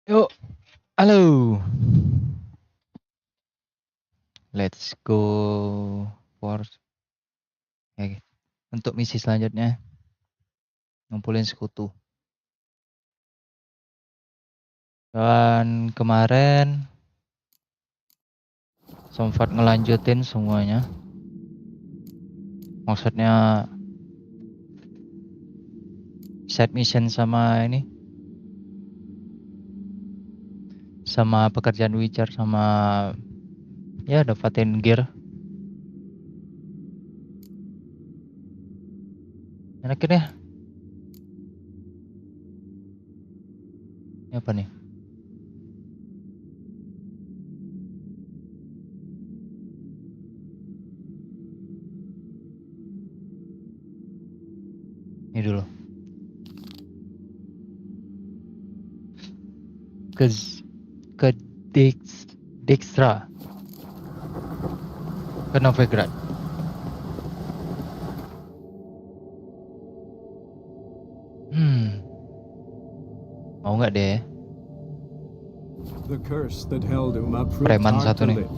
Yuk, halo. Let's go for untuk misi selanjutnya ngumpulin sekutu. Dan kemarin sempat ngelanjutin semuanya. Maksudnya side mission sama ini. Sama pekerjaan Witcher sama ya dapatin gear. Enakin ya. Ini apa nih? Ini dulu. Ke Dijkstra. Ke Novigrad. Mau nggak deh? The curse that held Uma proved Preman hard satu to nih. lift,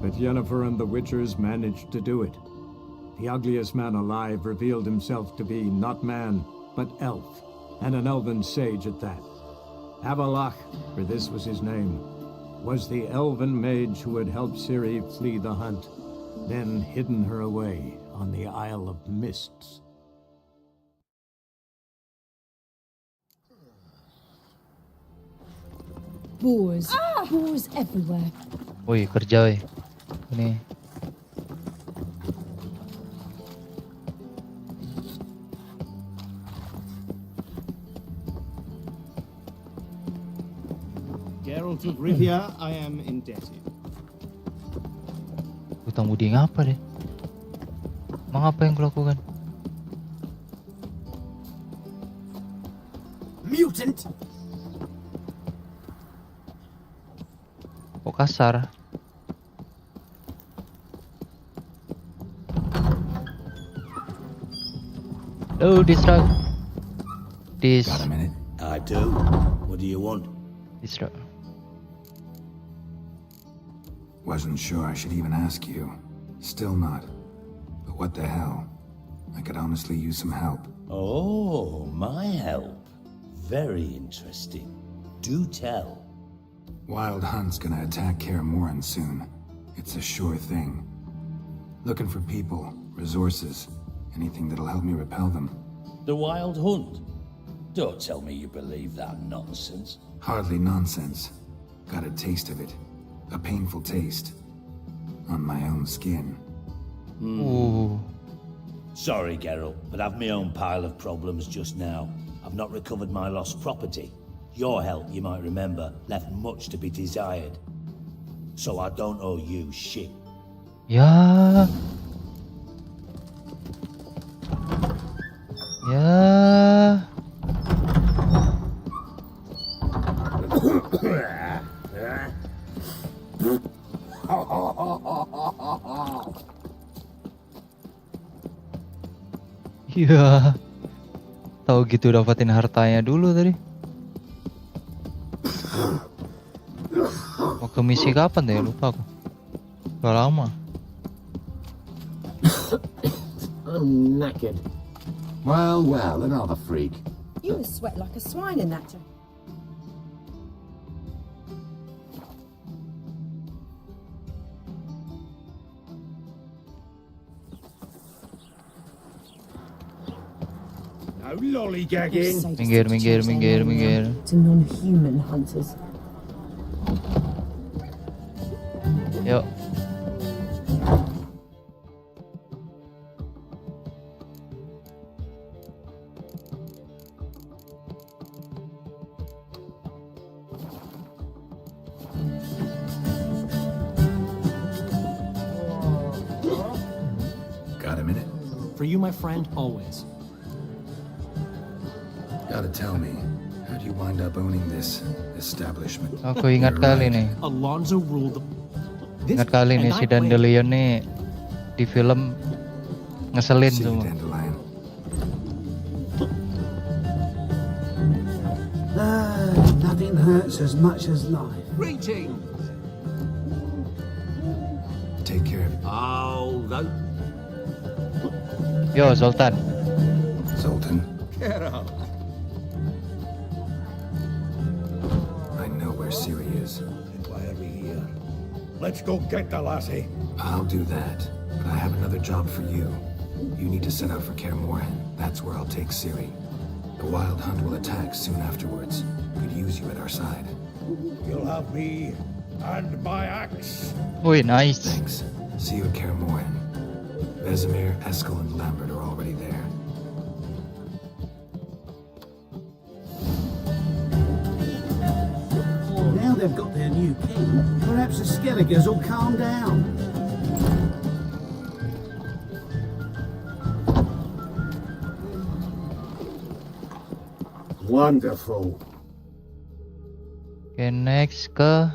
but Yennefer and the Witchers managed to do it. The ugliest man alive revealed himself to be not man, but elf, and an elven sage at that. Avalach, for this was his name, was the elven mage who had helped Ciri flee the hunt, then hidden her away on the Isle of Mists. Boars everywhere. Wih, kerja wih. Ini. Geralt of Rivia, I am indebted. Hutang budi ngapa deh? Emang apa yang kulakukan? Mutant! Kok kasar? Oh, distract. Got a minute? I do. What do you want? Distract. Wasn't sure I should even ask you. Still not. But what the hell? I could honestly use some help. Oh, my help. Very interesting. Do tell. Wild Hunt's gonna attack Kaer Morhen soon. It's a sure thing. Looking for people, resources, anything that'll help me repel them. The Wild Hunt? Don't tell me you believe that nonsense. Hardly nonsense. Got a taste of it. A painful taste. On my own skin. Sorry, Geralt, but I've my own pile of problems just now. I've not recovered my lost property. Your help, you might remember, left much to be desired. So I don't owe you shit. Ya. Ya. Iya. Tahu gitu dapatin hartanya dulu tadi. Mau ke misi kapan deh? Lupa aku. Udah lama. I'm knackered. Well, another freak. You would sweat like a swine in that. No lollygagging. Minggir. To non-human hunters. Yuk. Got a minute? For you, my friend, always. Gotta tell me, how'd you wind up owning this establishment? Aku ingat kali nih. Alonso ruled the... Ingat kali nih si Dandelion nih di film ngeselin See you, semua. Dandelion. Nothing Pain hurts as much as life. Greetings! Take care of Hold on. Yo Zoltan. Zoltan. Get up. I know where Siri is. Why are we here? Let's go get the lassie. I'll do that, but I have another job for you. You need to set out for Kaer Morhen. That's where I'll take Siri. The Wild Hunt will attack soon afterwards. Could use you at our side. You'll have me and my axe. Wih, nice. Thanks. See you at Kaer Morhen. Vesemir, Eskel, and Lambert are already there. Now they've got their new king, perhaps the Skelligers will calm down. Wonderful. Oke, next ke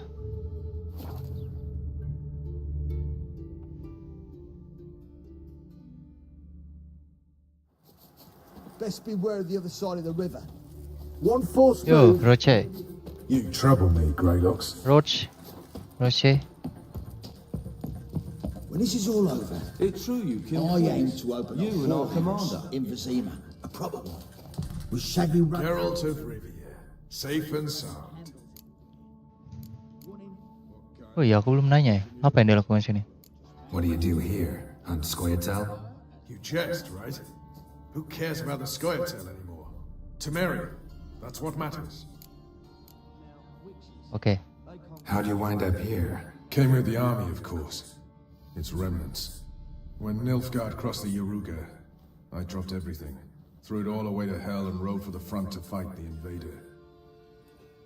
Best beware of the other side of the river. One force yo move. Roche. You trouble me, Greylocks. Roche. When this is all over, It's true you killed I aim to open You a and our whorehouse commander. in Vizima, a proper one, with shaggy rug. Geralt of Rivia, safe and sound. Oh iya, aku belum nanya ya. Apa yang dilakukan sini? What do you do here? Hunt Scoia'tael? You jest, right? Who cares about the Scoia'tael anymore? Temerian, that's what matters. Oke. How'd you wind up here? Came with the army, of course. Its remnants. When Nilfgaard crossed the Yaruga, I dropped everything, threw it all away to hell and rode for the front to fight the invader.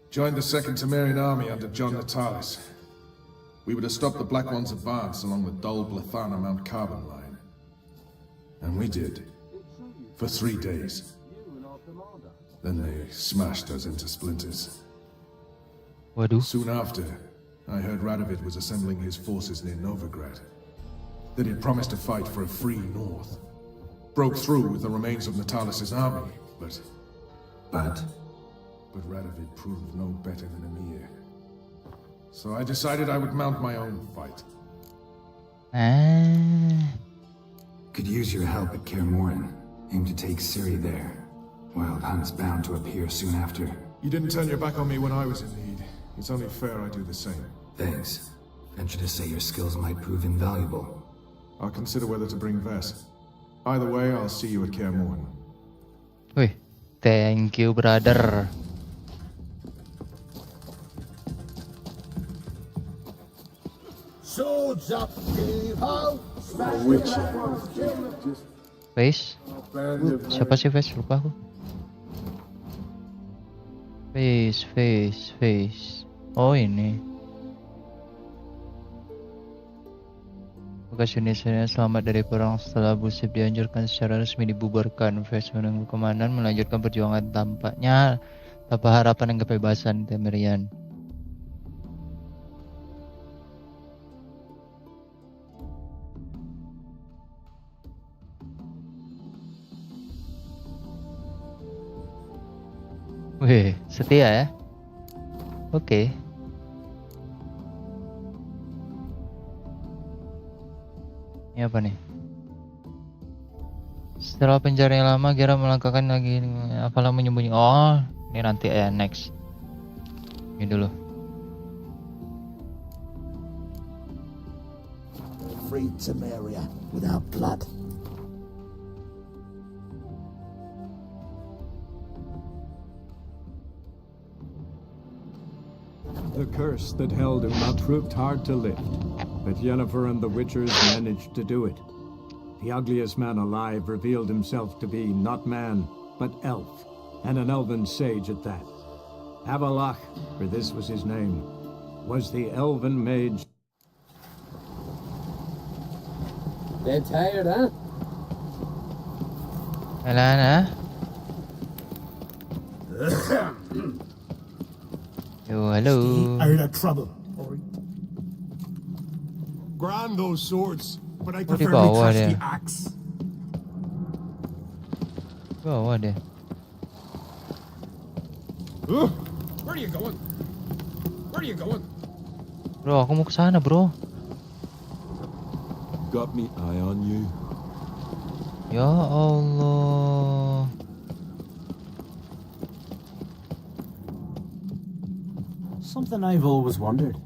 Joined the Second Temerian army under John Natalis. We were to stop the Black One's advance along the Dol Blathana Mount Carbon line. And we did. For 3 days. Then they smashed us into splinters. Waduh. Soon after, I heard Radovid was assembling his forces near Novigrad. That he'd promised to fight for a free North. Broke through with the remains of Natalis' army, but Radovid proved no better than Emir. So I decided I would mount my own fight. Could use your help at Kaer Morhen. Aim to take Ciri there. Wild Hunt's bound to appear soon after. You didn't turn your back on me when I was in need. It's only fair I do the same. Thanks. Venture to say your skills might prove invaluable. I'll consider whether to bring Vess. Either way, I'll see you at Kaer Morhen. Wih, thank you brother. Swords up, heave-ho! Face. Siapa sih Face? Lupa aku. Face. Oh ini. Bekas Indonesia selamat dari perang setelah Busib dianjurkan secara resmi dibubarkan. Face menunggu komandan melanjutkan perjuangan tanpa harapan dan kebebasan Temerian. Wih, setia ya? Oke. Ini apa nih? Setelah pencarian lama, Geralt melangkahkan lagi. Apalah menyembunyi. Oh, ini nanti ya, next. Ini dulu. Free Temeria without blood. The curse that held him up proved hard to lift, but Yennefer and the Witchers managed to do it. The ugliest man alive revealed himself to be not man, but elf, and an elven sage at that. Avalach, for this was his name, was the elven mage. Dead tired, huh? Alana. Yo, hello. Out of trouble. Grand those swords, but I Oh, di prefer bawah the dia. axe. Bawah deh. Where are you going? Where are you going? Bro, aku mau ke sana, bro. Got me eye on you. Ya Allah. Something I've always wondered.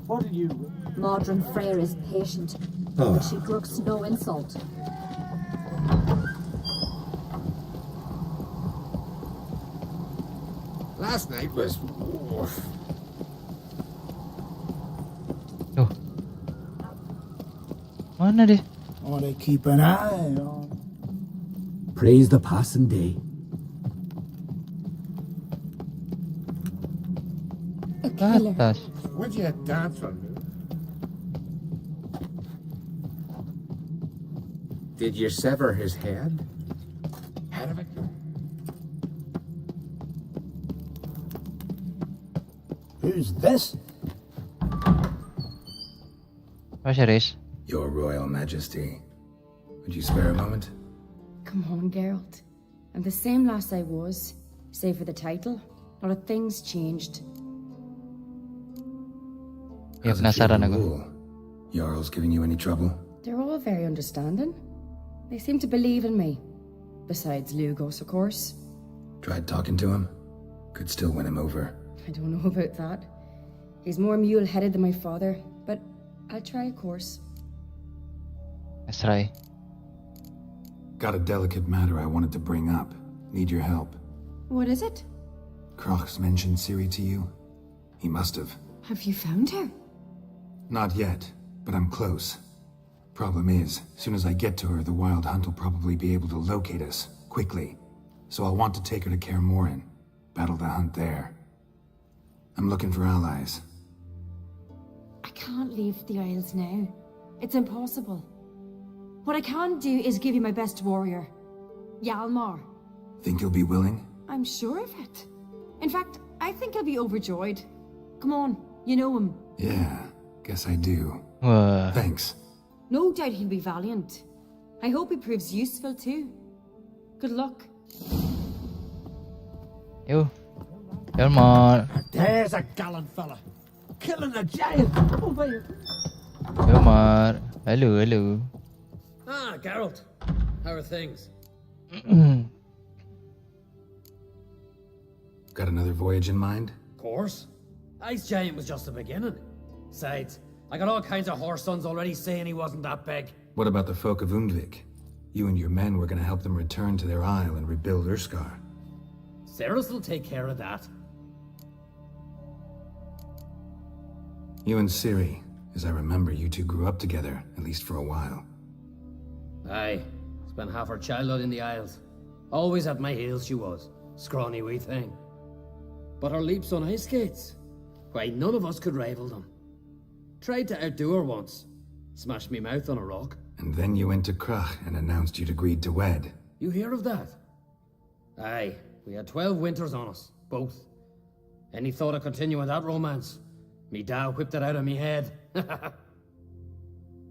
What are you... Modern Freyr is patient, but she brooks no insult. Last night was... Tuh. Mana dia? Oh, they keep an eye on. Praise the passing day. A killer. Atas. Would you dance on me? Did you sever his head? Head of it? Who's this? Oh, serius? Your Royal Majesty. Would you spare a moment? Come on, Geralt. I'm the same lass I was, save for the title. A lot of things changed. Ya, How's it penasaran feel to aku. rule? Jarl's giving you any trouble? They're all very understanding. They seem to believe in me. Besides Lugos, of course. Tried talking to him? Could still win him over. I don't know about that. He's more mule-headed than my father, but I'll try, of course. Let's try. Got a delicate matter I wanted to bring up. Need your help. What is it? Kroch's mentioned Ciri to you? He must have. Have you found her? Not yet, but I'm close. Problem is, soon as I get to her, the Wild Hunt will probably be able to locate us, quickly. So I'll want to take her to Kaer Morhen, battle the hunt there. I'm looking for allies. I can't leave the Isles now. It's impossible. What I can do is give you my best warrior, Hjalmar. Think you'll be willing? I'm sure of it. In fact, I think he'll be overjoyed. Come on, you know him. Yeah, guess I do. Wah. Thanks. No doubt he'll be valiant. I hope he proves useful too. Good luck. Yo. Hjalmar. There's a gallant fella. Killing a giant. Over here. Hjalmar. Hello, hello. Ah, Geralt. How are things? Got another voyage in mind? Of course. Ice Giant was just the beginning. Besides, I got all kinds of horse sons already saying he wasn't that big. What about the folk of Undvik? You and your men were gonna help them return to their isle and rebuild Urskar. Cerys will take care of that. You and Ciri, as I remember, you two grew up together, at least for a while. Aye. Spent half her childhood in the Isles. Always at my heels she was. Scrawny wee thing. But her leaps on ice skates, why, none of us could rival them. Tried to outdo her once. Smashed me mouth on a rock. And then you went to Kroch and announced you'd agreed to wed. You hear of that? Aye. We had 12 winters on us, both. Any thought of continuing that romance? Me dad whipped it out of me head.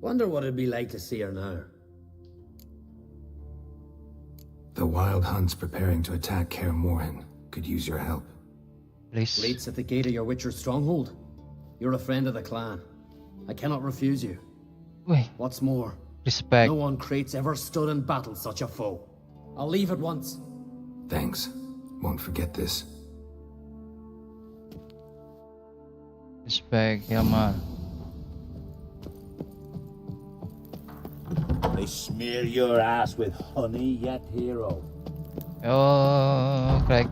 Wonder what it'd be like to see her now. The Wild Hunt's preparing to attack Kaer Morhen. Could use your help. Please. Fleet's at the gate of your Witcher's stronghold. You're a friend of the clan. I cannot refuse you. Wait. What's more, Respect. no one Krait's ever stood and battled such a foe. I'll leave at once. Thanks. Won't forget this. Respect, Hjalmar. They smear your ass with honey yet, hero. Oh, Craig.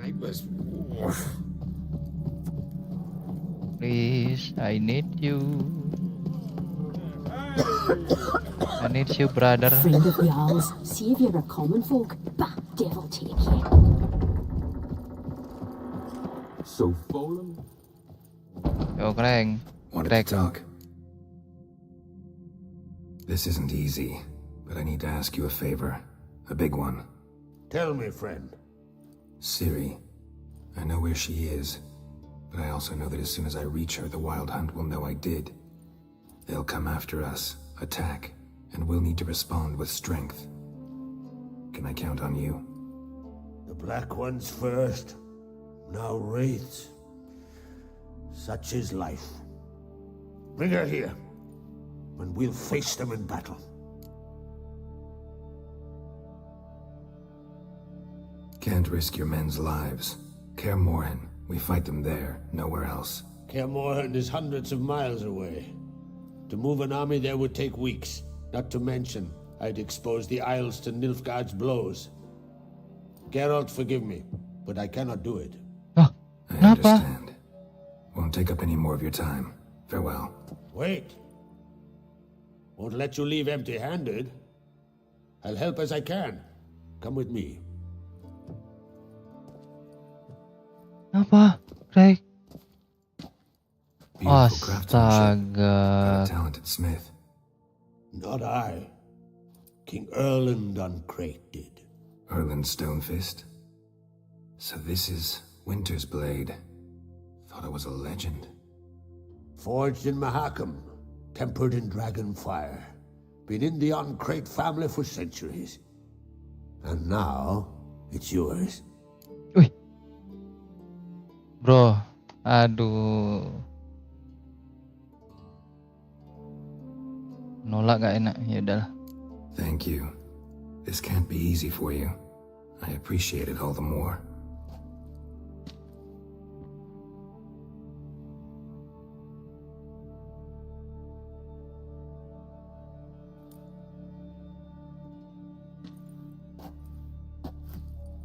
I was... Please, I need you. I need you, brother. Friend of the Isles, saviour of common folk, but devil take you. So fallen? Yo, Craig. Wanted Craig. to talk. This isn't easy, but I need to ask you a favor. A big one. Tell me, friend. Ciri. I know where she is, but I also know that as soon as I reach her, the Wild Hunt will know I did. They'll come after us, attack, and we'll need to respond with strength. Can I count on you? The Black Ones first, Now wraiths. Such is life. Bring her here, and we'll face them in battle. Can't risk your men's lives. Kaer Morhen, we fight them there, nowhere else. Kaer Morhen is hundreds of miles away. To move an army there would take weeks, not to mention I'd expose the Isles to Nilfgaard's blows. Geralt, forgive me, but I cannot do it. Oh, I kenapa? understand. Won't take up any more of your time. Farewell. Wait. Won't let you leave empty-handed. I'll help as I can. Come with me. Apa, Craig? Beautiful craftsmanship. Got a Astaga. talented smith. Not I. King Erland Uncrate did. Erland Stonefist. So this is Winter's blade. Thought it was a legend. Forged in Mahakam, tempered in dragon fire. Been in the Uncrate family for centuries. And now, it's yours. Wih. Bro, aduh. Nolak gak enak, ya udahlah. Thank you. This can't be easy for you. I appreciate it all the more.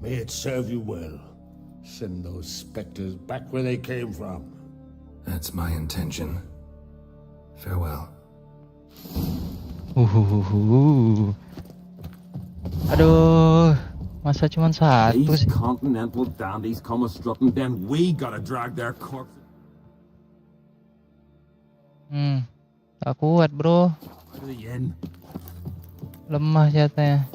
May it serve you well. Send those specters back where they came from. That's my intention. Farewell. Aduh, masa cuma satu These sih? continental dandies come a-strutting, then we gotta drag their corpses Tak kuat bro. out of the inn. Lemah jatanya.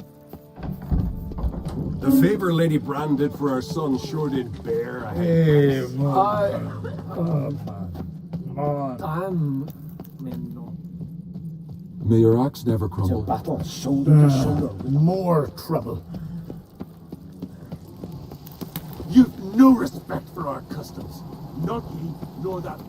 The favor Lady Brand did for our son sure did bear a Hey, May your axe never crumble. battle shoulder to shoulder with more trouble. You've no respect for our customs. Not ye, nor that.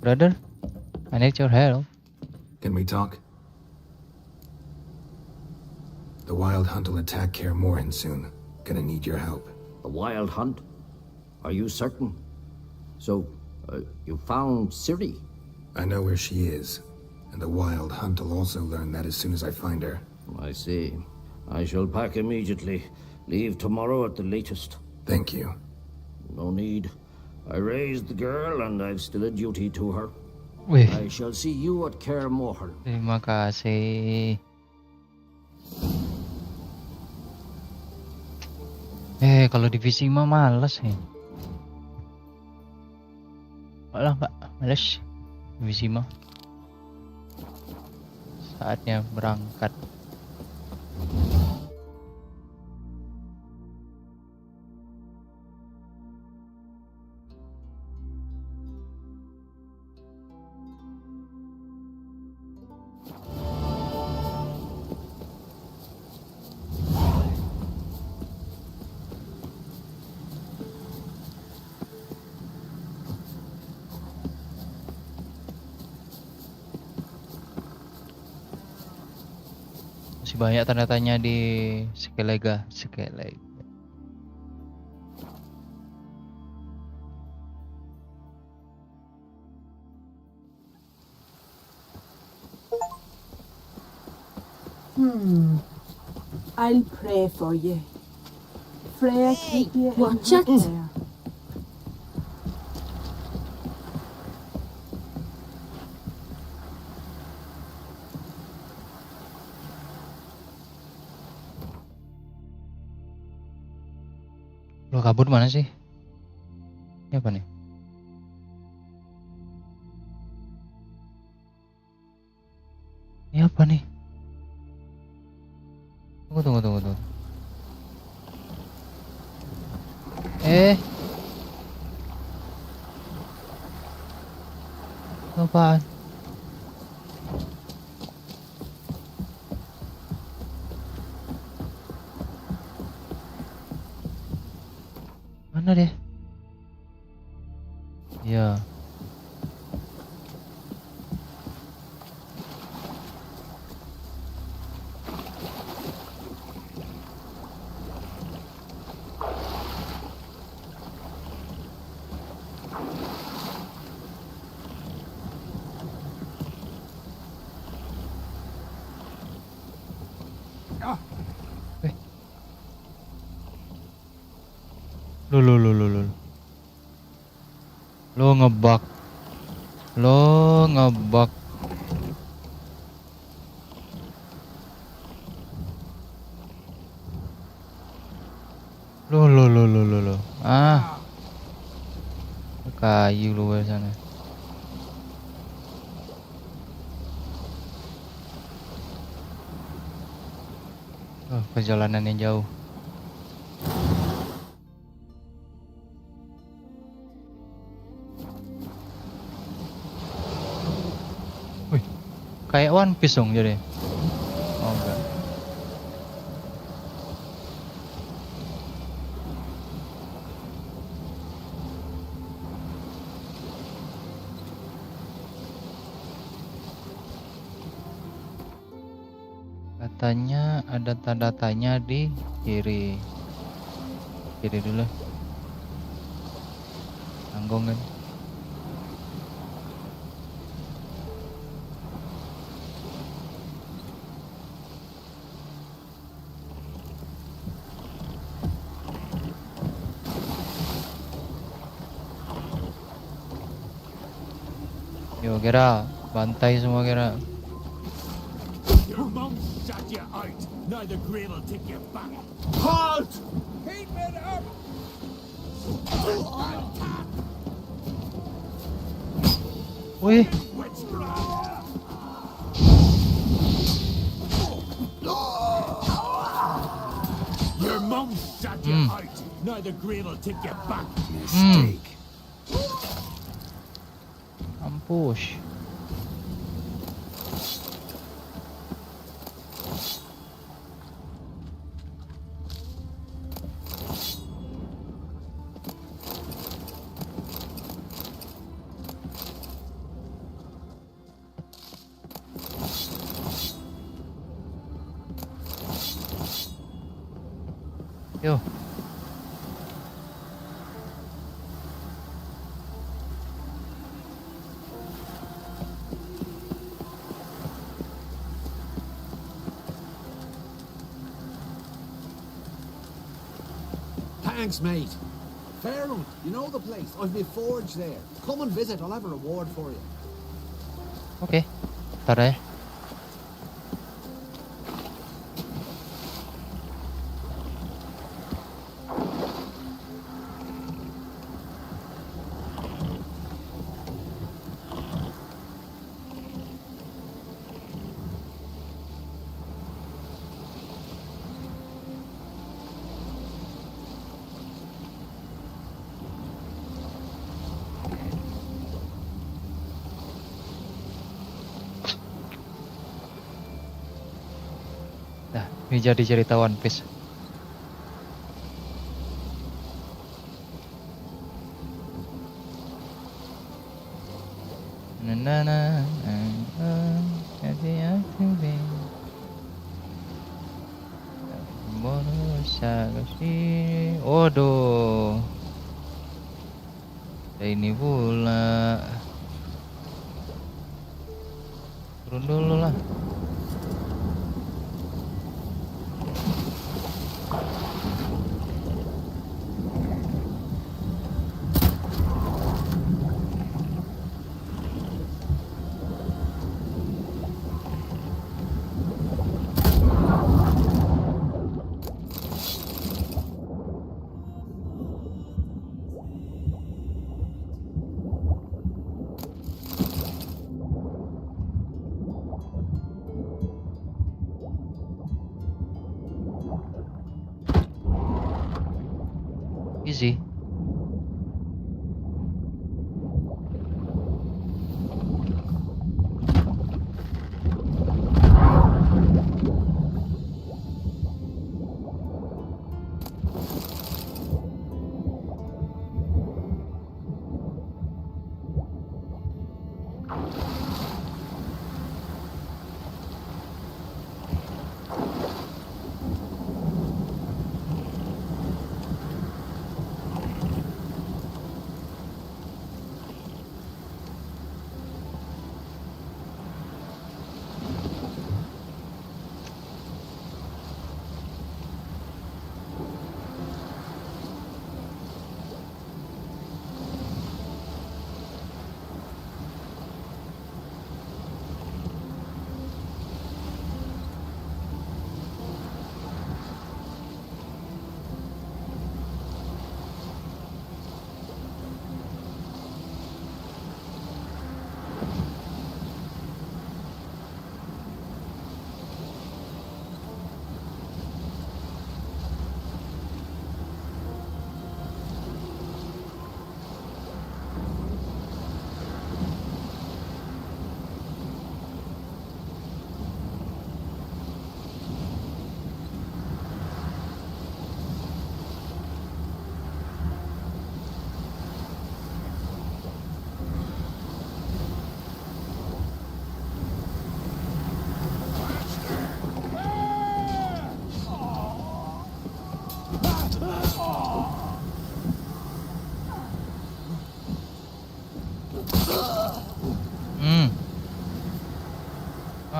Brother, I need your help. Can we talk? The Wild Hunt will attack Kaer Morhen soon. Gonna need your help. A wild hunt? Are you certain? So, you found Ciri? I know where she is, and the Wild Hunt will also learn that as soon as I find her. I see. I shall pack immediately. Leave tomorrow at the latest. Thank you. No need. I raised the girl, and I've still a duty to her. Wih, I shall see you at Kaer Morhen. terima kasih. Kalau divisi mah malas nih. Malah nggak malas divisi mah. Saatnya berangkat. Masih banyak tanda tanya di Skellige. I'll pray for you. Freya, keep you in watch her it. care. Lo kabut mana sih? Ini apa nih? Ini apa nih? Tunggu. Apaan? Mana deh? Ya. Lo. Lo ngebug. Lo. Ah. Kayu luar sana. Oh, perjalanan yang jauh. Kayak One Piece dong jadi. Oh enggak. Katanya ada tanda tanya di kiri. Kiri dulu. Tanggung kan. Yo kira, bantai semua kira. Your mom shot you out. Now the grave will take you back. Halt! Keep it up! Wih. Your mom shot you out. Now the grave will take you back. Mistake. Ampush. Yo. Thanks, mate. Perang, you know the place. I've my forge there. Come and visit. I'll have a reward for you. Oke. Ntar ya. Nah, ini jadi cerita One Piece. Jadi aku Waduh. Ini pula. Turun dulu lah. Azizi.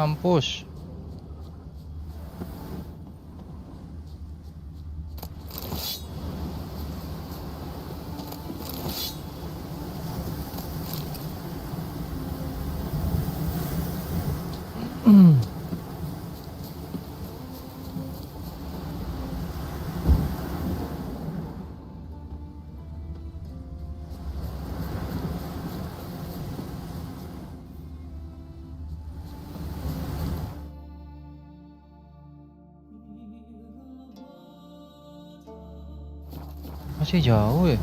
Mampus. Masih jauh ya?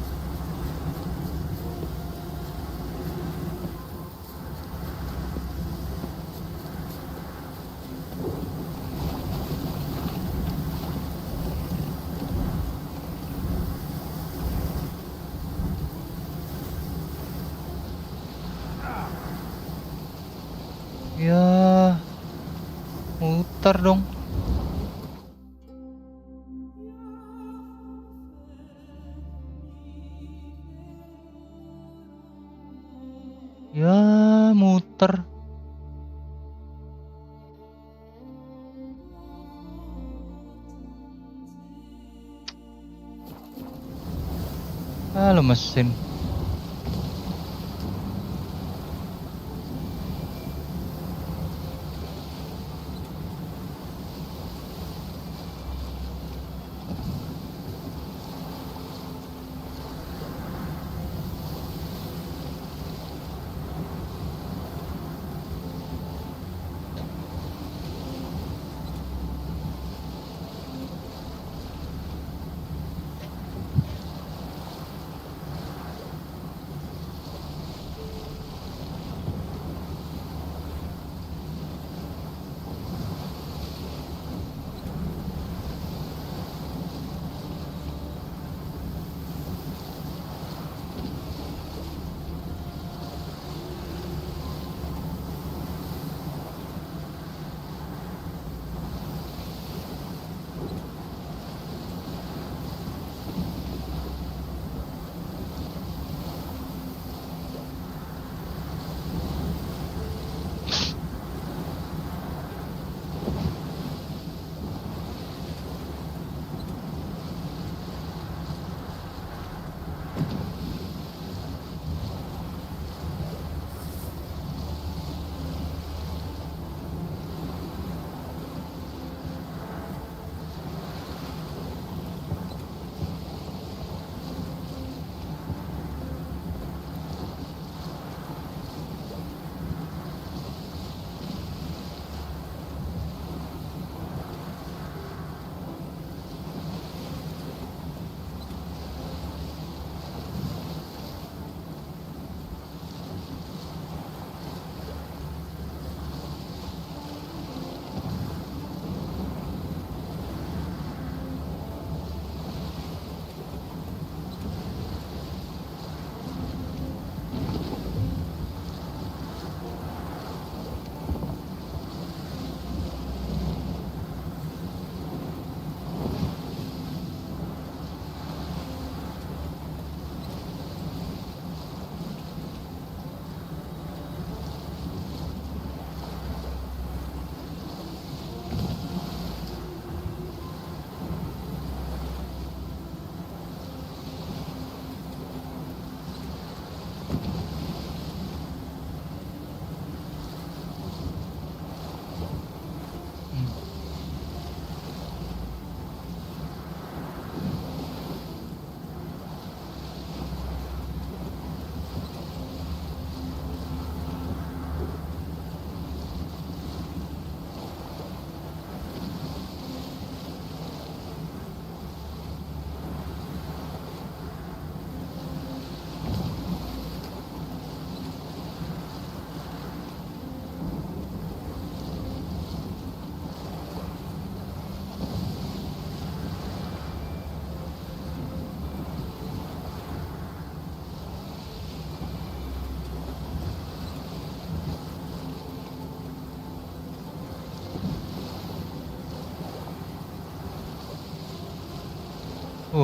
Ya, muter dong. Ya, muter. Halo mesin.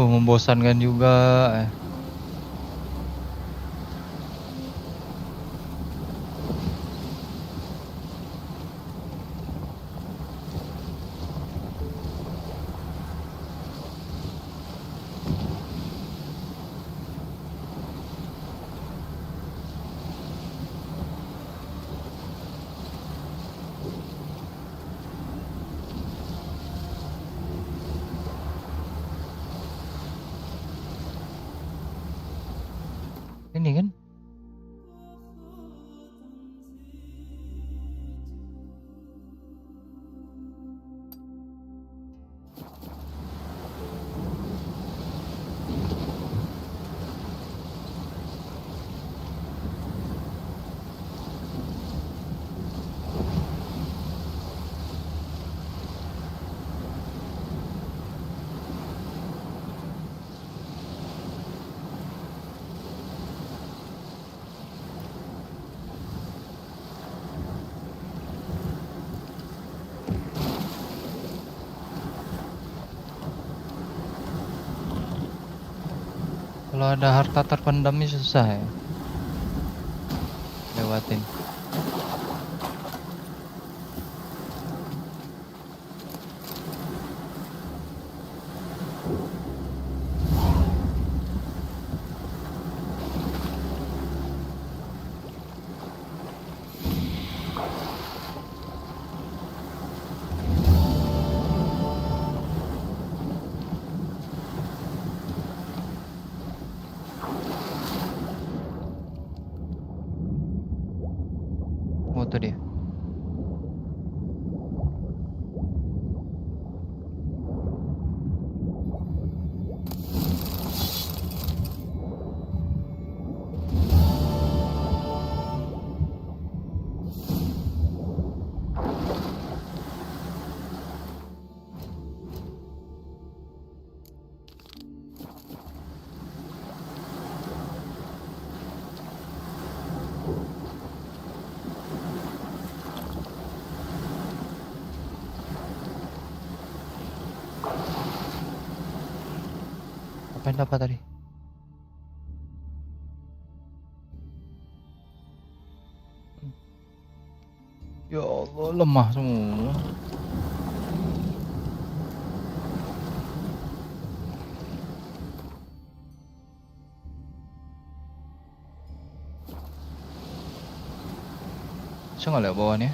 membosankan juga. Ini kan kalau ada harta terpendamnya susah ya lewatin. Oh tuh dia. Apa yang dapat tadi? Ya Allah, lemah semua. Bisa nggak lewat bawahnya?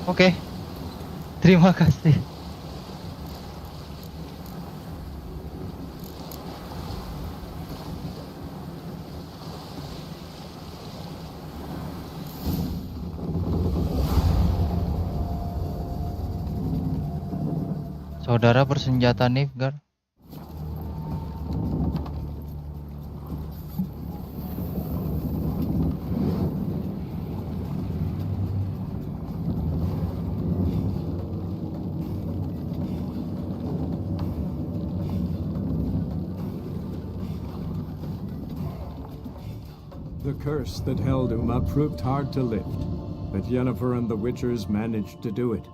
Oke, terima kasih. Saudara bersenjata Nilfgaard. The curse that held Uma proved hard to lift, but Yennefer and the Witchers managed to do it.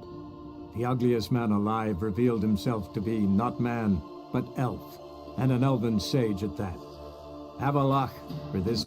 The ugliest man alive revealed himself to be not man, but elf, and an elven sage at that. Avalach, for this.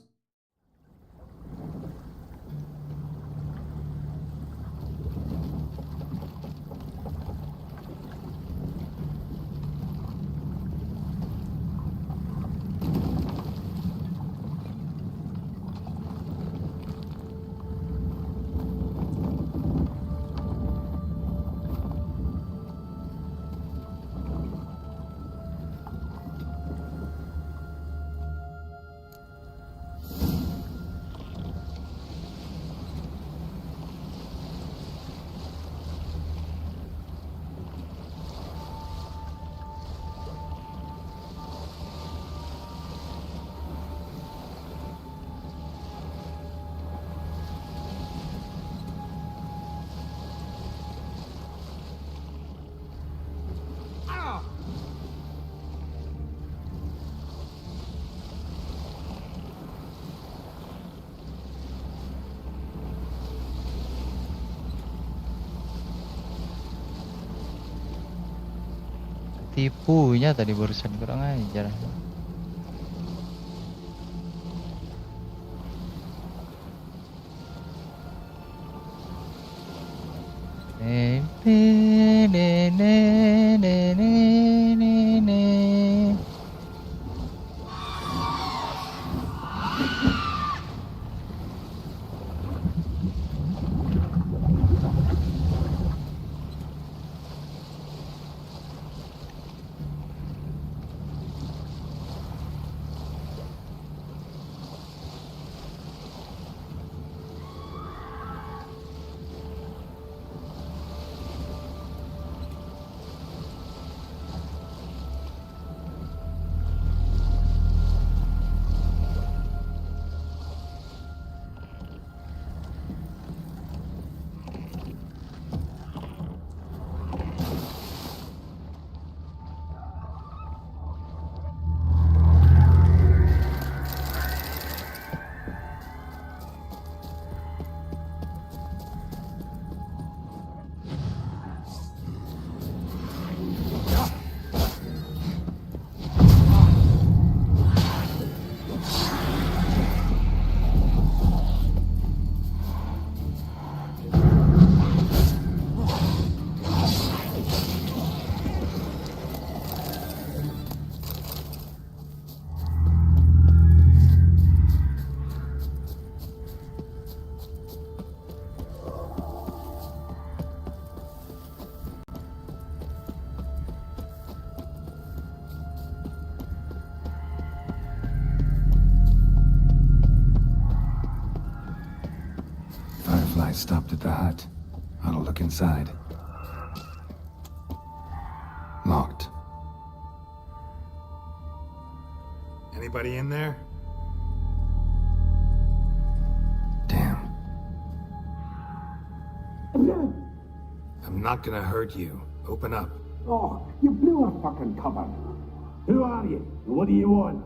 ditipunya tadi barusan, kurang ajar. Stopped at the hut. I'll look inside. Locked. Anybody in there? Damn. I'm not gonna hurt you. Open up. Oh, you blew our fucking cover. Who are you? What do you want?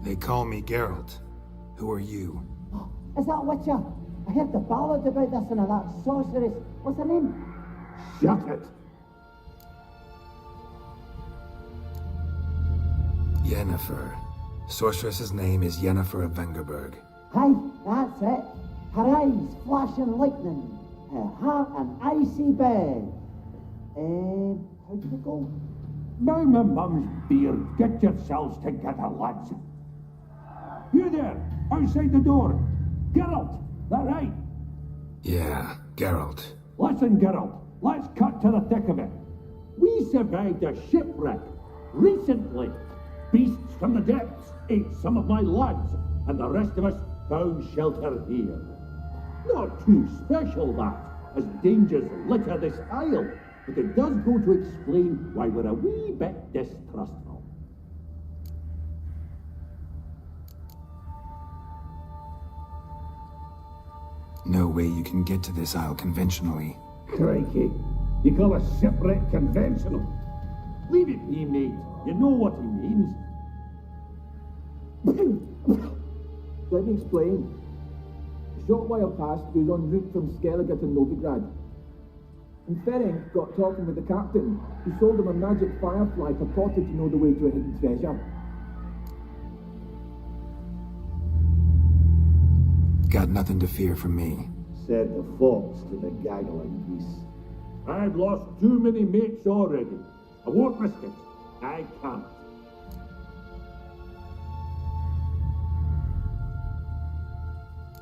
They call me Geralt. Who are you? Is that Witcher? I heard the ballad about this and that sorceress. What's her name? Shut it. Yennefer. Sorceress's name is Yennefer of Vengerberg. Aye, that's it. Her eyes flashing lightning. Her heart an icy bed. How did it go? Now my mum's beard. Get yourselves together, lads. You there, outside the door. Geralt, that right? Yeah, Geralt. Listen, Geralt, let's cut to the thick of it. We survived a shipwreck recently. Beasts from the depths ate some of my lads, and the rest of us found shelter here. Not too special, that, as dangers litter this isle, but it does go to explain why we're a wee bit distrustful. No way you can get to this isle conventionally. Crikey, you call a shipwreck conventional? Leave it be, mate. You know what he means. Let me explain. A short while past, we was en route from Skellige to Novigrad. And Ferenc got talking with the captain, who sold him a magic firefly purported to know the way to a hidden treasure. Got nothing to fear from me. Said the fox to the gaggling geese. I've lost too many mates already. I won't risk it. I can't.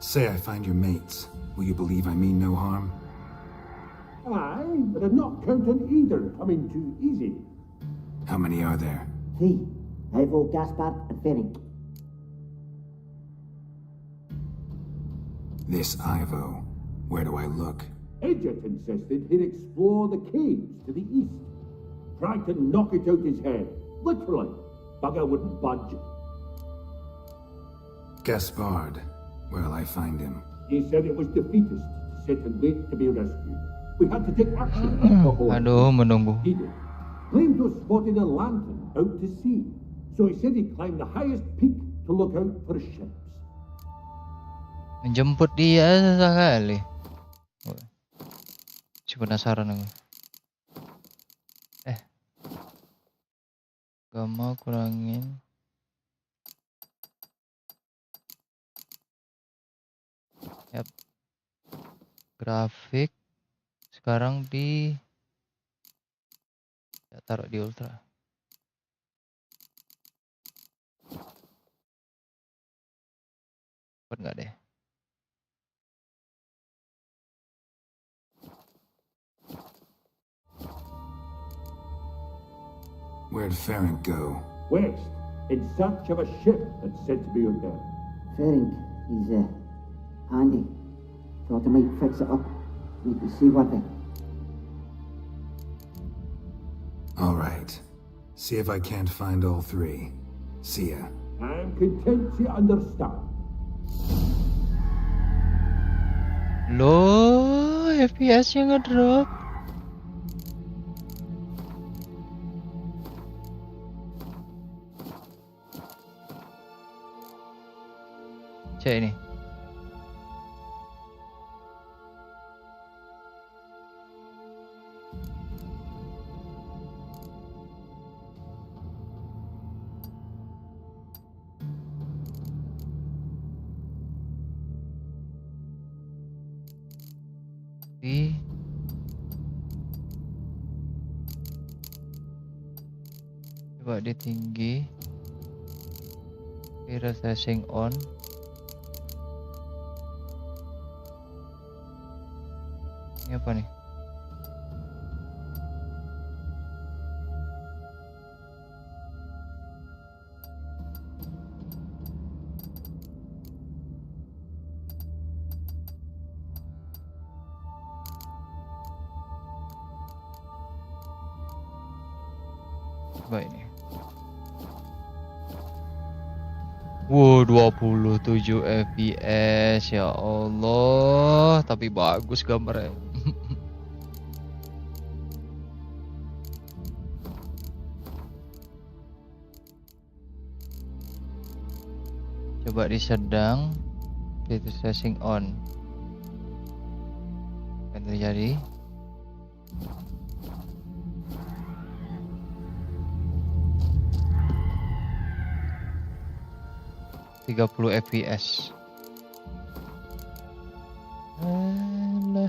Say I find your mates. Will you believe I mean no harm? Aye, but I'm not counting either coming too easy. How many are there? 3. Ivo, Gaspard, and Ferenc. This Ivo. Where do I look? Edget insisted he'd explore the caves to the east. Tried to knock it out his head. Literally. Bugger wouldn't budge. Gaspard. Where'll I find him? He said it was defeatist to sit and wait to be rescued. We had to take action. Aduh, menunggu. He did. Claimed to have spotted a lantern out to sea. So he said he climbed the highest peak to look out for ships. Menjemput dia susah kali. Si penasaran aku. Gak mau kurangin. Yap. Grafik sekarang taruh di ultra. Enggak deh. Where'd Perang go? West, in search of a ship that's said to be out there. Perang, he's handy. Thought I might fix it up. Make it seaworthy. All right. See if I can't find all three. See ya. I'm content to understand. Loh, FPS-nya ngedrop. Cek ini. Coba di tinggi. Refreshing on. Ini apa nih? Coba ini. Wow, 27 fps ya Allah, tapi bagus gambarnya. Coba di sedang, itu setting on. Apa yang terjadi? ...30 fps. Alah.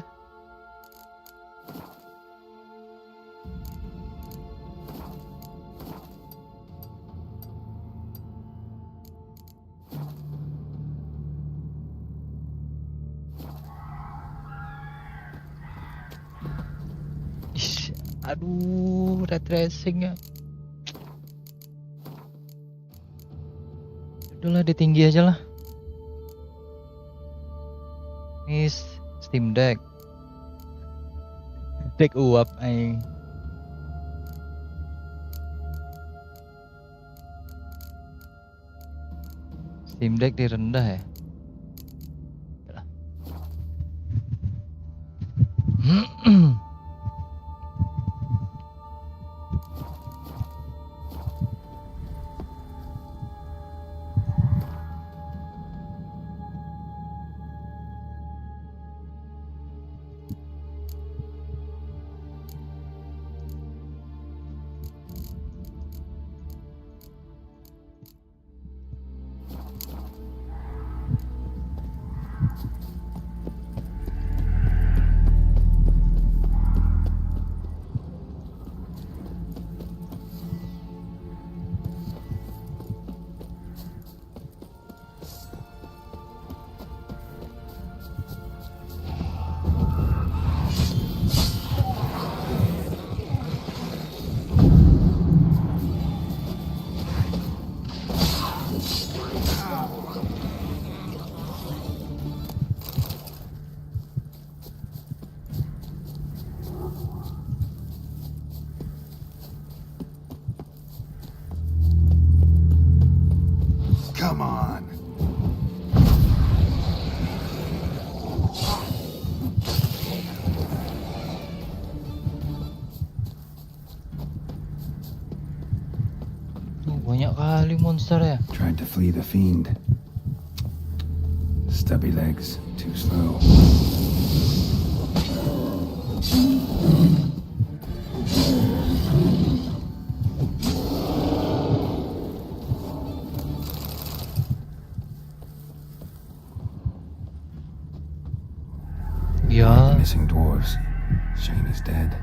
Aduh, ray tracingnya. Udahlah, ditinggi aja lah. Ini Steam Deck. Deck uap aing. Steam Deck direndah ya. Yalah. Come on. Banyak kali monster ya. Tried to flee the fiend. stubby legs. Too slow. Ya. Missing dwarves. Shane is dead.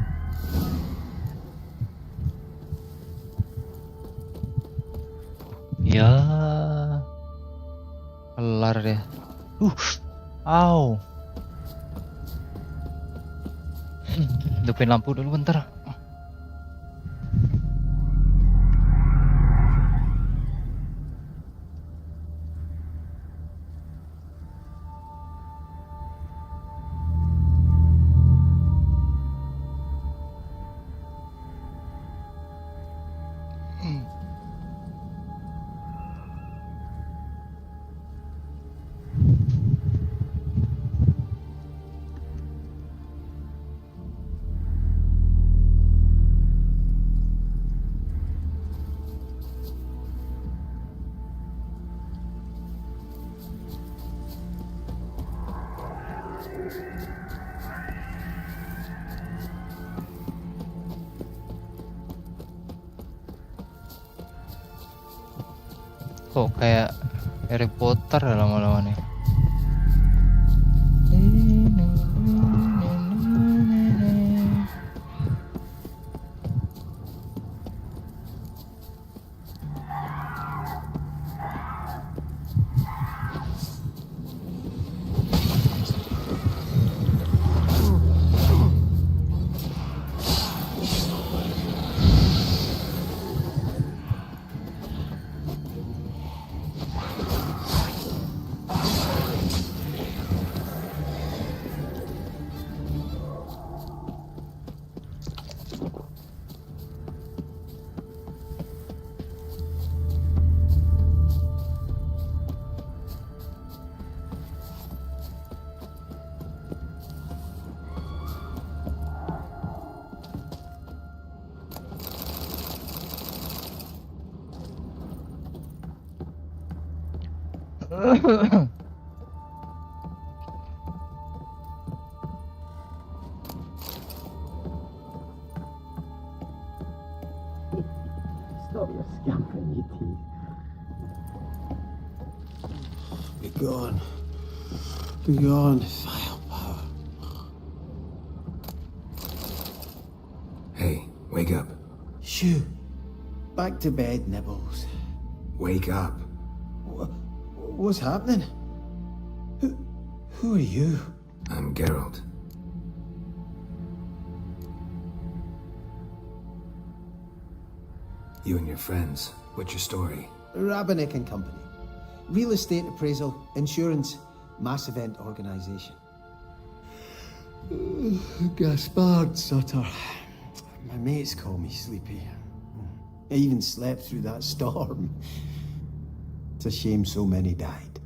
Ya. Kelar deh. Au. Hidupin lampu dulu bentar. Kok kayak Harry Potter ya lama-lama nih. Stop your scampering, you teeth. Be gone. Be gone, vile power. Hey, wake up. Shoo. Back to bed, Nibbles. Wake up. What's happening? Who are you? I'm Geralt. You and your friends. What's your story? Rabbinick and Company. Real estate appraisal, insurance, mass event organisation. Gaspard Sutter. My mates call me Sleepy. I even slept through that storm. It's a shame so many died.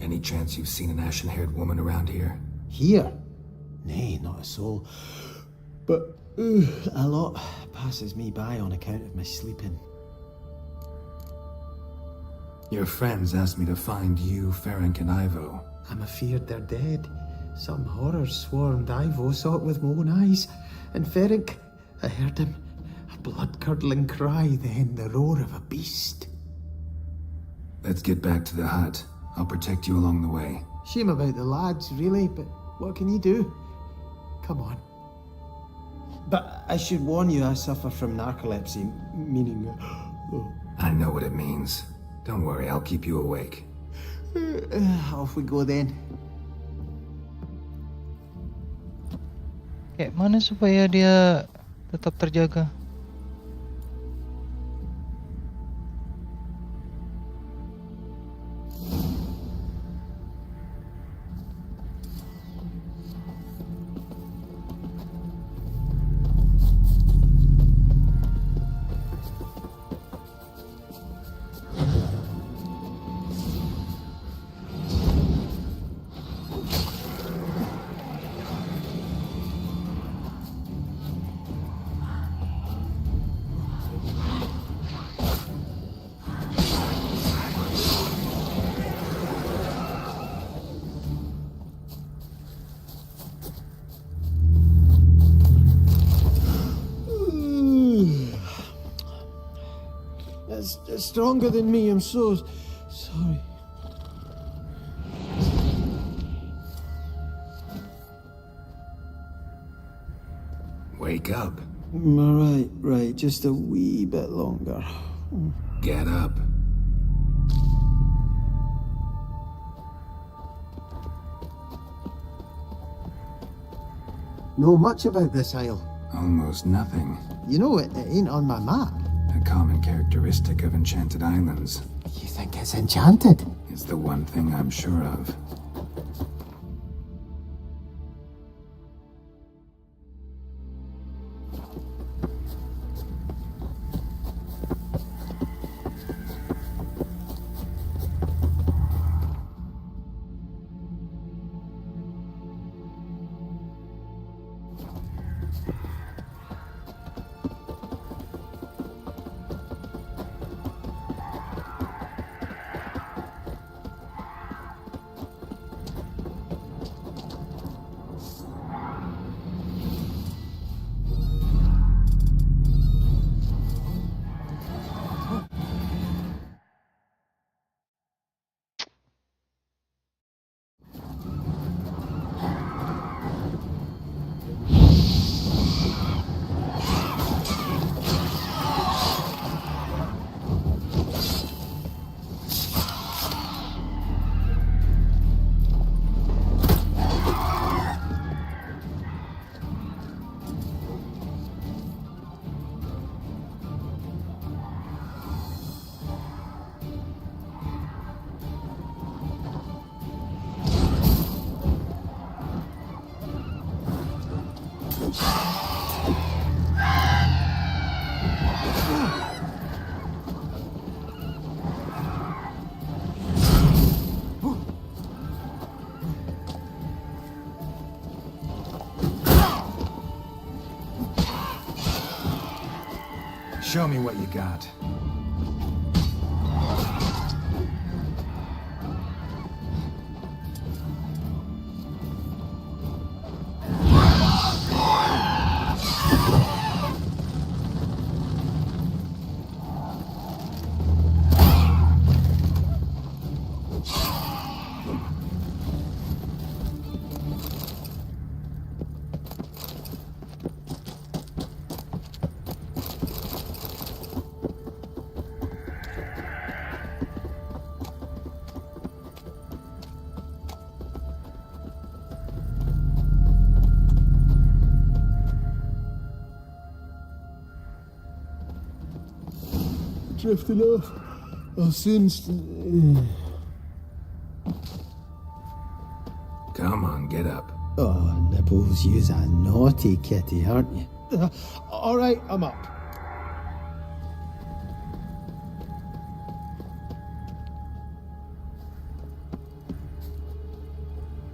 Any chance you've seen an ashen-haired woman around here? Here? Nay, not a soul. But a lot passes me by on account of my sleeping. Your friends asked me to find you, Ferenc, and Ivo. I'm afeard they're dead. Some horrors swarmed Ivo, saw it with my own eyes. And Ferenc, I heard him. A blood-curdling cry, then the roar of a beast. Let's get back to the hut. I'll protect you along the way. Shame about the lads, really, but what can you do? Come on. But I should warn you, I suffer from narcolepsy, meaning... I know what it means. Don't worry, I'll keep you awake. Off we go then. Kayak mana supaya dia tetap terjaga? stronger than me. I'm so sorry. Wake up. Right. Just a wee bit longer. Get up. Know much about this isle? Almost nothing. You know, it ain't on my map. A common characteristic of enchanted islands. You think it's enchanted? It's the one thing I'm sure of. Show me what you got. Drifting off. I'll soon. Come on, get up. Oh, Nibbles, you's a naughty kitty, aren't you? All right, I'm up.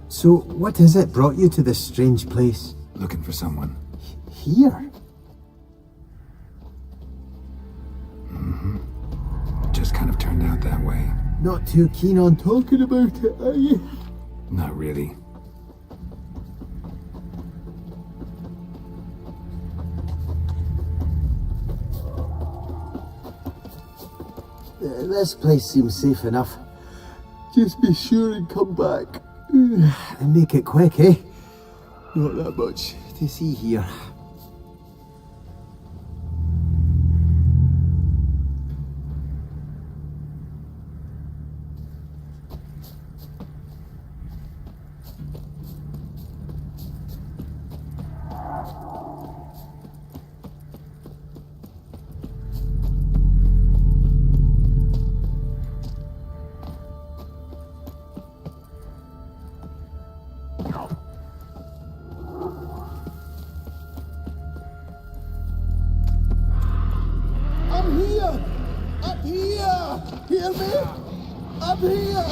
So, what is it brought you to this strange place? Looking for someone. Here? Just kind of turned out that way. Not too keen on talking about it, are you? Not really. This place seems safe enough. Just be sure and come back. And make it quick, eh? Not that much to see here. I'm here! Up here! Hear me? Up here!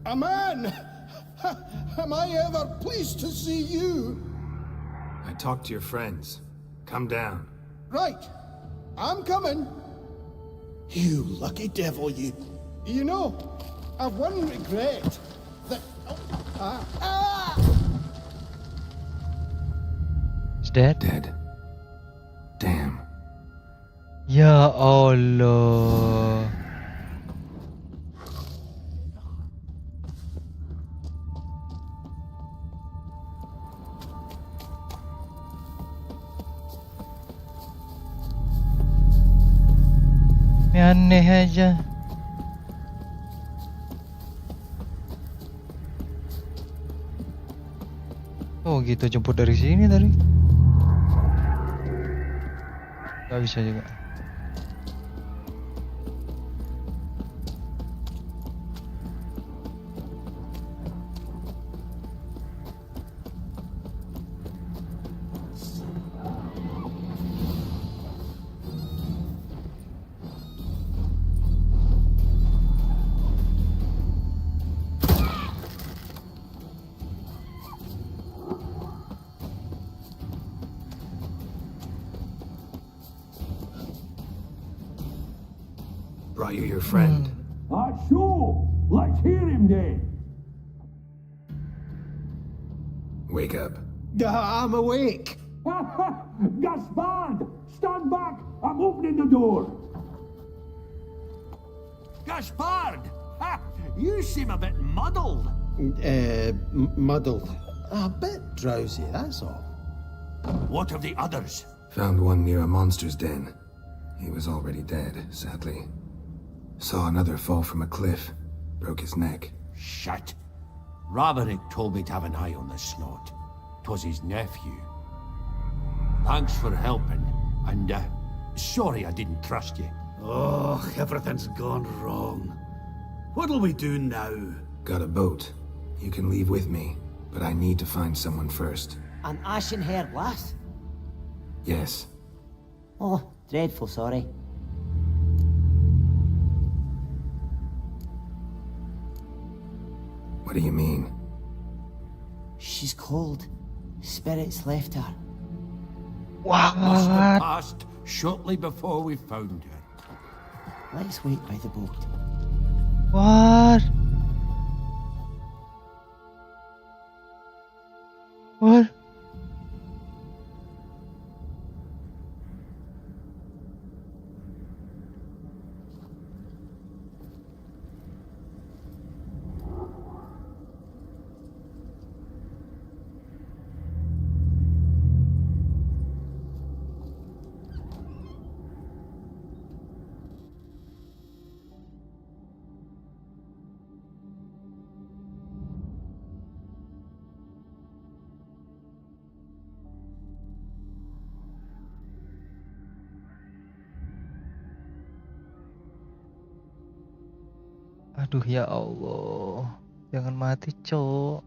A man! Am I ever pleased to see you? I talked to your friends. Come down. Right. I'm coming. You lucky devil, you. You know, I've one regret. That... Is dead? Dead. Damn. Ya Allah. Ini aneh aja. Oh gitu, jemput dari sini tadi. Gak bisa juga. Brought you your friend. Sure. Let's hear him then. Wake up. I'm awake. Gaspard! Stand back! I'm opening the door. Gaspard! Ha! You seem a bit muddled. Muddled. A bit drowsy, that's all. What of the others? Found one near a monster's den. He was already dead, sadly. Saw another fall from a cliff. Broke his neck. Shit. Roderick told me to have an eye on the snot. 'Twas his nephew. Thanks for helping, and sorry I didn't trust you. Oh, everything's gone wrong. What'll we do now? Got a boat. You can leave with me, but I need to find someone first. An ashen-haired lass? Yes. Oh, dreadful sorry. What do you mean? She's cold. Spirits left her. Must have passed shortly before we found her. Let's wait by the boat. What? What? Aduh ya Allah, jangan mati cok.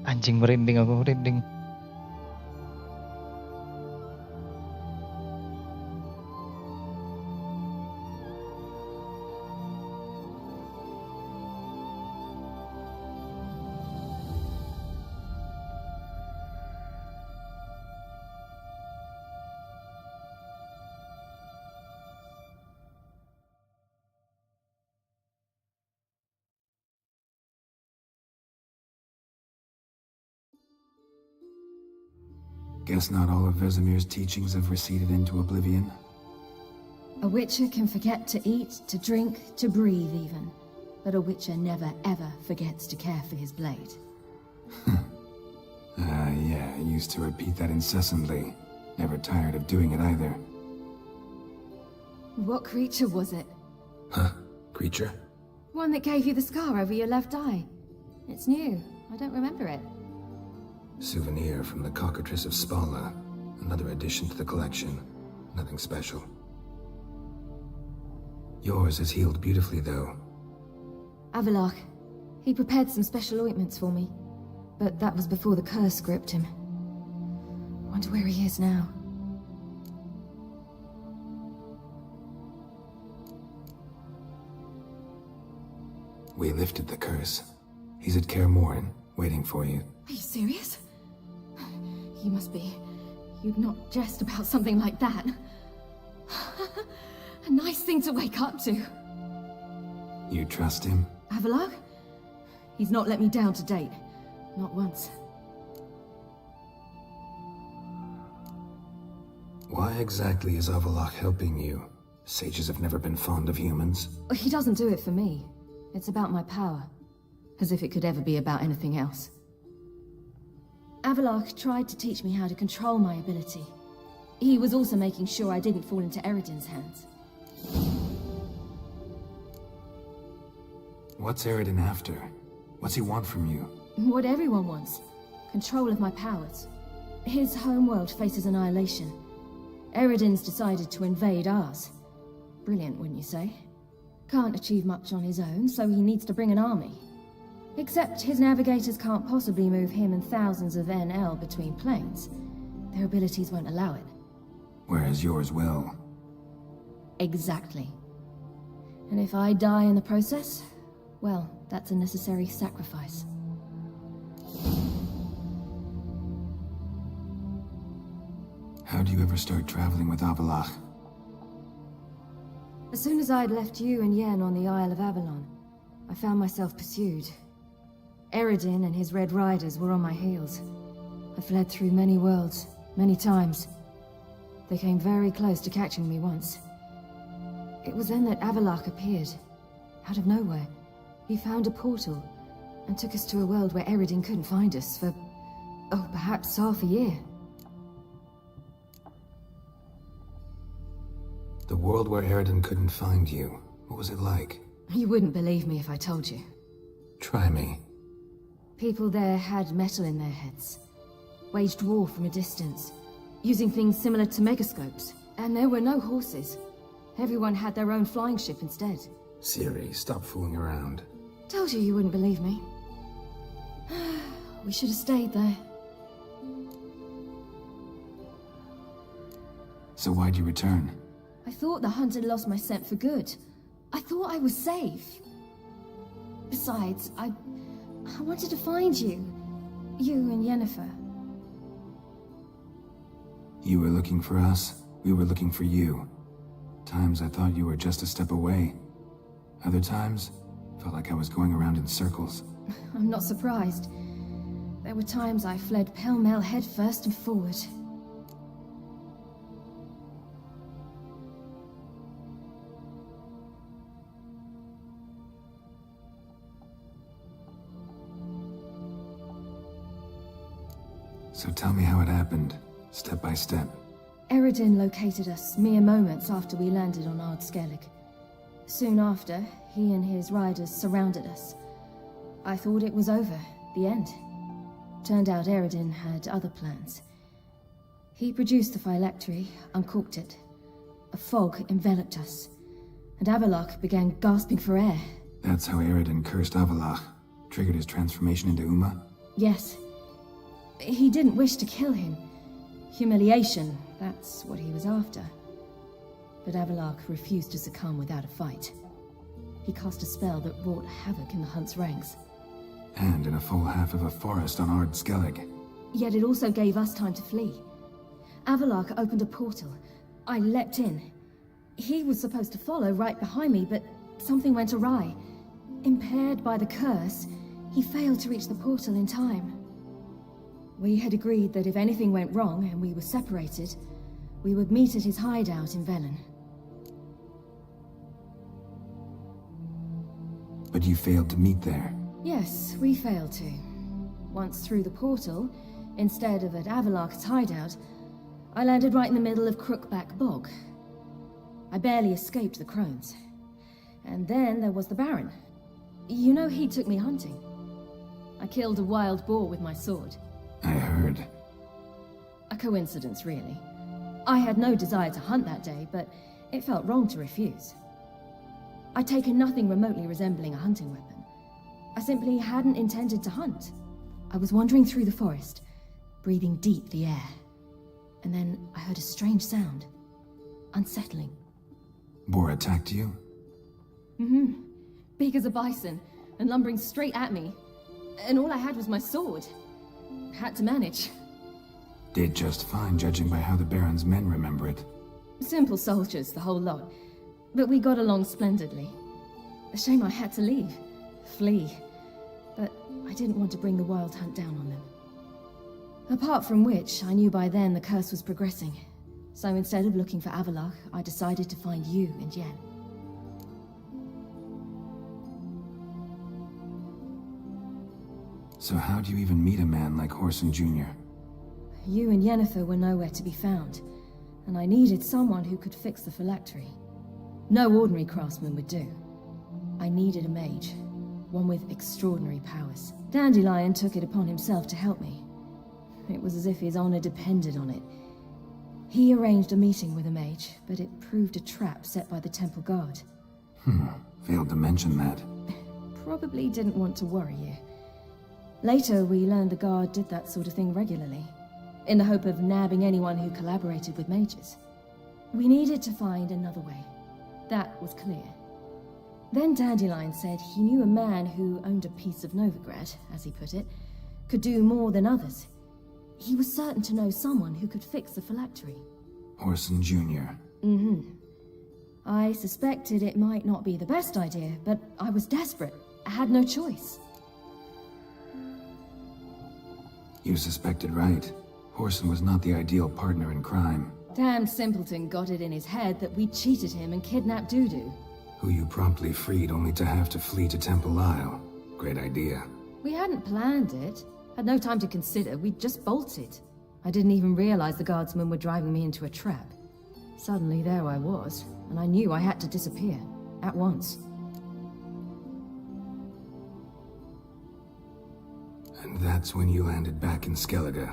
Anjing, merinding aku, merinding. Guess not all of Vesemir's teachings have receded into oblivion? A witcher can forget to eat, to drink, to breathe even. But a witcher never ever forgets to care for his blade. Yeah, I used to repeat that incessantly. Never tired of doing it either. What creature was it? Huh? Creature? One that gave you the scar over your left eye. It's new. I don't remember it. Souvenir from the cockatrice of Spala. Another addition to the collection. Nothing special. Yours is healed beautifully, though. Avallac'h. He prepared some special ointments for me. But that was before the curse gripped him. Wonder where he is now. We lifted the curse. He's at Kaer Morhen, waiting for you. Are you serious? You must be. You'd not jest about something like that. A nice thing to wake up to. You trust him? Avallac'h? He's not let me down to date. Not once. Why exactly is Avallac'h helping you? Sages have never been fond of humans. He doesn't do it for me. It's about my power. As if it could ever be about anything else. Avallac'h tried to teach me how to control my ability. He was also making sure I didn't fall into Eredin's hands. What's Eredin after? What's he want from you? What everyone wants. Control of my powers. His homeworld faces annihilation. Eredin's decided to invade ours. Brilliant, wouldn't you say? Can't achieve much on his own, so he needs to bring an army. Except his navigators can't possibly move him and thousands of NL between planes. Their abilities won't allow it. Whereas yours will. Exactly. And if I die in the process, well, that's a necessary sacrifice. How do you ever start traveling with Avallac'h? As soon as I'd left you and Yen on the Isle of Avalon, I found myself pursued. Eredin and his Red Riders were on my heels. I fled through many worlds, many times. They came very close to catching me once. It was then that Avallac'h appeared, out of nowhere. He found a portal, and took us to a world where Eredin couldn't find us for, oh, perhaps half a year. The world where Eredin couldn't find you. What was it like? You wouldn't believe me if I told you. Try me. People there had metal in their heads. Waged war from a distance, using things similar to megascopes. And there were no horses. Everyone had their own flying ship instead. Ciri, stop fooling around. Told you you wouldn't believe me. We should have stayed there. So why'd you return? I thought the hunt had lost my scent for good. I thought I was safe. Besides, I wanted to find you. You and Yennefer. You were looking for us. We were looking for you. Times I thought you were just a step away. Other times, felt like I was going around in circles. I'm not surprised. There were times I fled pell-mell head first and forward. So tell me how it happened, step by step. Eredin located us mere moments after we landed on Ard Skellig. Soon after, he and his riders surrounded us. I thought it was over, the end. Turned out Eredin had other plans. He produced the phylactery, uncorked it. A fog enveloped us, and Avallac'h began gasping for air. That's how Eredin cursed Avallac'h, triggered his transformation into Uma? Yes. He didn't wish to kill him. Humiliation, that's what he was after. But Avallac'h refused to succumb without a fight. He cast a spell that wrought havoc in the hunt's ranks. And in a full half of a forest on Ard Skellig. Yet it also gave us time to flee. Avallac'h opened a portal. I leapt in. He was supposed to follow right behind me, but something went awry. Impaired by the curse, he failed to reach the portal in time. We had agreed that if anything went wrong and we were separated, we would meet at his hideout in Velen. But you failed to meet there. Yes, we failed to. Once through the portal, instead of at Avalok's hideout, I landed right in the middle of Crookback Bog. I barely escaped the crones. And then there was the Baron. You know, he took me hunting. I killed a wild boar with my sword. I heard. A coincidence, really. I had no desire to hunt that day, but it felt wrong to refuse. I'd taken nothing remotely resembling a hunting weapon. I simply hadn't intended to hunt. I was wandering through the forest, breathing deep the air. And then I heard a strange sound. Unsettling. Boar attacked you? Mm-hmm. Big as a bison, and lumbering straight at me. And all I had was my sword. Had to manage. Did just fine, judging by how the Baron's men remember it. Simple soldiers, the whole lot. But we got along splendidly. A shame I had to leave. Flee. But I didn't want to bring the wild hunt down on them. Apart from which, I knew by then the curse was progressing. So instead of looking for Avalok, I decided to find you and Yen. So how'd you even meet a man like Horson Jr.? You and Yennefer were nowhere to be found, and I needed someone who could fix the phylactery. No ordinary craftsman would do. I needed a mage, one with extraordinary powers. Dandelion took it upon himself to help me. It was as if his honor depended on it. He arranged a meeting with a mage, but it proved a trap set by the temple guard. Failed to mention that. Probably didn't want to worry you. Later, we learned the guard did that sort of thing regularly, in the hope of nabbing anyone who collaborated with mages. We needed to find another way. That was clear. Then Dandelion said he knew a man who owned a piece of Novigrad, as he put it, could do more than others. He was certain to know someone who could fix the phylactery. Horson Jr. Mm-hmm. I suspected it might not be the best idea, but I was desperate. I had no choice. You suspected right. Horson was not the ideal partner in crime. Damned simpleton got it in his head that we cheated him and kidnapped Dudu. Who you promptly freed only to have to flee to Temple Isle. Great idea. We hadn't planned it. Had no time to consider, we just bolted. I didn't even realize the guardsmen were driving me into a trap. Suddenly there I was, and I knew I had to disappear. At once. And that's when you landed back in Skellige.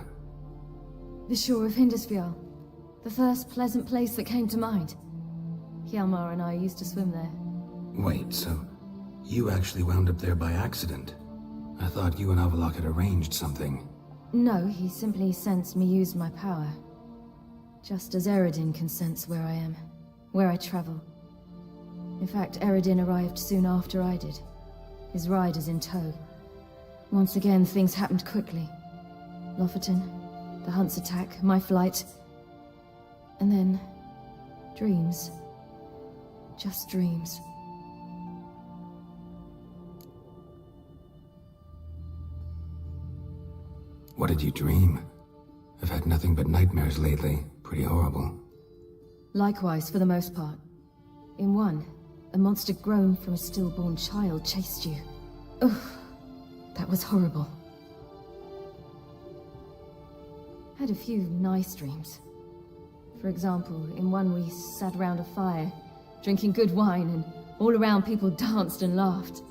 The shore of Hindisfjall. The first pleasant place that came to mind. Hjalmar and I used to swim there. Wait, so you actually wound up there by accident? I thought you and Avalok had arranged something. No, he simply sensed me use my power. Just as Eredin can sense where I am, where I travel. In fact, Eredin arrived soon after I did. His riders in tow. Once again, things happened quickly. Lofoten, the hunt's attack, my flight. And then, dreams. Just dreams. What did you dream? I've had nothing but nightmares lately. Pretty horrible. Likewise, for the most part. In one, a monster grown from a stillborn child chased you. Ugh, that was horrible. Had a few nice dreams. For example, in one we sat around a fire, drinking good wine, and all around people danced and laughed.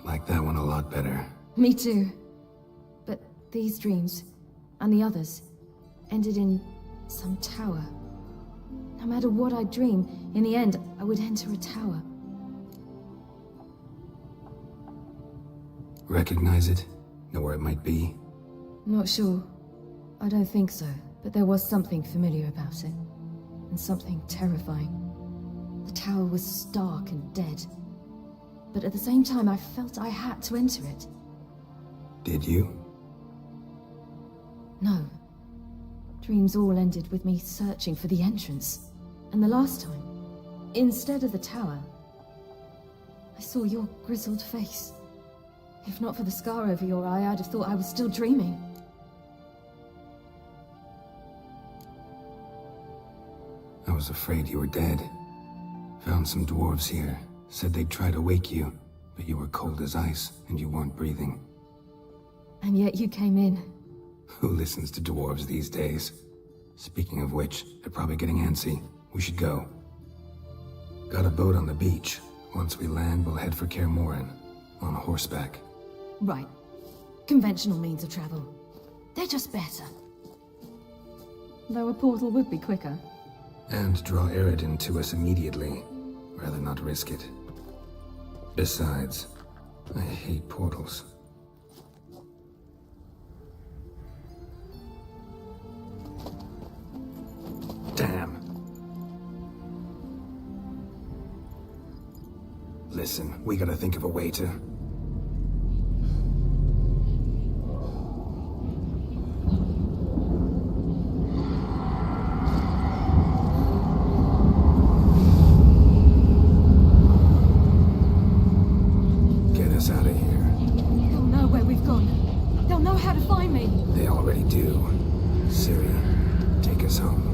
Like that one a lot better. Me too. But these dreams, and the others, ended in some tower. No matter what I dream, in the end, I would enter a tower. Recognize it? Know where it might be? Not sure. I don't think so, but there was something familiar about it. And something terrifying. The tower was stark and dead. But at the same time, I felt I had to enter it. Did you? No. Dreams all ended with me searching for the entrance. And the last time, instead of the tower, I saw your grizzled face. If not for the scar over your eye, I'd have thought I was still dreaming. was afraid you were dead. Found some dwarves here. Said they'd try to wake you, but you were cold as ice, and you weren't breathing. And yet you came in. Who listens to dwarves these days? Speaking of which, they're probably getting antsy. We should go. Got a boat on the beach. Once we land, we'll head for Kaer Morhen. On horseback. Right. Conventional means of travel. They're just better. Though a portal would be quicker. And draw Eredin to us immediately. Rather not risk it. Besides, I hate portals. Damn. Listen, we gotta think of a way to... Get us out of here. They'll know where we've gone. They'll know how to find me. They already do. Ciri, take us home.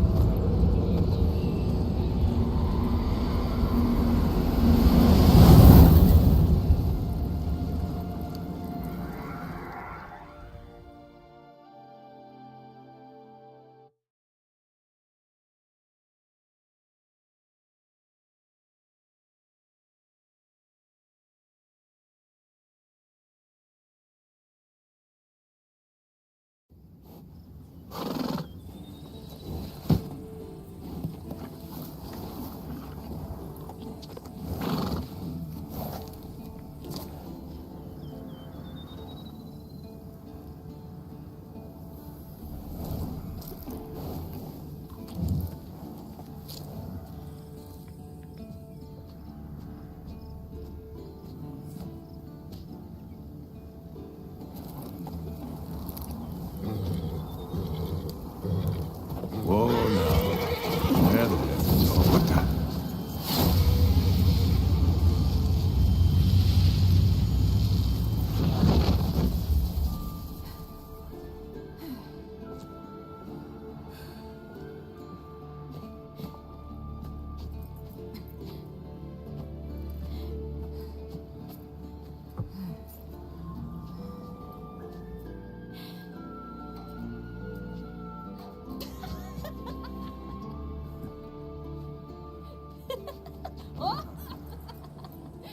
Whoa, now. There, there. Oh, what the?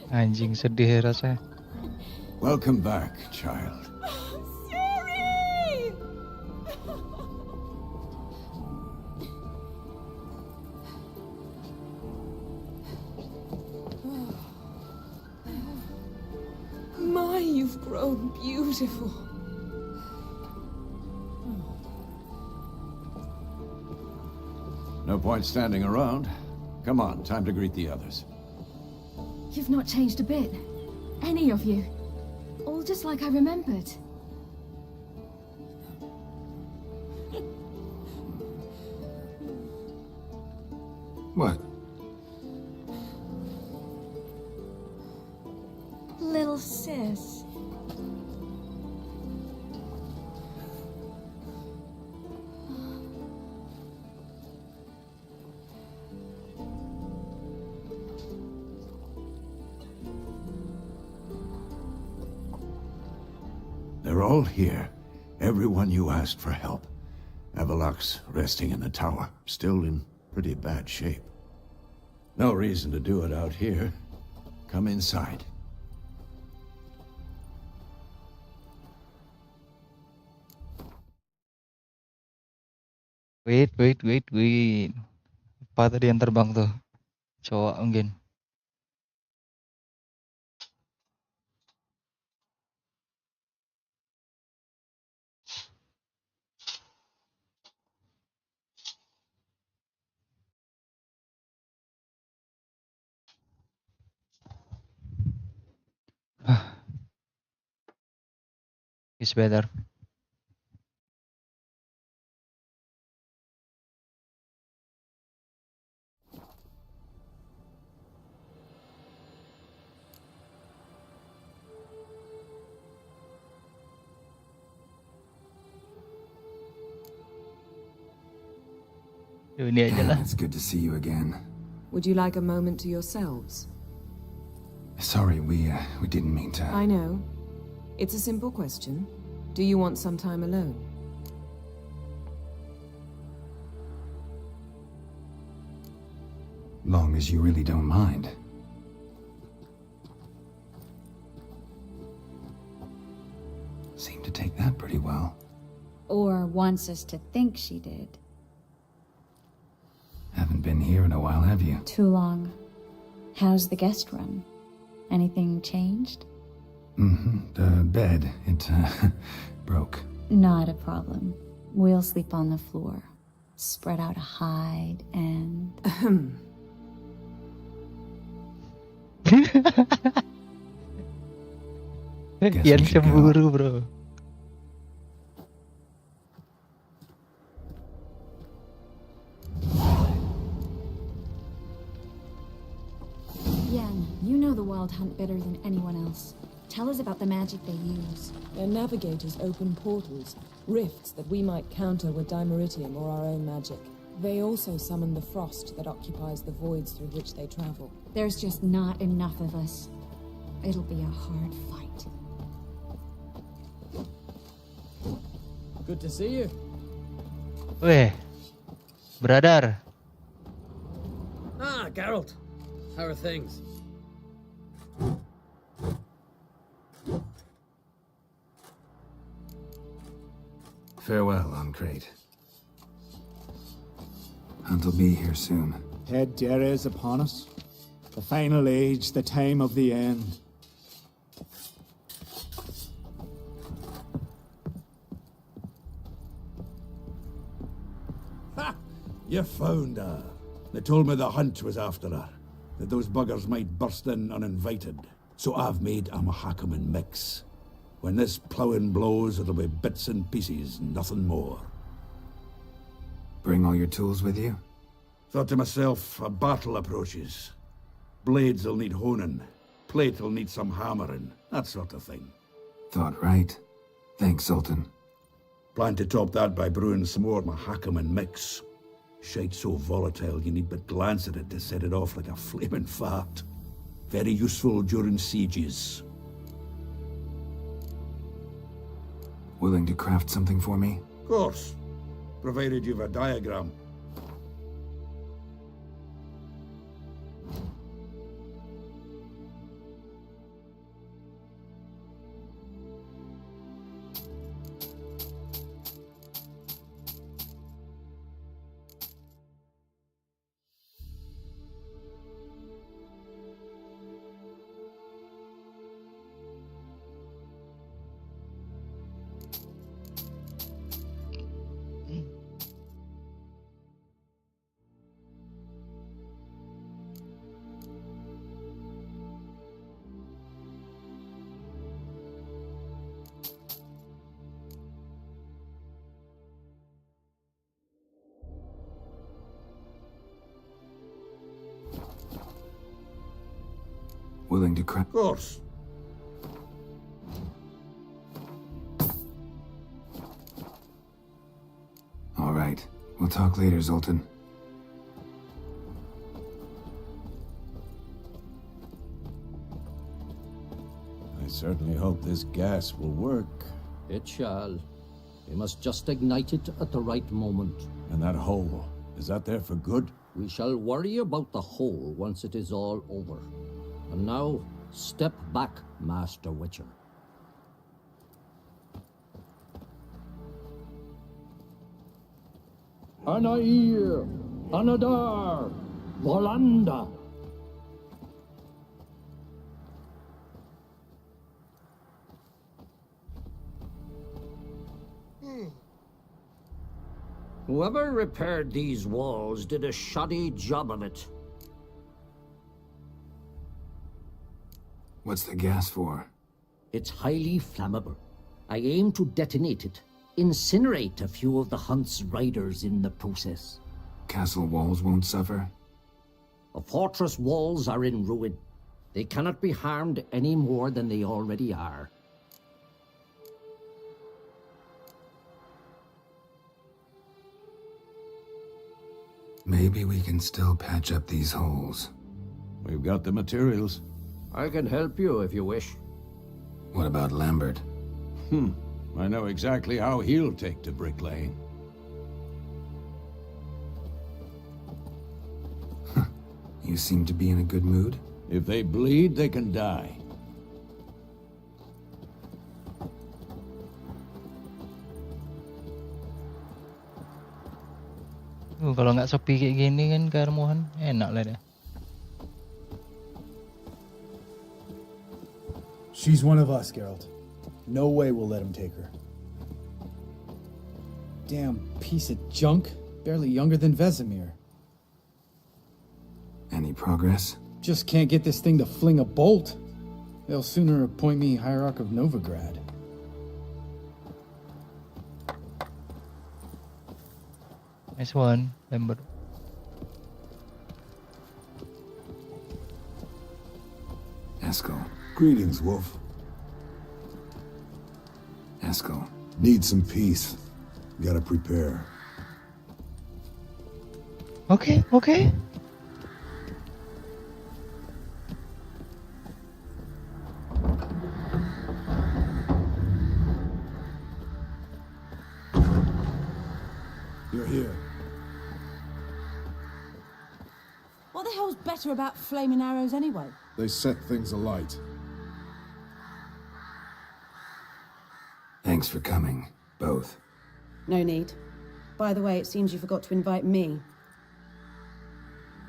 Anjing sedih rasanya. Welcome back, child. Siri! My, you've grown beautiful. No point standing around. Come on, time to greet the others. You've not changed a bit. Any of you. All just like I remembered. What? Little sis. They're all here. Everyone you asked for help. Avalok's resting in the tower, still in pretty bad shape. No reason to do it out here. Come inside. Wait. Apa tadi yang terbang tuh? Cowok mungkin. It's better. Ini aja lah. It's good to see you again. Would you like a moment to yourselves? Sorry, we didn't mean to. I know. It's a simple question. Do you want some time alone? Long as you really don't mind. Seemed to take that pretty well. Or wants us to think she did. Haven't been here in a while, have you? Too long. How's the guest room? Anything changed? The bed, it broke. Not a problem. We'll sleep on the floor. Spread out a hide and... Yang cemburu, bro. Yen, you know the Wild Hunt better than anyone else. Tell us about the magic they use. Their navigators open portals, rifts that we might counter with dimeritium or our own magic. They also summon the frost that occupies the voids through which they travel. There's just not enough of us. It'll be a hard fight. Good to see you. Weh, brother. Ah, Geralt. How are things? Farewell, Ancrate. Hunt'll be here soon. Head Dere is upon us. The final age, the time of the end. Ha! You found her. They told me the hunt was after her, that those buggers might burst in uninvited. So I've made a Mahakaman mix. When this ploughing blows, it'll be bits and pieces, nothing more. Bring all your tools with you? Thought to myself, a battle approaches. Blades will need honing, plate will need some hammering, that sort of thing. Thought right. Thanks, Sultan. Plan to top that by brewing some more Mahakaman mix. Shite so volatile you need but glance at it to set it off like a flaming fart. Very useful during sieges. Willing to craft something for me? Of course, provided you've a diagram. Willing to craft? Of course. All right. We'll talk later, Zoltan. I certainly hope this gas will work. It shall. We must just ignite it at the right moment. And that hole, is that there for good? We shall worry about the hole once it is all over. And now, step back, Master Witcher. Anair, Anadar, Volanda. Whoever repaired these walls did a shoddy job of it. What's the gas for? It's highly flammable. I aim to detonate it. Incinerate a few of the Hunt's riders in the process. Castle walls won't suffer? The fortress walls are in ruin. They cannot be harmed any more than they already are. Maybe we can still patch up these holes. We've got the materials. I can help you if you wish. What about Lambert? I know exactly how he'll take to bricklaying. You seem to be in a good mood. If they bleed, they can die. Kalau nggak sepi kayak gini kan kearmuhan enak lah deh. She's one of us, Geralt. No way we'll let him take her. Damn piece of junk. Barely younger than Vesemir. Any progress? Just can't get this thing to fling a bolt. They'll sooner appoint me Hierarch of Novigrad. Nice one, Lambert. Eskel. Greetings, Wolf. Eskel. Need some peace. Gotta prepare. Okay. You're here. What the hell's better about flaming arrows anyway? They set things alight. Thanks for coming, both. No need. By the way, it seems you forgot to invite me.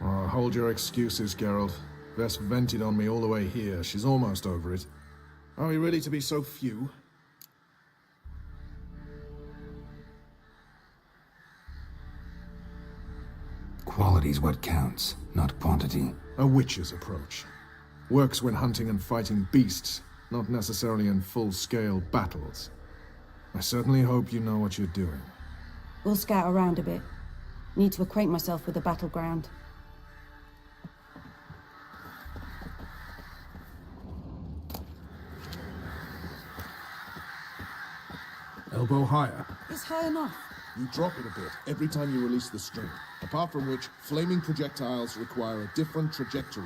Oh, hold your excuses, Geralt. Vess vented on me all the way here. She's almost over it. Are we ready to be so few? Quality's what counts, not quantity. A witch's approach. Works when hunting and fighting beasts, not necessarily in full-scale battles. I certainly hope you know what you're doing. We'll scout around a bit. Need to acquaint myself with the battleground. Elbow higher. It's high enough. You drop it a bit every time you release the string, apart from which flaming projectiles require a different trajectory.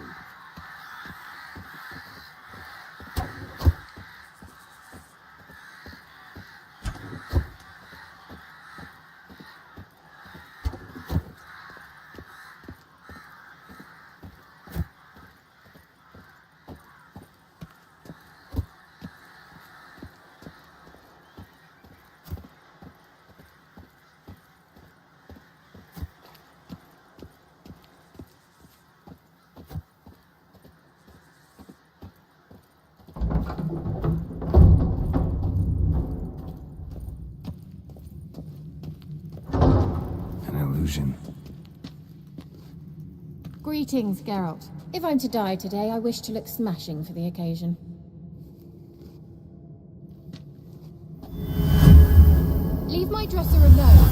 Greetings, Geralt. If I'm to die today, I wish to look smashing for the occasion. Leave my dresser alone.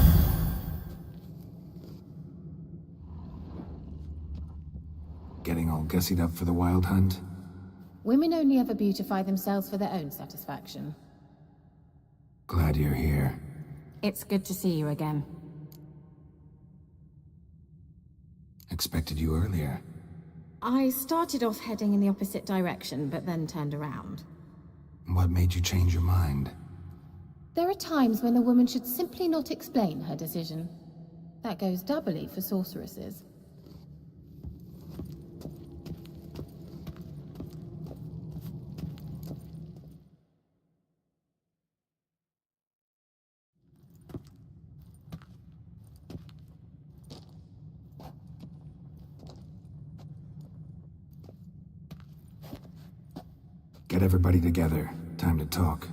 Getting all gussied up for the wild hunt? Women only ever beautify themselves for their own satisfaction. Glad you're here. It's good to see you again. Expected you earlier. I started off heading in the opposite direction, but then turned around. What made you change your mind? There are times when a woman should simply not explain her decision. That goes doubly for sorceresses. Get everybody together. Time to talk.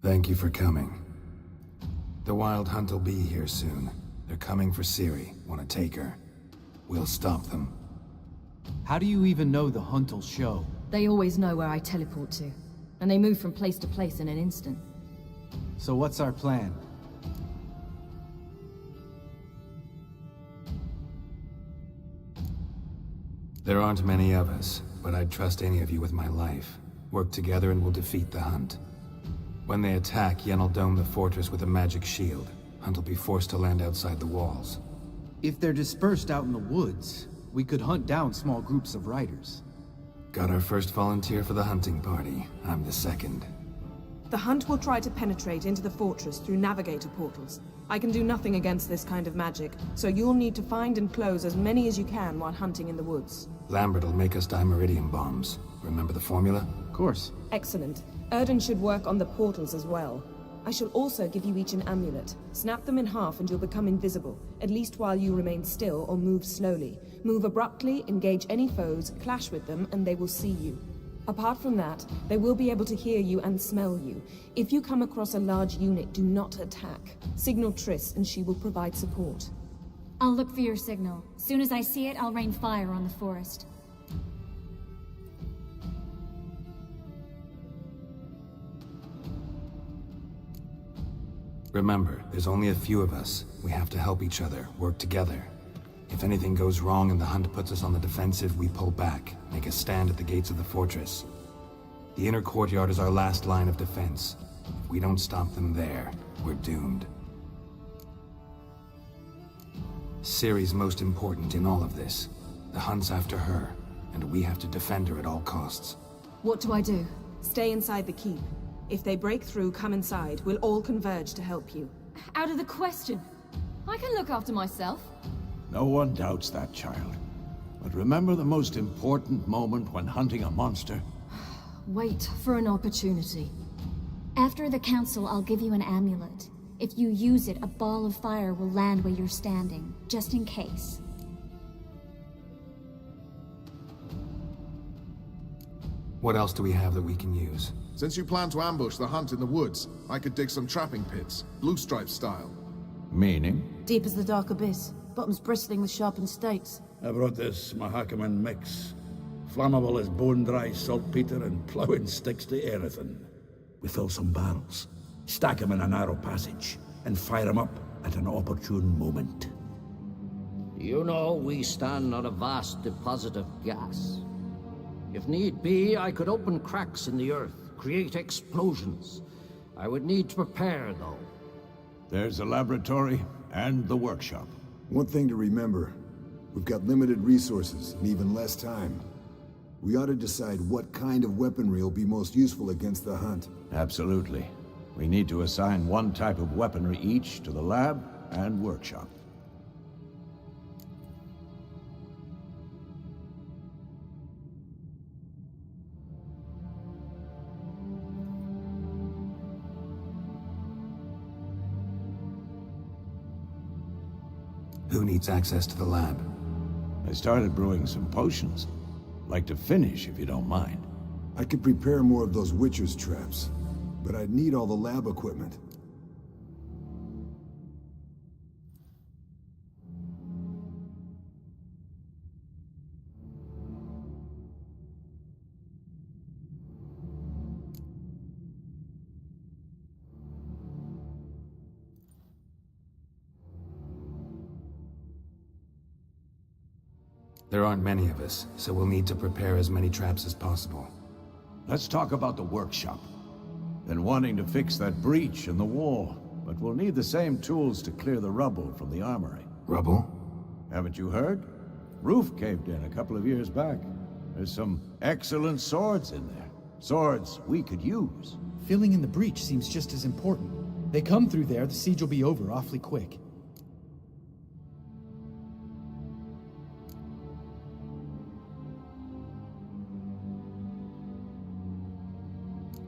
Thank you for coming. The wild hunt will be here soon. They're coming for Ciri. Want to take her. We'll stop them. How do you even know the hunt will show? They always know where I teleport to, and they move from place to place in an instant. So what's our plan? There aren't many of us, but I'd trust any of you with my life. Work together and we'll defeat the Hunt. When they attack, Yen'll dome the fortress with a magic shield. Hunt will be forced to land outside the walls. If they're dispersed out in the woods, we could hunt down small groups of riders. Got our first volunteer for the hunting party. I'm the second. The Hunt will try to penetrate into the fortress through navigator portals. I can do nothing against this kind of magic, so you'll need to find and close as many as you can while hunting in the woods. Lambert will make us dimeridium bombs. Remember the formula? Of course. Excellent. Erden should work on the portals as well. I shall also give you each an amulet. Snap them in half and you'll become invisible, at least while you remain still or move slowly. Move abruptly, engage any foes, clash with them, and they will see you. Apart from that, they will be able to hear you and smell you. If you come across a large unit, do not attack. Signal Triss and she will provide support. I'll look for your signal. Soon as I see it, I'll rain fire on the forest. Remember, there's only a few of us. We have to help each other, work together. If anything goes wrong and the Hunt puts us on the defensive, we pull back, make a stand at the gates of the fortress. The inner courtyard is our last line of defense. If we don't stop them there, we're doomed. Ciri's most important in all of this. The Hunt's after her, and we have to defend her at all costs. What do I do? Stay inside the keep. If they break through, come inside. We'll all converge to help you. Out of the question. I can look after myself. No one doubts that, child. But remember the most important moment when hunting a monster? Wait for an opportunity. After the council, I'll give you an amulet. If you use it, a ball of fire will land where you're standing, just in case. What else do we have that we can use? Since you plan to ambush the Hunt in the woods, I could dig some trapping pits, blue stripe style. Meaning? Deep as the dark abyss, bottoms bristling with sharpened stakes. I brought this Mahakaman mix. Flammable as bone-dry saltpeter and ploughing sticks to everything. We fill some barrels, stack them in a narrow passage, and fire them up at an opportune moment. You know, we stand on a vast deposit of gas. If need be, I could open cracks in the earth, create explosions. I would need to prepare, though. There's a laboratory and the workshop. One thing to remember, we've got limited resources and even less time. We ought to decide what kind of weaponry will be most useful against the Hunt. Absolutely. We need to assign one type of weaponry each to the lab and workshop. Who needs access to the lab? I started brewing some potions. Like to finish, if you don't mind. I could prepare more of those Witcher's traps, but I'd need all the lab equipment. There aren't many of us, so we'll need to prepare as many traps as possible. Let's talk about the workshop. Been wanting to fix that breach in the wall, but we'll need the same tools to clear the rubble from the armory. Rubble? Haven't you heard? Roof caved in a couple of years back. There's some excellent swords in there. Swords we could use. Filling in the breach seems just as important. They come through there, the siege will be over awfully quick.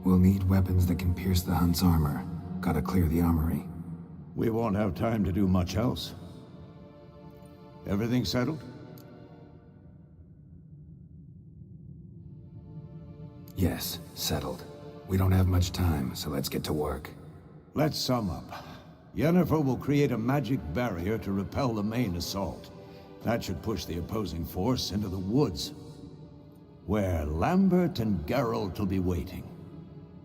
We'll need weapons that can pierce the Hunt's armor. Gotta clear the armory. We won't have time to do much else. Everything settled? Yes, settled. We don't have much time, so let's get to work. Let's sum up. Yennefer will create a magic barrier to repel the main assault. That should push the opposing force into the woods, where Lambert and Geralt will be waiting.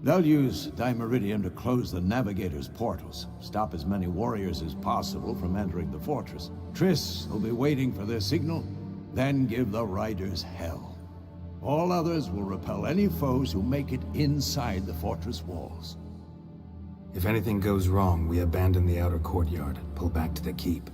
They'll use Dimeridium to close the Navigator's portals, stop as many warriors as possible from entering the fortress. Triss will be waiting for their signal, then give the riders hell. All others will repel any foes who make it inside the fortress walls. If anything goes wrong, we abandon the outer courtyard, pull back to the keep.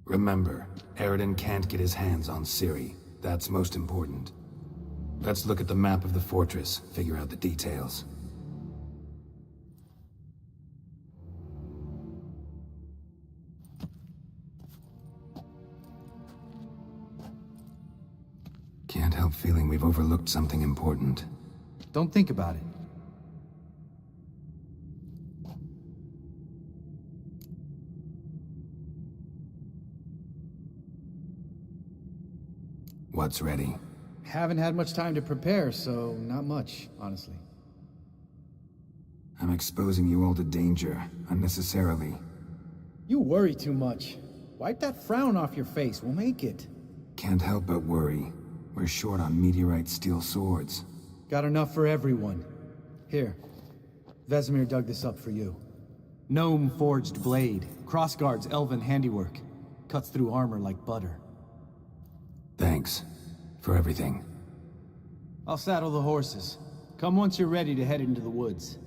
Remember, Aridin can't get his hands on Ciri. That's most important. Let's look at the map of the fortress, figure out the details. Can't help feeling we've overlooked something important. Don't think about it. What's ready? Haven't had much time to prepare, so not much, honestly. I'm exposing you all to danger, unnecessarily. You worry too much. Wipe that frown off your face, we'll make it. Can't help but worry. We're short on meteorite steel swords. Got enough for everyone. Here. Vesemir dug this up for you. Gnome-forged blade. Crossguard's elven handiwork. Cuts through armor like butter. Thanks. For everything. I'll saddle the horses. Come once you're ready to head into the woods.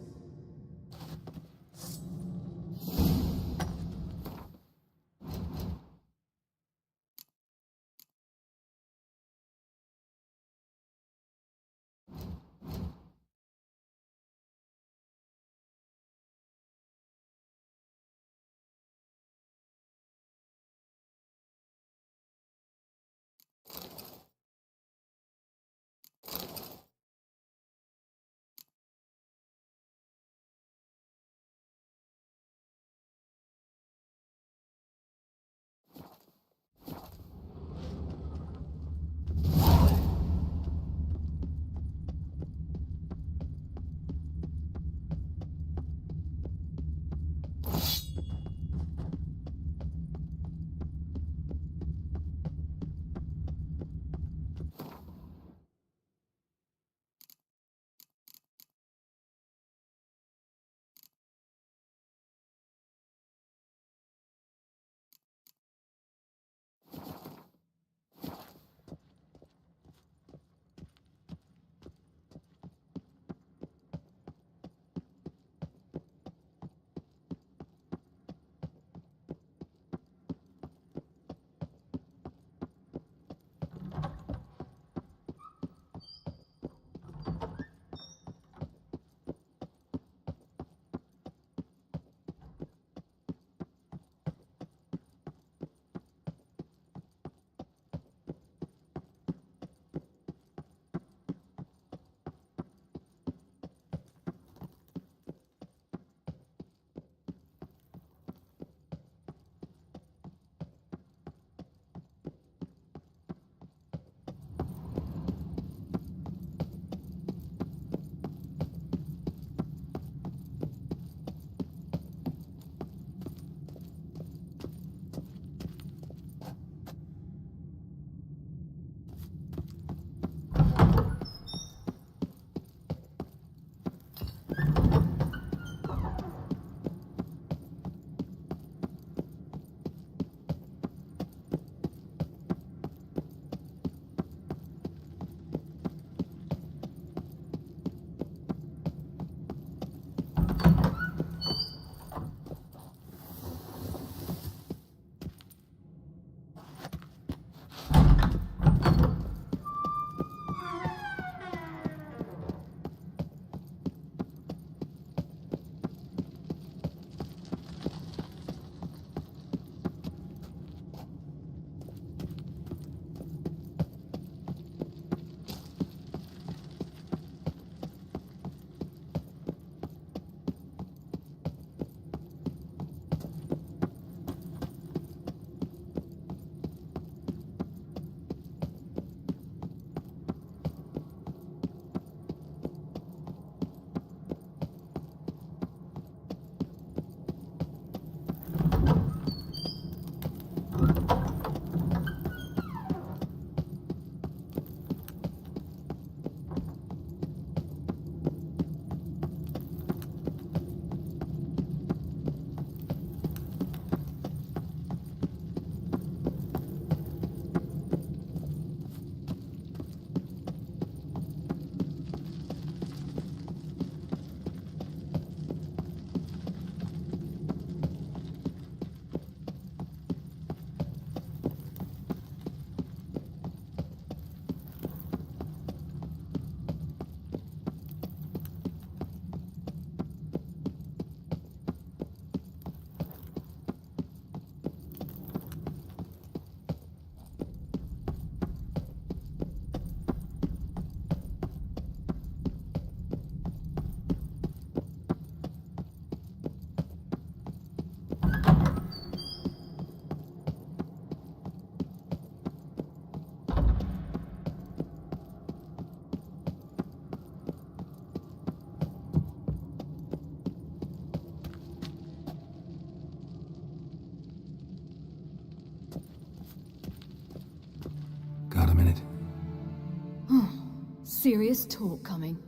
serious talk coming.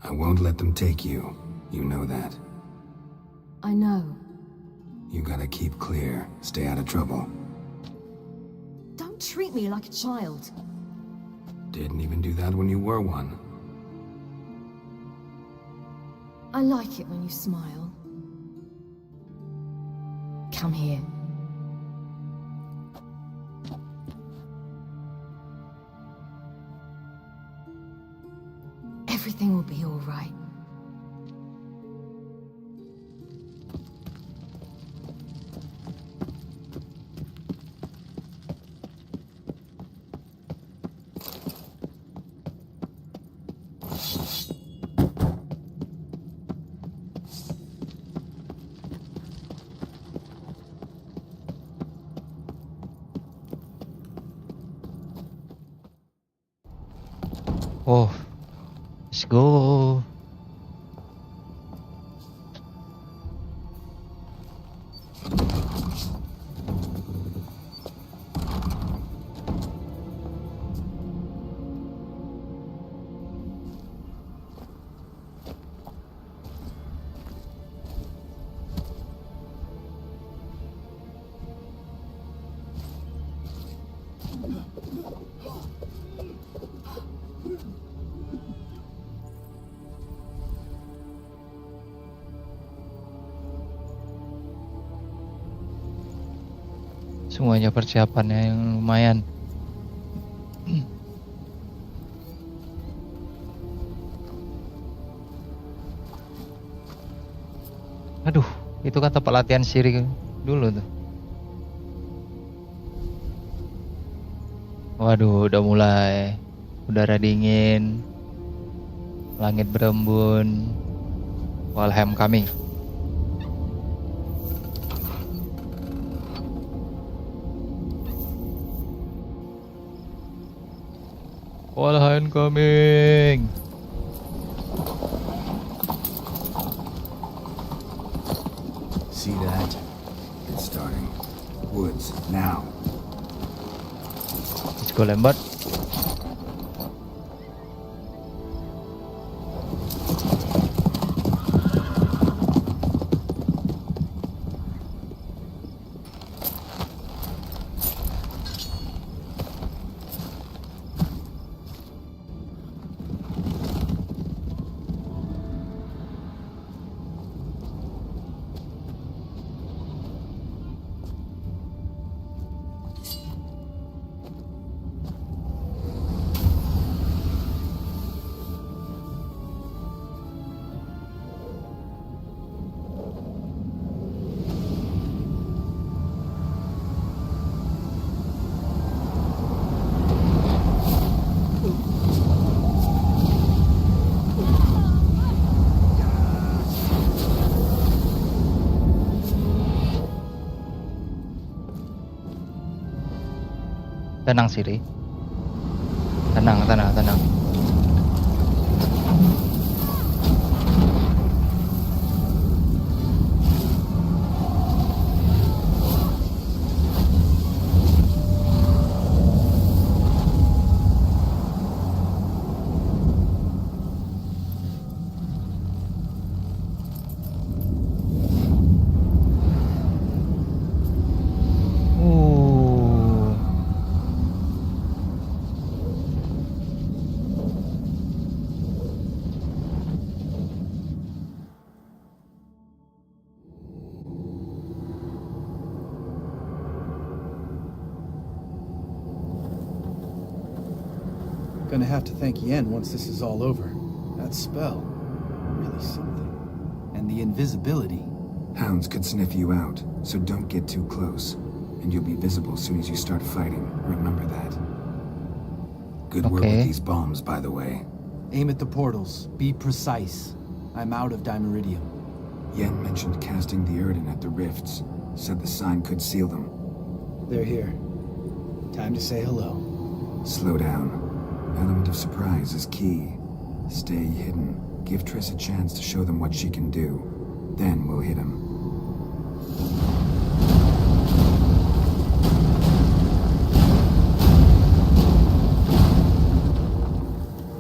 I won't let them take you. You know that. I know. You gotta keep clear. Stay out of trouble. Don't treat me like a child. Didn't even do that when you were one. I like it when you smile. Come here. Everything will be all right. Oh, let's go. Semuanya persiapannya yang lumayan. Aduh, itu kan tempat latihan siri dulu tuh. Waduh, udah mulai. Udara dingin, langit berembun, Walheim coming. Walheim coming. See that? It's starting. Woods, now. Let's go, Lambert. Tenang, Siri. Tenang. Gonna have to thank Yen once this is all over. That spell, really something. And the invisibility. Hounds could sniff you out, so don't get too close. And you'll be visible as soon as you start fighting. Remember that. Good work with these bombs, by the way. Aim at the portals. Be precise. I'm out of dimeridium. Yen mentioned casting the Erden at the rifts. Said the sign could seal them. They're here. Time to say hello. Slow down. Element of surprise is key. Stay hidden. Give Triss a chance to show them what she can do. Then we'll hit him.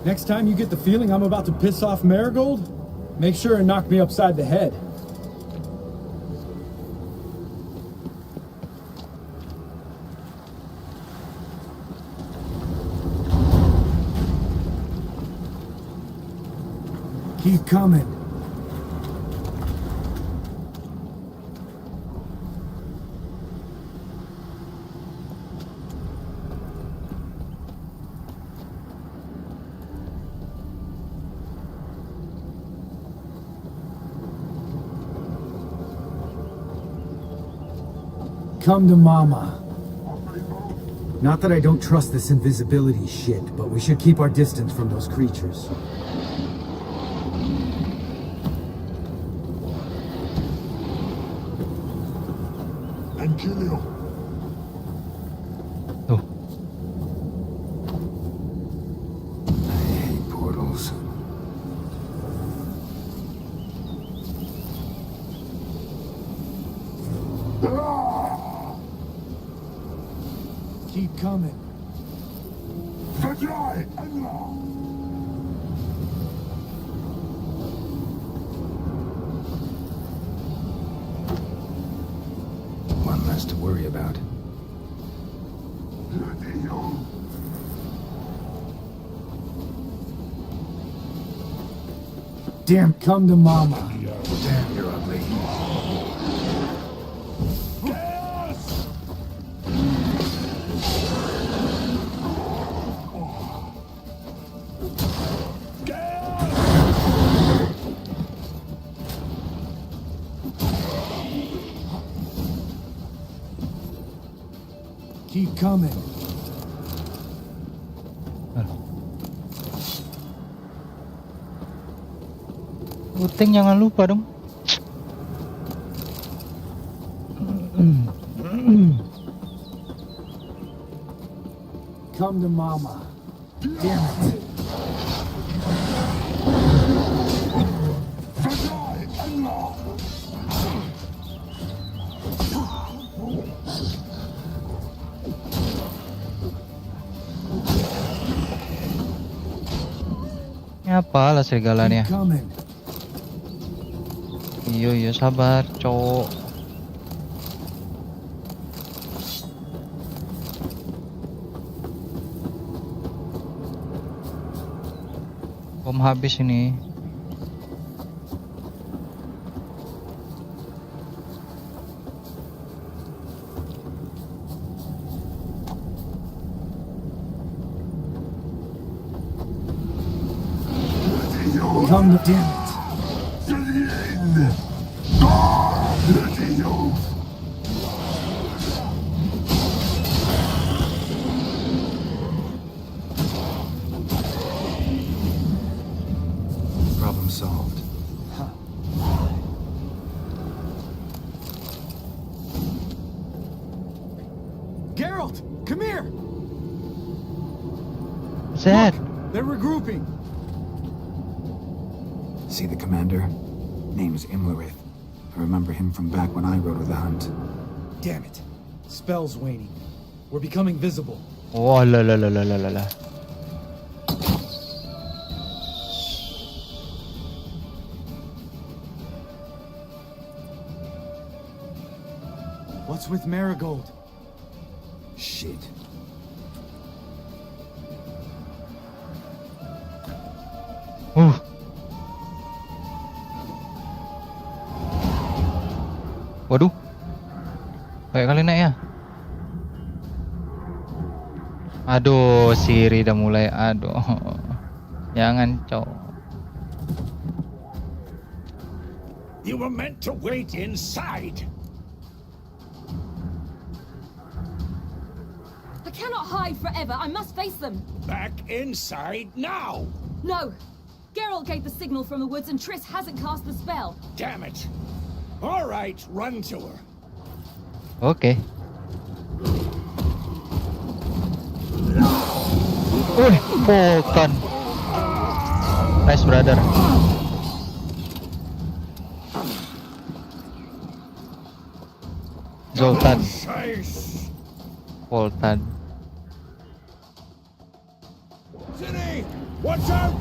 Next time you get the feeling I'm about to piss off Marigold, make sure and knock me upside the head. Keep coming. Come to Mama. Not that I don't trust this invisibility shit, but we should keep our distance from those creatures. And kill you. Oh. I hate portals. Keep coming. One less to worry about. Damn, come to Mama. Damn, you're ugly. Keep coming. Uting jangan lupa dong. Come to Mama. Damn it. Apalah segalanya. Keep coming. Iya sabar, cowok. Bom habis ini. Come to damn it. Problem solved. Geralt, come here. Zed. They're regrouping. See the commander? Name's Imlerith. I remember him from back when I rode with the hunt. Damn it. Spell's waning. We're becoming visible. Oh la la la la la la. What's with Marigold? Shit. Waduh. Kayak kali naik ya. Aduh, Siri udah mulai. Aduh. Jangan, cowok. You were meant to wait inside. I cannot hide forever. I must face them. Back inside now. No. Geralt gave the signal from the woods and Triss hasn't cast the spell. Damn it. All right, run to her. Oke. Bukan. Nice brother. Zoltan. Voltan. City, watch out!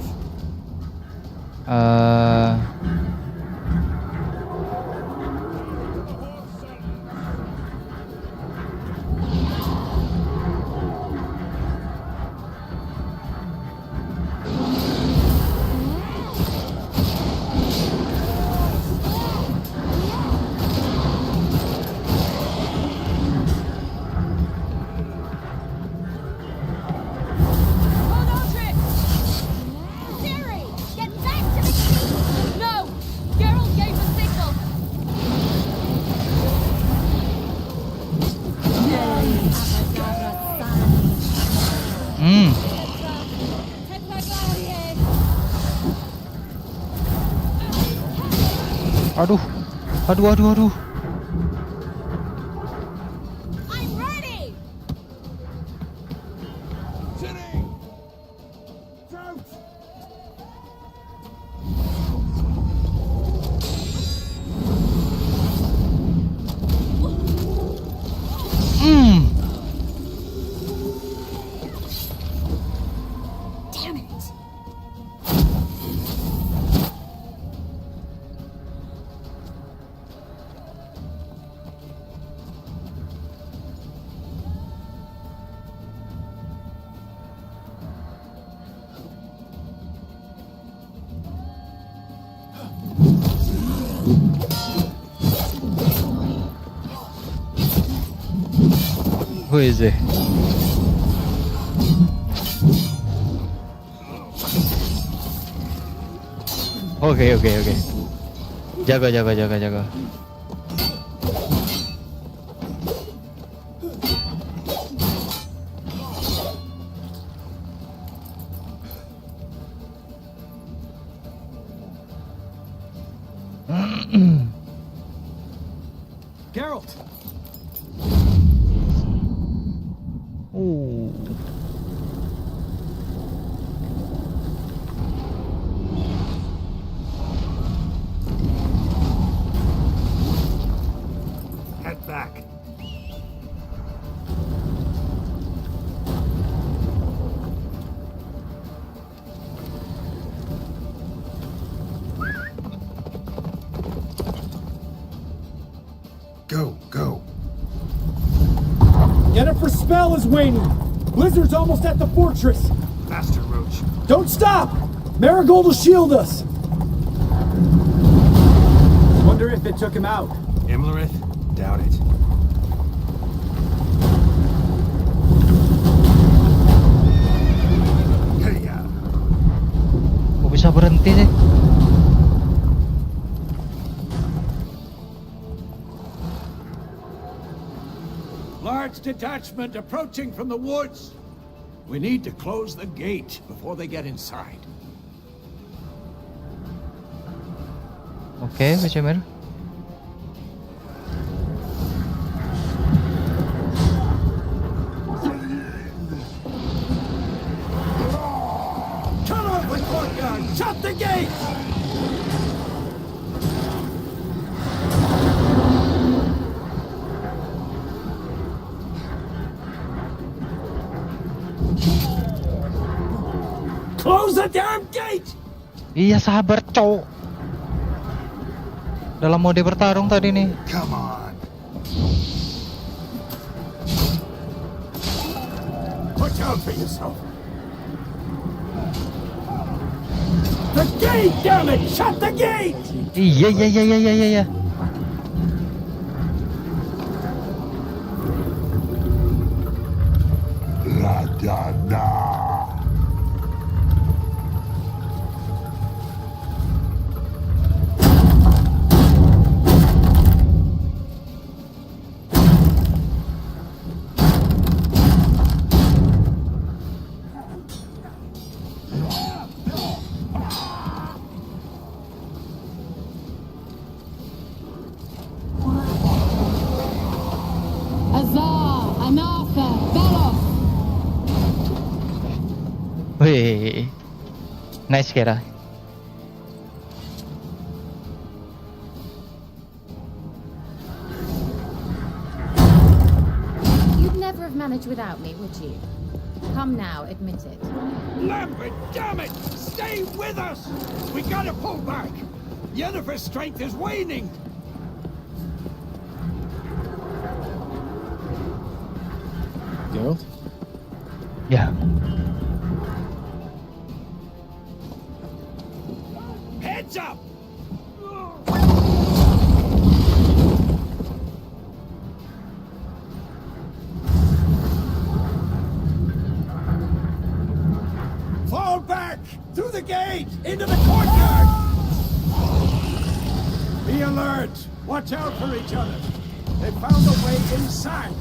Aduh. Aduh. Who is it? Okay. Jaga. Geralt! Head back. Go. Yennefer's spell is waning. Blizzard's almost at the fortress. Faster, Roach. Don't stop! Marigold will shield us. Wonder if it took him out. Imlerith? Doubt it. Kok bisa berhenti sih? Large detachment approaching from the woods. We need to close the gate before they get inside. Okay, Vijay. Cut off the courtyard! Shut the gate! Close the damn gate! Iya, sabar, cowok. Dalam mode bertarung tadi nih. Come on. Watch out for yourself. The gate, damn it! Shut the gate! Iya. La. Wih, nice kira. without me, would you? Come now, admit it. Lambert, damn it! Stay with us! We gotta pull back! Yennefer's strength is waning! Geralt? Yeah. Heads up! Fall back! Through the gate! Into the courtyard! Be alert! Watch out for each other! They found a way inside!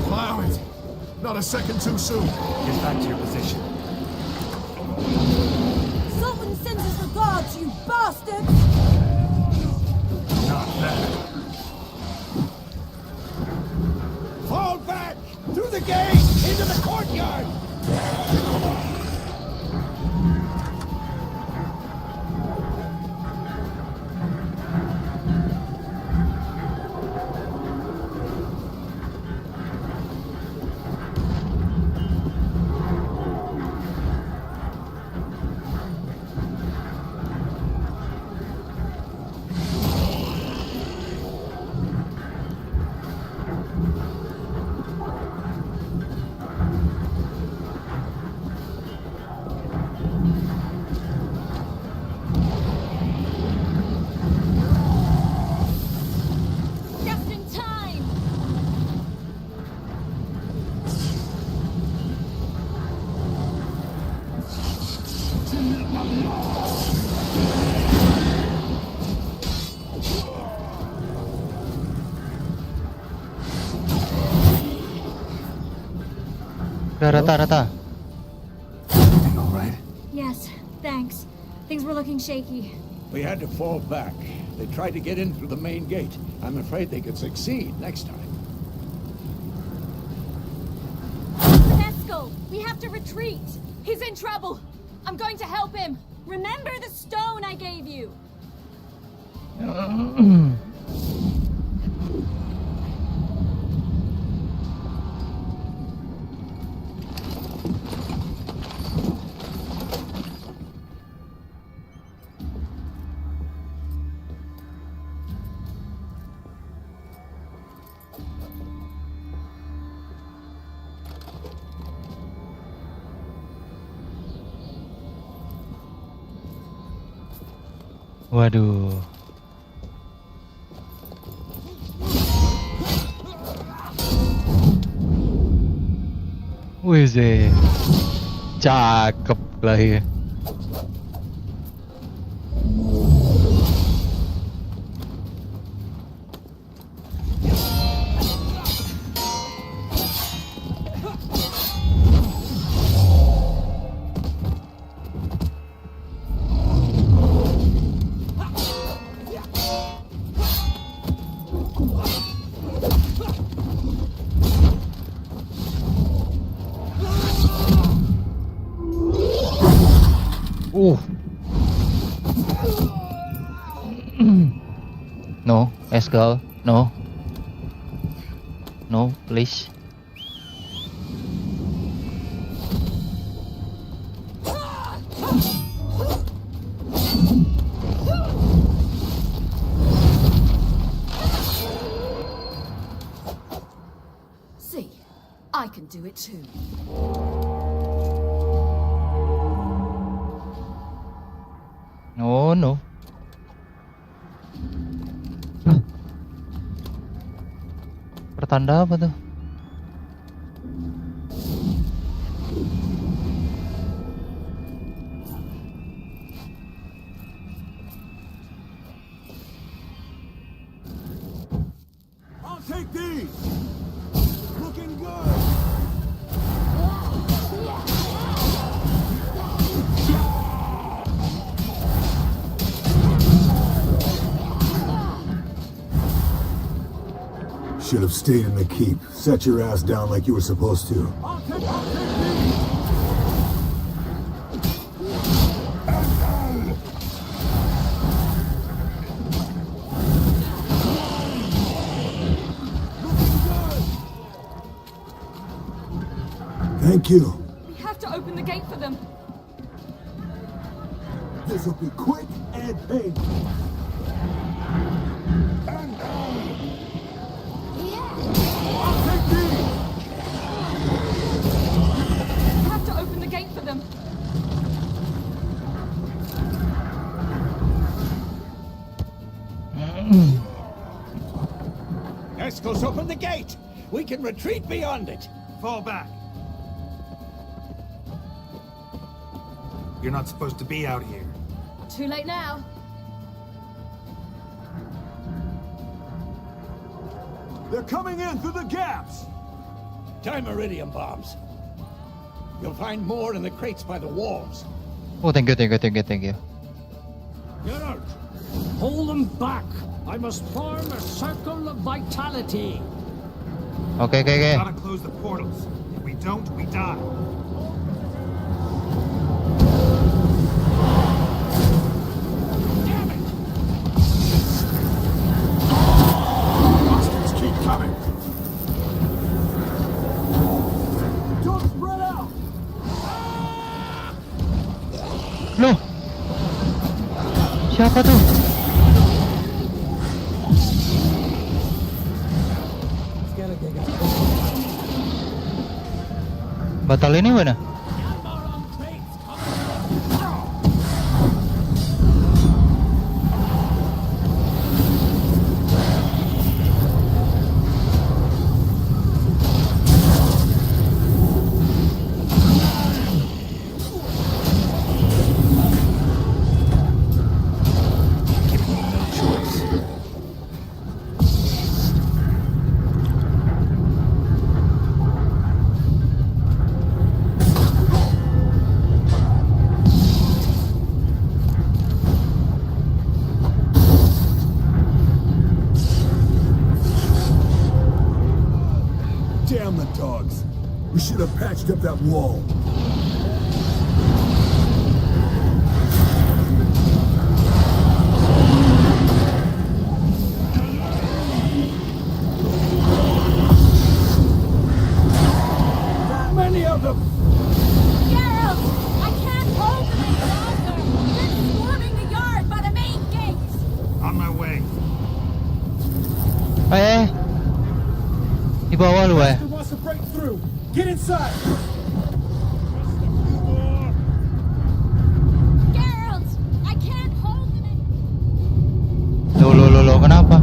Allow it! Not a second too soon! Get back to your position. Sultan sends his regards, you bastards! Not bad. Fall back! Through the gate! Into the courtyard! Just in time! Rata. All right? Yes, thanks. Things were looking shaky. We had to fall back. They tried to get in through the main gate. I'm afraid they could succeed next time. Nesco, we have to retreat. He's in trouble. I'm going to help him. Remember the stone I gave you. Waduh. Wih sih. Cakep lagi. No, let's go. No. No, please. See, I can do it too. Oh no. Pertanda apa tuh? I'll take these! Looking good! Should have stayed in the keep. Set your ass down like you were supposed to. Thank you. We have to open the gate for them. This'll be quick and painful. I'll take these! We have to open the gate for them. Escos, open the gate! We can retreat beyond it! Fall back. You're not supposed to be out here. Too late now. They're coming in through the gaps! Dimeridium bombs. You'll find more in the crates by the walls. Oh, thank you. Get out! Hold them back! I must form a circle of vitality. Okay. We gotta close the portals. If we don't, we die. Damn it! Bastards keep coming. Don't spread out! Loh, siapa tuh? Batal ini mana? Damn the dogs. We should have patched up that wall. That many of them! Geralt! I can't hold them any longer! They're swarming the yard by the main gates! On my way. Di bawah lu Who wants to break through? Get inside! Geralt! I can't hold them any... Loh, kenapa?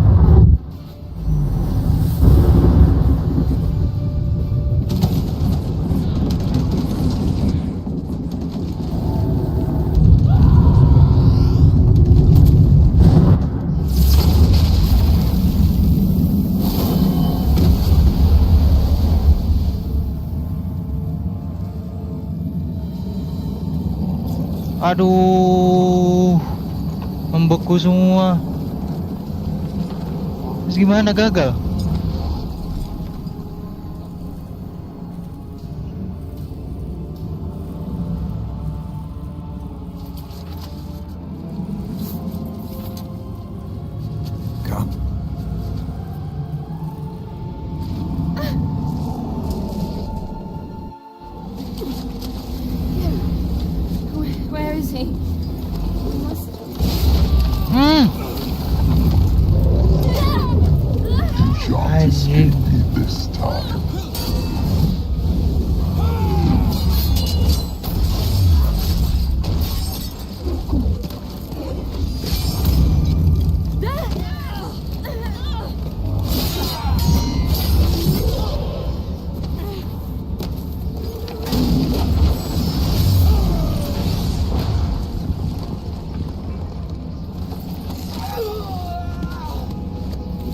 Aduh, membeku semua. Terus gimana, gagal? Come. Where is he? We must... Anjing. This time.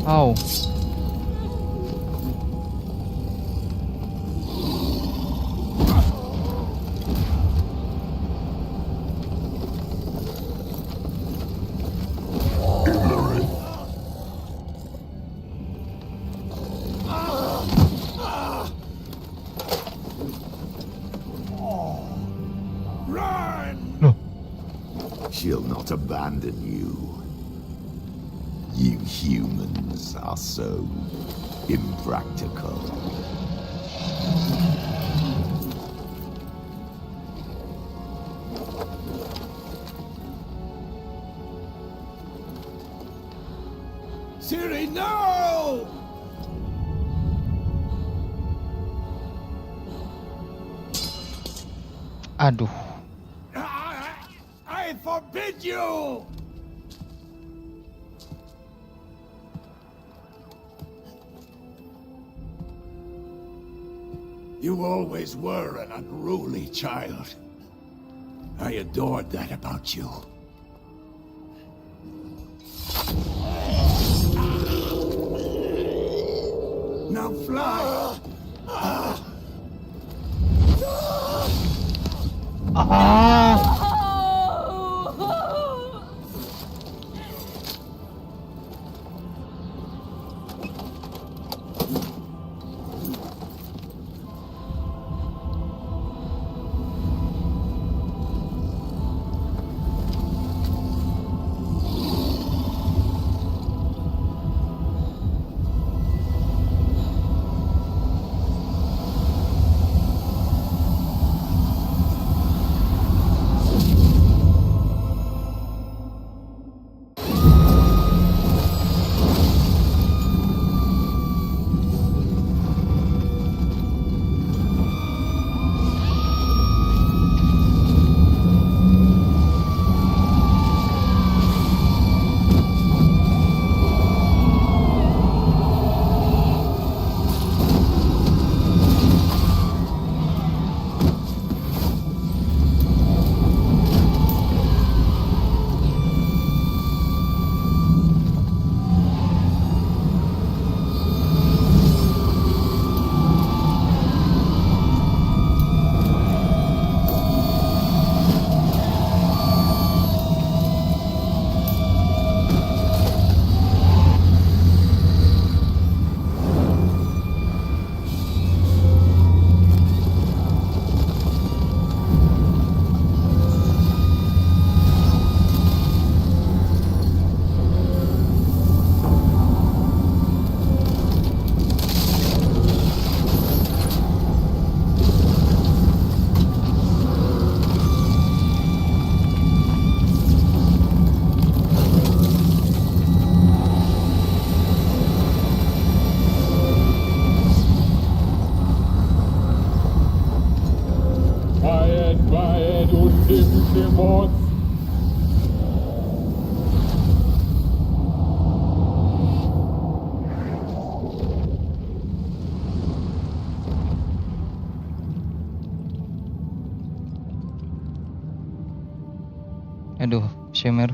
Au. She'll not abandon you. You humans are so impractical. Ciri, no! Aduh. I forbid you! You always were an unruly child. I adored that about you. Now fly! Aduh, Shimmer.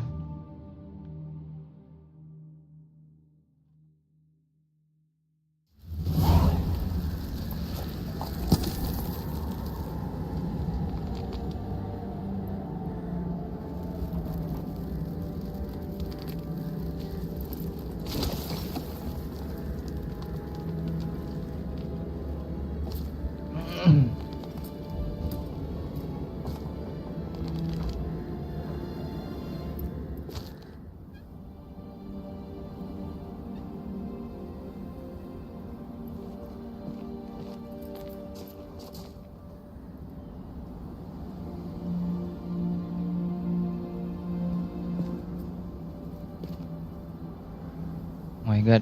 Oh my god.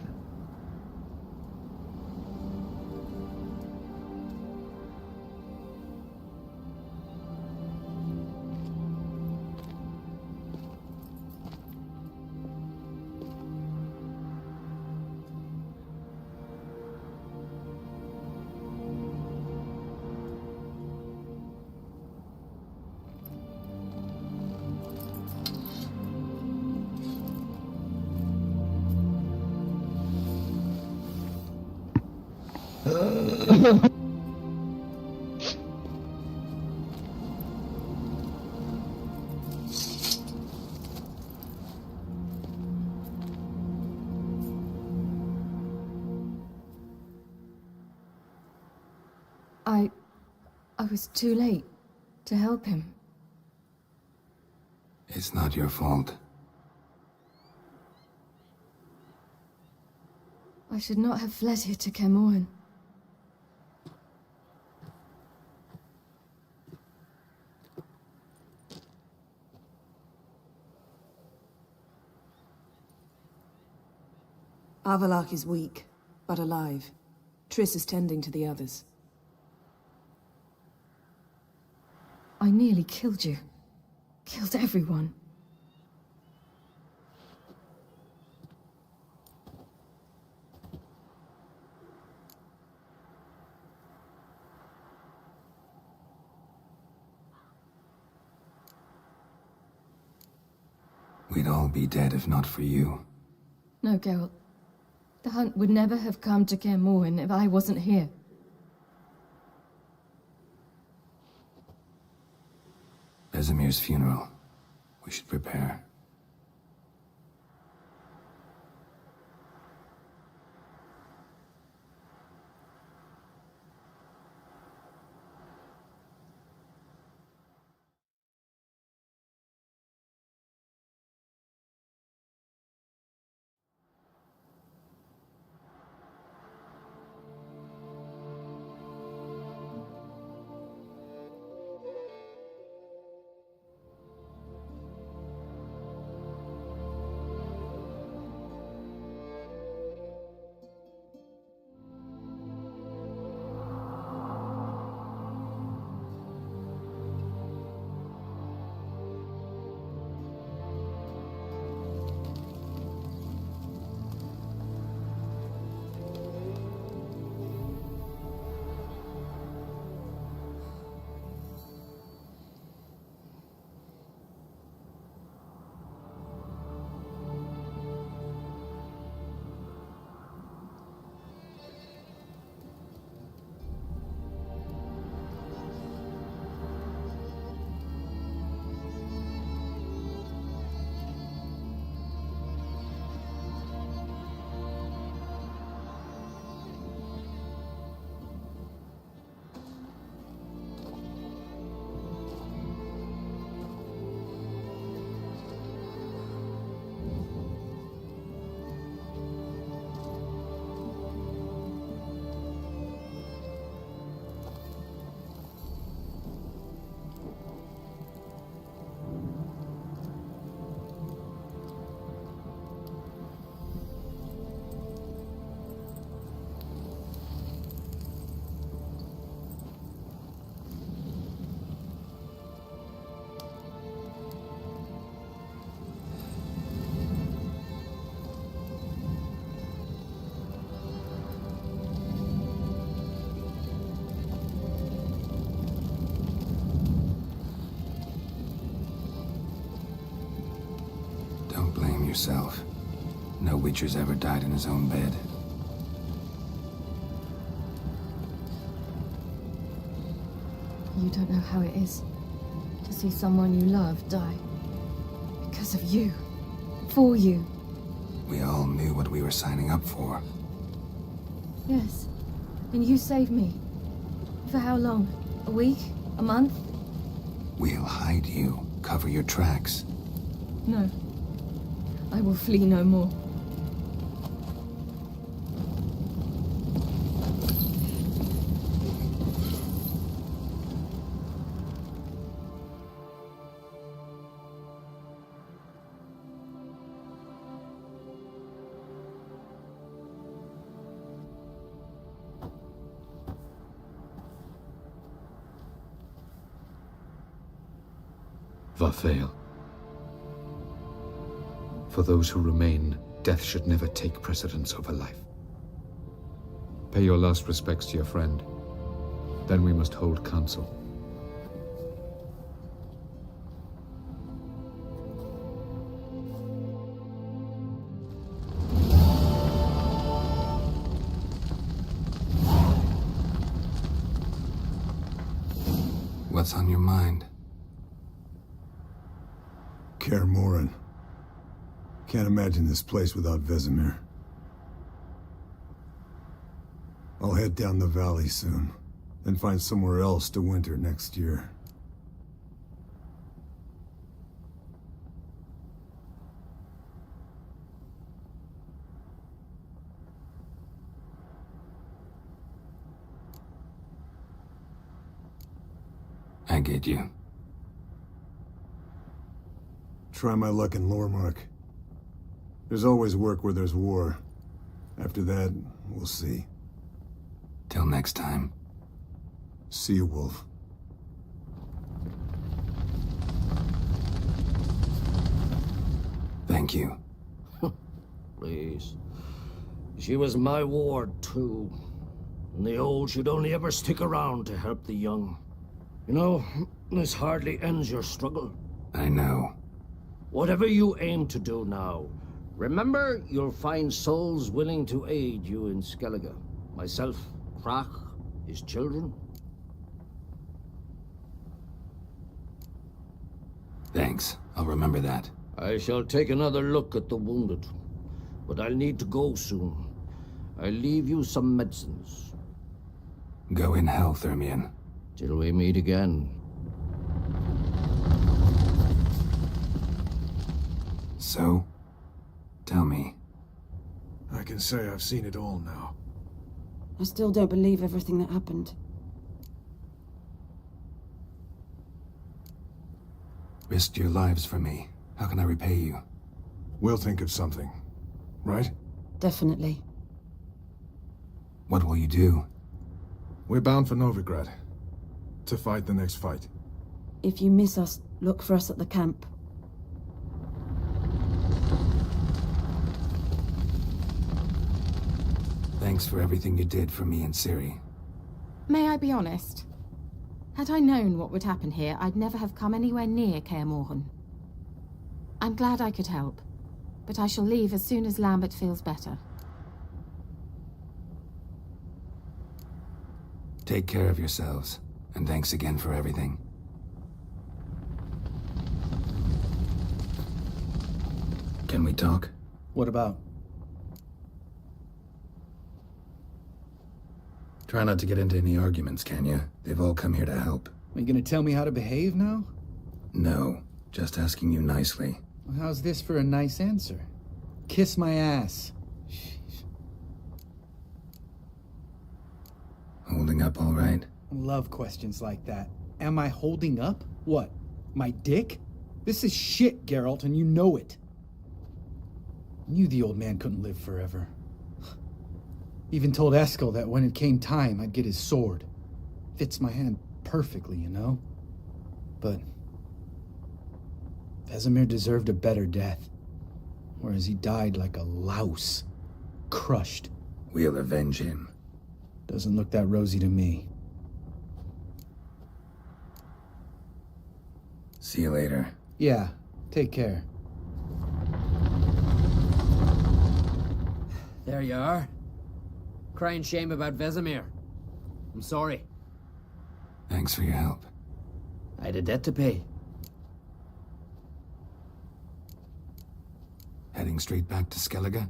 I was too late to help him. It's not your fault. I should not have fled here to Camoran. Avalak is weak, but alive. Triss is tending to the others. I nearly killed you. Killed everyone. We'd all be dead if not for you. No, Geralt. The hunt would never have come to Kaer Morhen if I wasn't here. Vesemir's funeral. We should prepare. Don't blame yourself. No Witcher's ever died in his own bed. You don't know how it is to see someone you love die. Because of you. For you. We all knew what we were signing up for. Yes. And you saved me. For how long? A week? A month? We'll hide you. Cover your tracks. No. I will flee no more. Varthael. For those who remain, death should never take precedence over life. Pay your last respects to your friend. Then we must hold council. What's on your mind? Kaer Morhen. Can't imagine this place without Vesemir. I'll head down the valley soon, then find somewhere else to winter next year. I get you. Try my luck in Lormark. There's always work where there's war. After that, we'll see. Till next time. See you, Wolf. Thank you. Please. She was my ward, too. And the old should only ever stick around to help the young. You know, this hardly ends your struggle. I know. Whatever you aim to do now, remember you'll find souls willing to aid you in Skellige. Myself, Krach, his children. Thanks. I'll remember that. I shall take another look at the wounded. But I'll need to go soon. I'll leave you some medicines. Go in health, Ermion. Till we meet again. So? Tell me. I can say I've seen it all now. I still don't believe everything that happened. Risked your lives for me. How can I repay you? We'll think of something. Right? Definitely. What will you do? We're bound for Novigrad. To fight the next fight. If you miss us, look for us at the camp. Thanks for everything you did for me and Ciri. May I be honest? Had I known what would happen here, I'd never have come anywhere near Kaer Morhen. I'm glad I could help, but I shall leave as soon as Lambert feels better. Take care of yourselves, and thanks again for everything. Can we talk? What about? Try not to get into any arguments, can you? They've all come here to help. Are you gonna tell me how to behave now? No, just asking you nicely. Well, how's this for a nice answer? Kiss my ass. Holding up all right? I love questions like that. Am I holding up? What? My dick? This is shit, Geralt, and you know it. Knew the old man couldn't live forever. Even told Eskel that when it came time, I'd get his sword. Fits my hand perfectly, you know? But Vesemir deserved a better death. Whereas he died like a louse. Crushed. We'll avenge him. Doesn't look that rosy to me. See you later. Yeah, take care. There you are. Crying shame about Vesemir. I'm sorry. Thanks for your help. I had a debt to pay. Heading straight back to Skellige?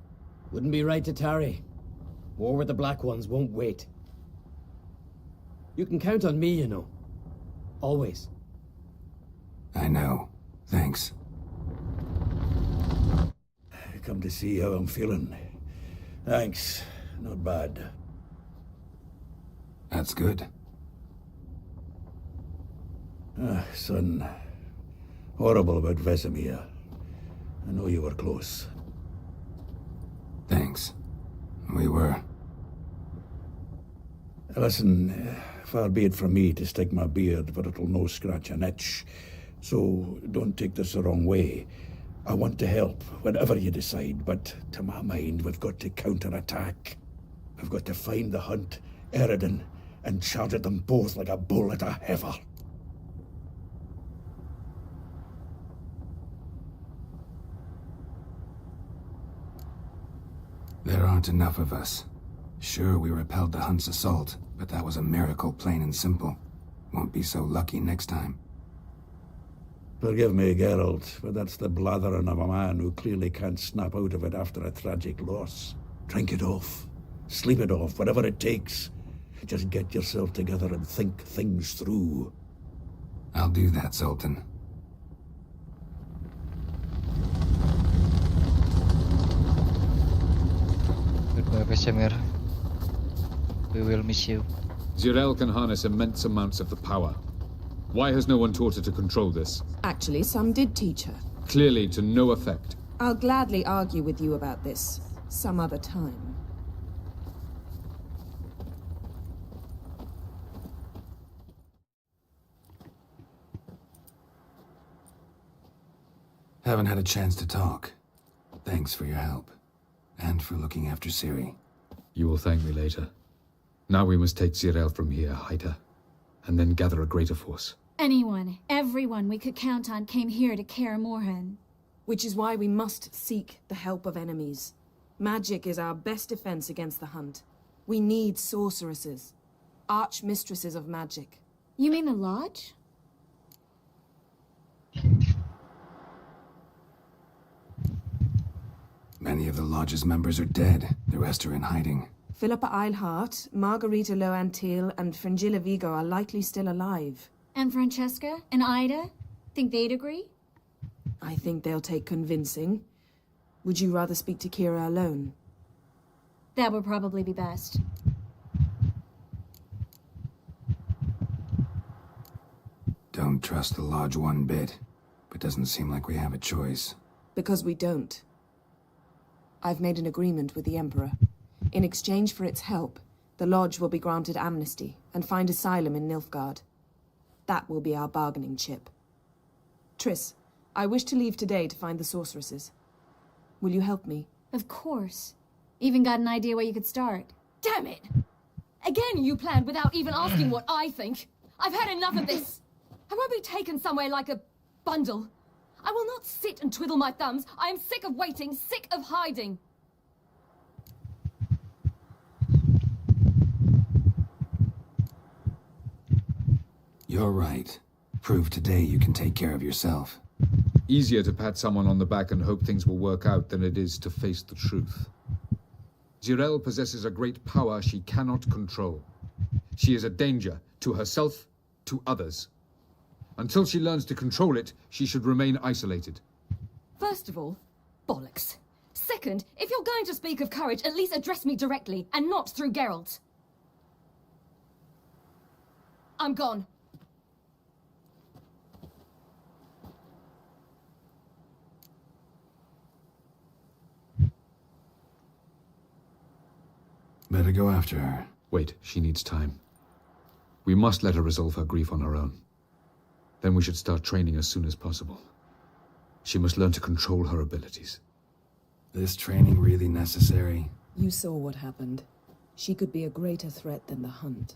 Wouldn't be right to tarry. War with the Black Ones won't wait. You can count on me, you know. Always. I know. Thanks. Come to see how I'm feeling. Thanks. Not bad. That's good. Son. Horrible about Vesemir. I know you were close. Thanks. We were. Listen, far be it from me to stick my beard, but it'll no scratch an itch. So don't take this the wrong way. I want to help, whatever you decide, but to my mind, we've got to counterattack. We've got to find the Hunt, Eredin, and charge at them both like a bull at a heifer. There aren't enough of us. Sure, we repelled the Hunt's assault, but that was a miracle, plain and simple. Won't be so lucky next time. Forgive me, Geralt, but that's the blathering of a man who clearly can't snap out of it after a tragic loss. Drink it off. Sleep it off, whatever it takes. Just get yourself together and think things through. I'll do that, Sultan. Goodbye, Vesemir. We will miss you. Zirel can harness immense amounts of the power. Why has no one taught her to control this? Actually, some did teach her. Clearly to no effect. I'll gladly argue with you about this some other time. Haven't had a chance to talk. Thanks for your help. And for looking after Ciri. You will thank me later. Now we must take Zirael from here, hide her, and then gather a greater force. Anyone, everyone we could count on came here to Kaer Morhen. Which is why we must seek the help of enemies. Magic is our best defense against the Hunt. We need sorceresses. Archmistresses of magic. You mean the Lodge? Many of the Lodge's members are dead. The rest are in hiding. Philippa Eilhart, Margarita Loantil, and Fringilla Vigo are likely still alive. And Francesca and Ida? Think they'd agree? I think they'll take convincing. Would you rather speak to Kira alone? That would probably be best. Don't trust the Lodge one bit, but doesn't seem like we have a choice. Because we don't. I've made an agreement with the Emperor. In exchange for its help, the Lodge will be granted amnesty and find asylum in Nilfgaard. That will be our bargaining chip. Triss, I wish to leave today to find the sorceresses. Will you help me? Of course. Even got an idea where you could start. Damn it! Again you planned without even asking what I think. I've had enough of this. I won't be taken somewhere like a bundle. I will not sit and twiddle my thumbs. I am sick of waiting, sick of hiding. You're right. Prove today you can take care of yourself. Easier to pat someone on the back and hope things will work out than it is to face the truth. Zirael possesses a great power she cannot control. She is a danger to herself, to others. Until she learns to control it, she should remain isolated. First of all, bollocks. Second, if you're going to speak of courage, at least address me directly, and not through Geralt. I'm gone. Better go after her. Wait, she needs time. We must let her resolve her grief on her own. Then we should start training as soon as possible. She must learn to control her abilities. This training really necessary? You saw what happened. She could be a greater threat than the Hunt.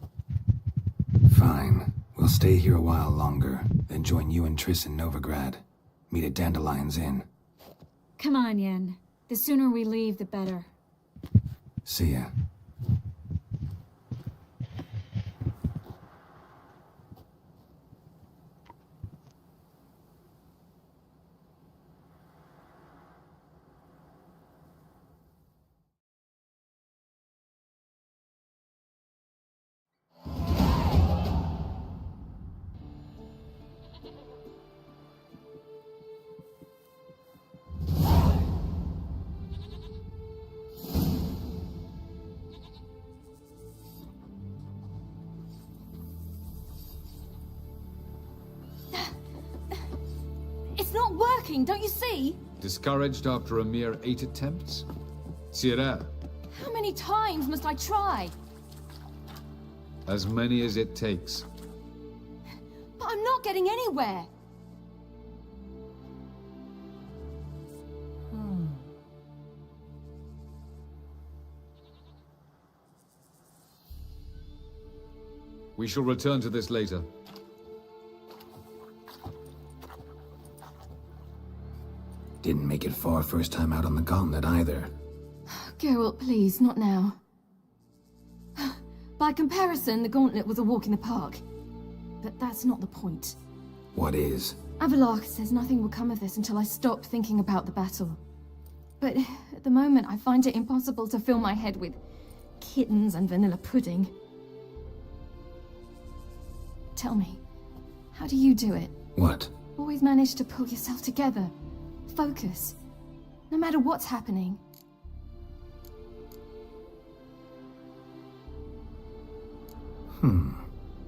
Fine. We'll stay here a while longer, then join you and Triss in Novigrad. Meet at Dandelion's Inn. Come on, Yen. The sooner we leave, the better. See ya. It's not working, don't you see? Discouraged after a mere 8 attempts? Zirael, How many times must I try? as many as it takes. But I'm not getting anywhere. We shall return to this later. Didn't make it far first time out on the gauntlet either. Geralt, please, not now. By comparison, the gauntlet was a walk in the park. But that's not the point. What is? Avallac'h says nothing will come of this until I stop thinking about the battle. But at the moment, I find it impossible to fill my head with kittens and vanilla pudding. Tell me, how do you do it? What? Always manage to pull yourself together. Focus. No matter what's happening.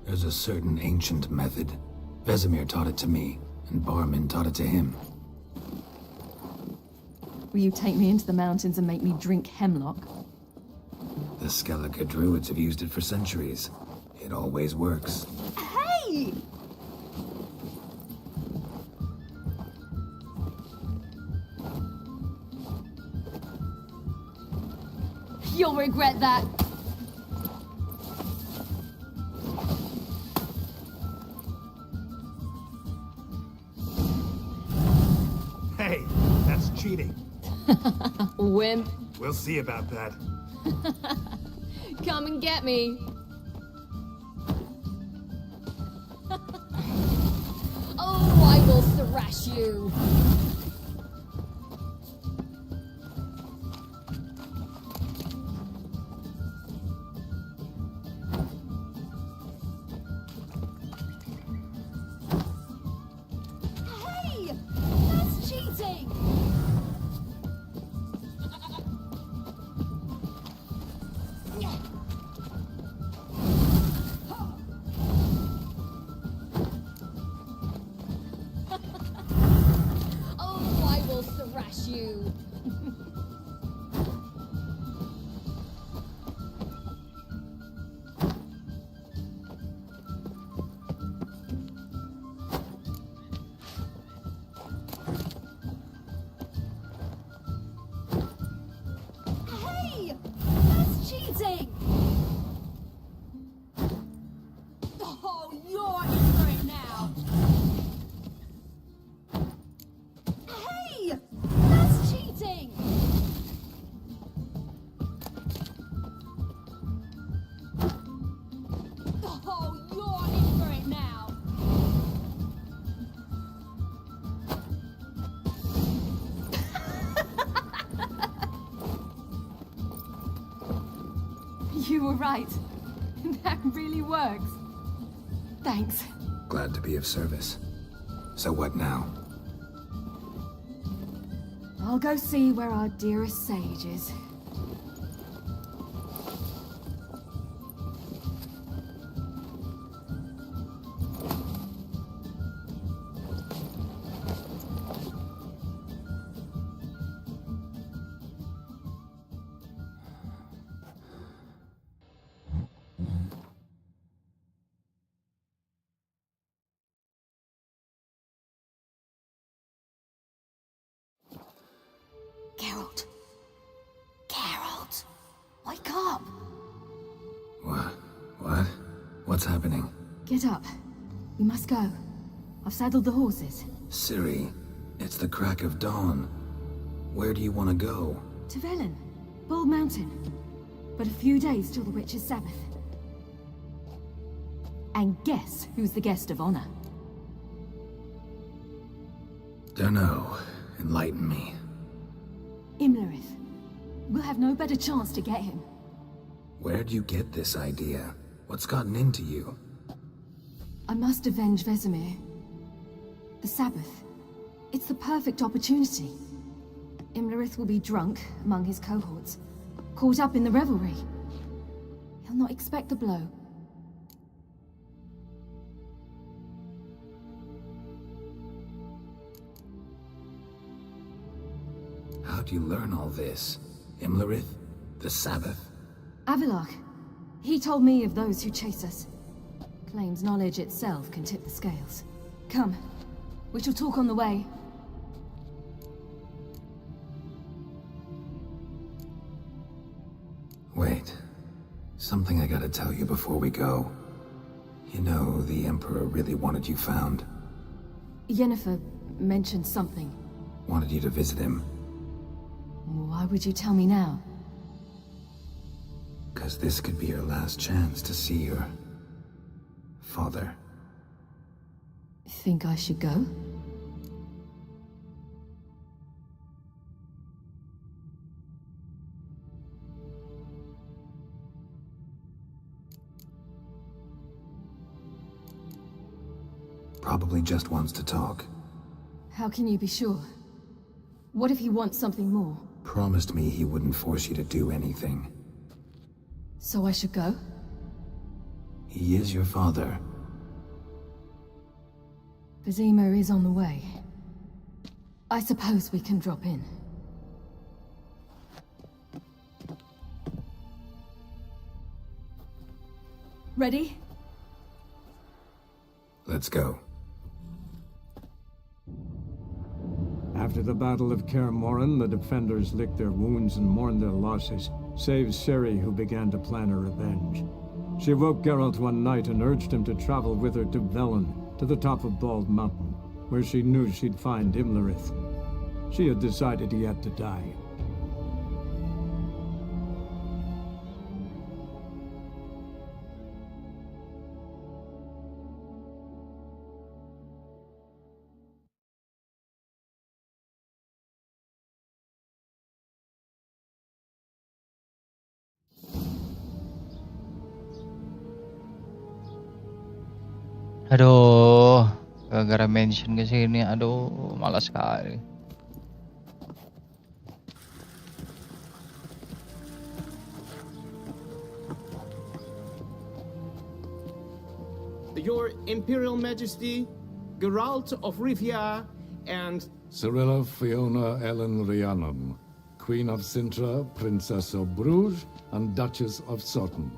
There's a certain ancient method. Vesemir taught it to me, and Barman taught it to him. Will you take me into the mountains and make me drink hemlock? The Skellige druids have used it for centuries. It always works. Hey! You'll regret that. Hey, that's cheating. Wimp. We'll see about that. Come and get me. Oh, I will thrash you. Hey! That's cheating! Oh, I will thrash you. Hey! That's cheating! Oh, you're in for it now! Hey! That's cheating! Oh, you're in for it now! You were right. That really works. Thanks. Glad to be of service. So what now? I'll go see where our dearest sage is. Geralt. Geralt. Wake up. What? What's happening? Get up. We must go. I've saddled the horses. Ciri, it's the crack of dawn. Where do you want to go? To Velen. Bald Mountain. But a few days till the Witch's Sabbath. And guess who's the guest of honor? Dunno. Enlighten me. Imlerith. We'll have no better chance to get him. Where'd you get this idea? What's gotten into you? I must avenge Vesemir. The Sabbath. It's the perfect opportunity. Imlerith will be drunk among his cohorts, caught up in the revelry. He'll not expect the blow. How'd you learn all this? Imlerith? The Sabbath? Avilark. He told me of those who chase us. Claims knowledge itself can tip the scales. Come. We shall talk on the way. Wait. Something I gotta tell you before we go. You know, the Emperor really wanted you found. Yennefer mentioned something. Wanted you to visit him. Why would you tell me now? 'Cause this could be your last chance to see your... father. Think I should go? Probably just wants to talk. How can you be sure? What if he wants something more? Promised me he wouldn't force you to do anything. So I should go? He is your father. Vizima is on the way. I suppose we can drop in. Ready? Let's go. After the Battle of Kaer Morhen, the defenders licked their wounds and mourned their losses. save Ciri, who began to plan her revenge. She woke Geralt one night and urged him to travel with her to Velen, to the top of Bald Mountain, where she knew she'd find Imlerith. She had decided he had to die. Aduh, gara-gara mention ke sini, aduh, malas sekali. Your Imperial Majesty, Geralt of Rivia, and Cirilla Fiona Ellen Rhiannon, Queen of Sintra, Princess of Bruges, and Duchess of Sutton.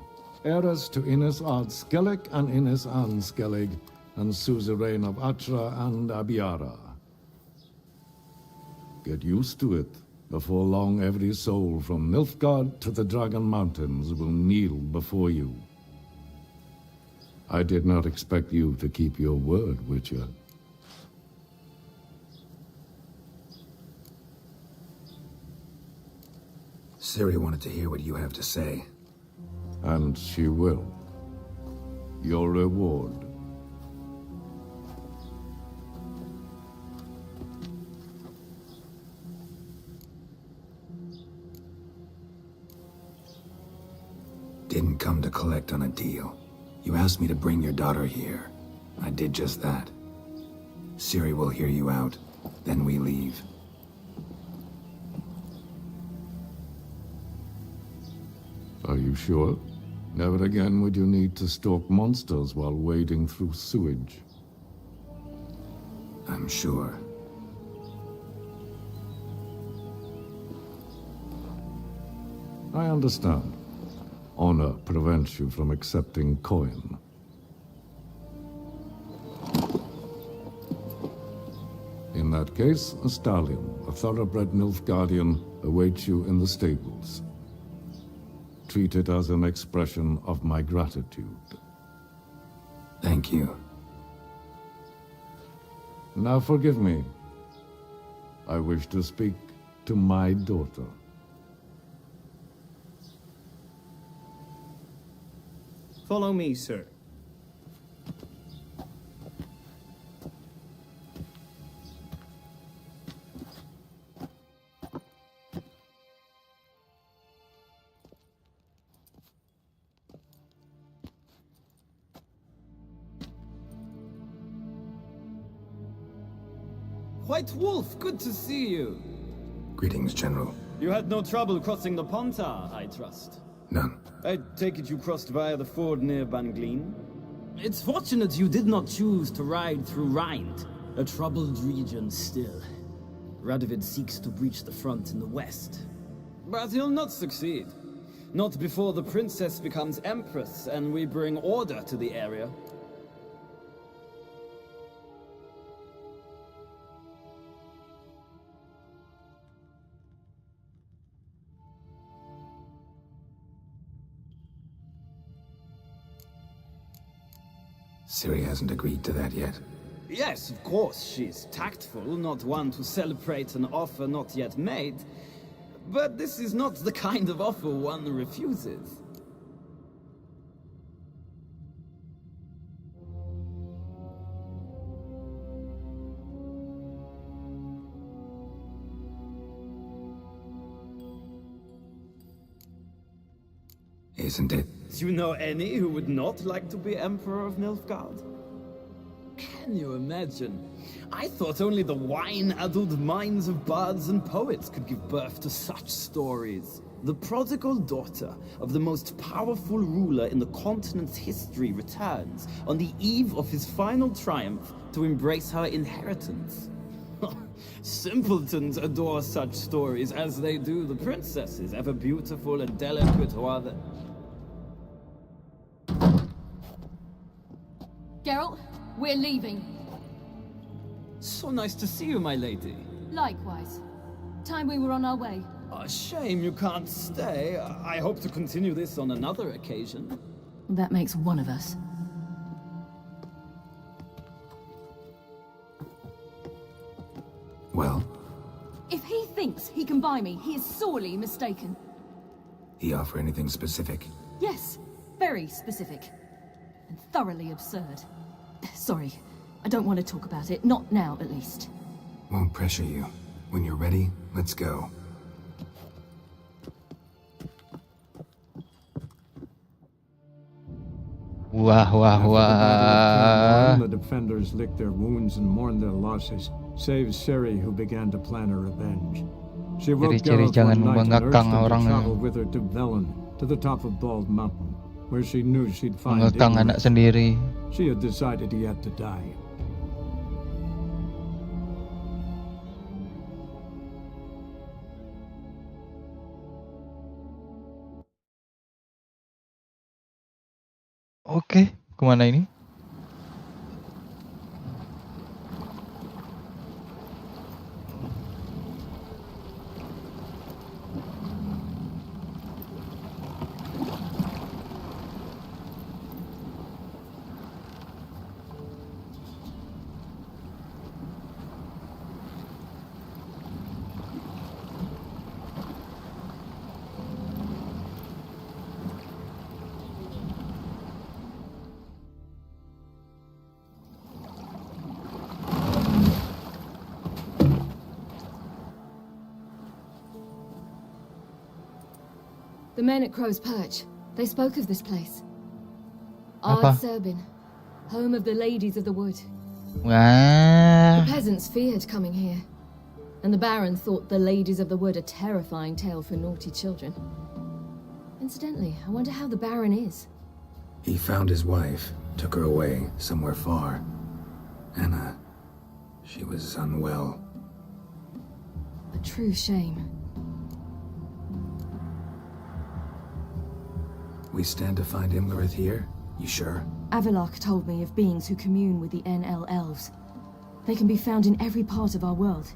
Heiress to Innes Ard Skellig and Innes Anne Skellig, and suzerain of Atra and Abiara. Get used to it. Before long, every soul from Nilfgaard to the Dragon Mountains will kneel before you. I did not expect you to keep your word, Witcher. Ciri wanted to hear what you have to say. And she will. Your reward. Didn't come to collect on a deal. You asked me to bring your daughter here. I did just that. Ciri will hear you out, then we leave. Are you sure? Never again would you need to stalk monsters while wading through sewage. I'm sure. I understand. Honor prevents you from accepting coin. In that case, a stallion, a thoroughbred Nilfgaardian, awaits you in the stables. Treat it as an expression of my gratitude. Thank you. Now forgive me. I wish to speak to my daughter. follow me, sir. White Wolf, good to see you. Greetings, General. You had no trouble crossing the Pontar, I trust. None. I take it you crossed via the ford near Banglin? It's fortunate you did not choose to ride through Rind, a troubled region still. Radovid seeks to breach the front in the west. But he'll not succeed. Not before the princess becomes empress and we bring order to the area. Ciri hasn't agreed to that yet. Yes, of course, she's tactful, not one to celebrate an offer not yet made. But this is not the kind of offer one refuses. Isn't it? Do you know any who would not like to be Emperor of Nilfgaard? Can you imagine? I thought only the wine-addled minds of bards and poets could give birth to such stories. The prodigal daughter of the most powerful ruler in the continent's history returns on the eve of his final triumph to embrace her inheritance. Simpletons adore such stories as they do the princesses, ever beautiful and delicate who are the... Geralt, we're leaving. So nice to see you, my lady. Likewise. Time we were on our way. A shame you can't stay. I hope to continue this on another occasion. That makes one of us. Well, If he thinks he can buy me, he is sorely mistaken. he offer anything specific? Yes, very specific. And thoroughly absurd. Sorry, I don't want to talk about it. Not now, at least. Won't pressure you. When you're ready, let's go. Wah wah After the Battle of wah. Cairn, the defenders licked their wounds and mourned their losses, save Ciri, who began to plan her revenge. She woke Ciri-ciri Geralt jangan one night and urged mengekang him to orang. travel with her to Velen, to the top of Bald Mountain, where she knew she'd find Mengekang anak Imlerith. sendiri. She had decided he had to die. Oke, kemana ini? The men at Crow's Perch, they spoke of this place. Apa? Ard-Serbin, home of the ladies of the wood. Wah. The peasants feared coming here, and the Baron thought the ladies of the wood a terrifying tale for naughty children. Incidentally, I wonder how the Baron is. He found his wife, took her away, somewhere far. Anna, she was unwell. A true shame. We stand to find Imlerith here? You sure? Avalok told me of beings who commune with the NL elves. They can be found in every part of our world.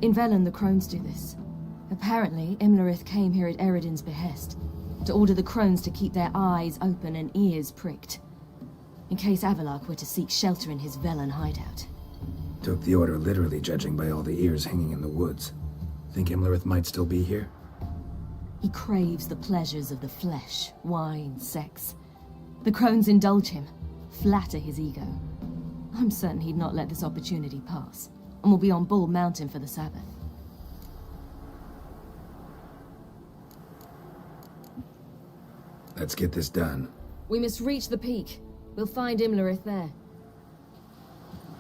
In Velen, the crones do this. Apparently, Imlerith came here at Eredin's behest, to order the crones to keep their eyes open and ears pricked, in case Avalok were to seek shelter in his Velen hideout. Took the order literally, judging by all the ears hanging in the woods. Think Imlerith might still be here? He craves the pleasures of the flesh, wine, sex. The crones indulge him, flatter his ego. I'm certain he'd not let this opportunity pass, and will be on Bull Mountain for the Sabbath. Let's get this done. We must reach the peak. We'll find Imlerith there.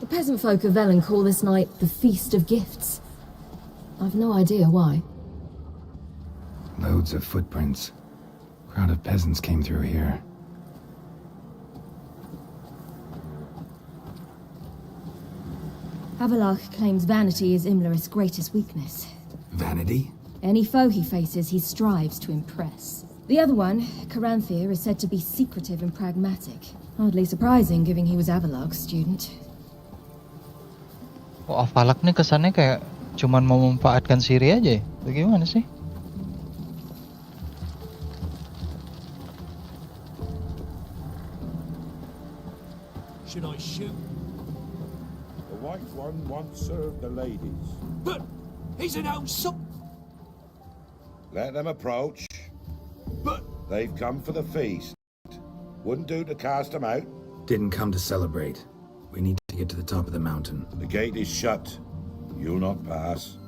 The peasant folk of Velen call this night the Feast of Gifts. I've no idea why. Loads of footprints. Crowd of peasants came through here. Avalok claims vanity is Imlerith's greatest weakness. Vanity? Any foe he faces, he strives to impress. The other one, Caranthir, is said to be secretive and pragmatic. Hardly surprising, given he was Avalok's student. Oh, Avalok nih kesannya kayak cuman mau memanfaatkan Ciri aja ya? Bagaimana sih? Should I shoot? The white one once served the ladies. But he's an old Let them approach. But they've come for the feast. Wouldn't do to cast them out. Didn't come to celebrate. We need to get to the top of the mountain. The gate is shut. You'll not pass.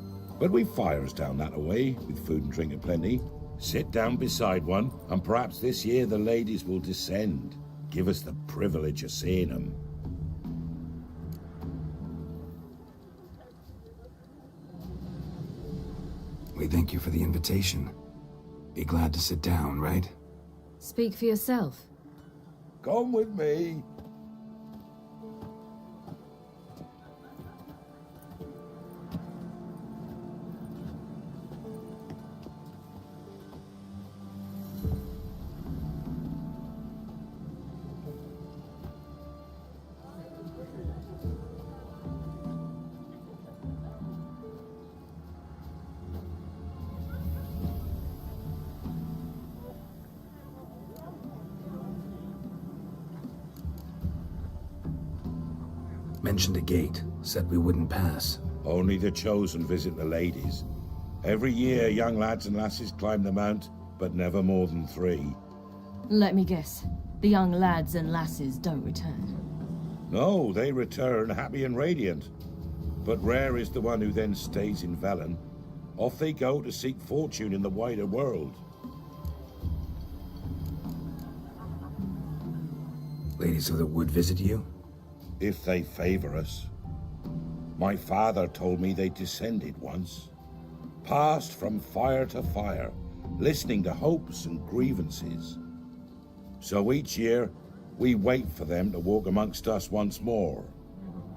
But we've fires down that way, with food and drink aplenty. Sit down beside one, and perhaps this year the ladies will descend. Give us the privilege of seeing them. We thank you for the invitation. Be glad to sit down, right? Speak for yourself. Come with me. Mentioned a gate, said we wouldn't pass. Only the chosen visit the ladies. Every year, young lads and lasses climb the mount, but never more than 3. Let me guess. The young lads and lasses don't return. No, they return happy and radiant. But rare is the one who then stays in Velen. Off they go to seek fortune in the wider world. Ladies of the Wood visit you? If they favor us. My father told me they descended once. Passed from fire to fire, listening to hopes and grievances. So each year, we wait for them to walk amongst us once more.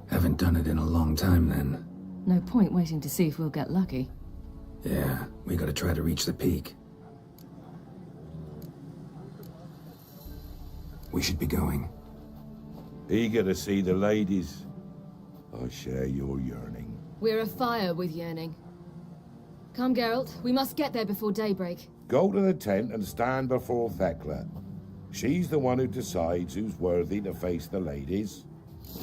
Haven't done it in a long time, then. No point waiting to see if we'll get lucky. Yeah, we gotta try to reach the peak. We should be going. Eager to see the ladies. I share your yearning. We're afire with yearning. Come, Geralt. We must get there before daybreak. Go to the tent and stand before Thekla. She's the one who decides who's worthy to face the ladies.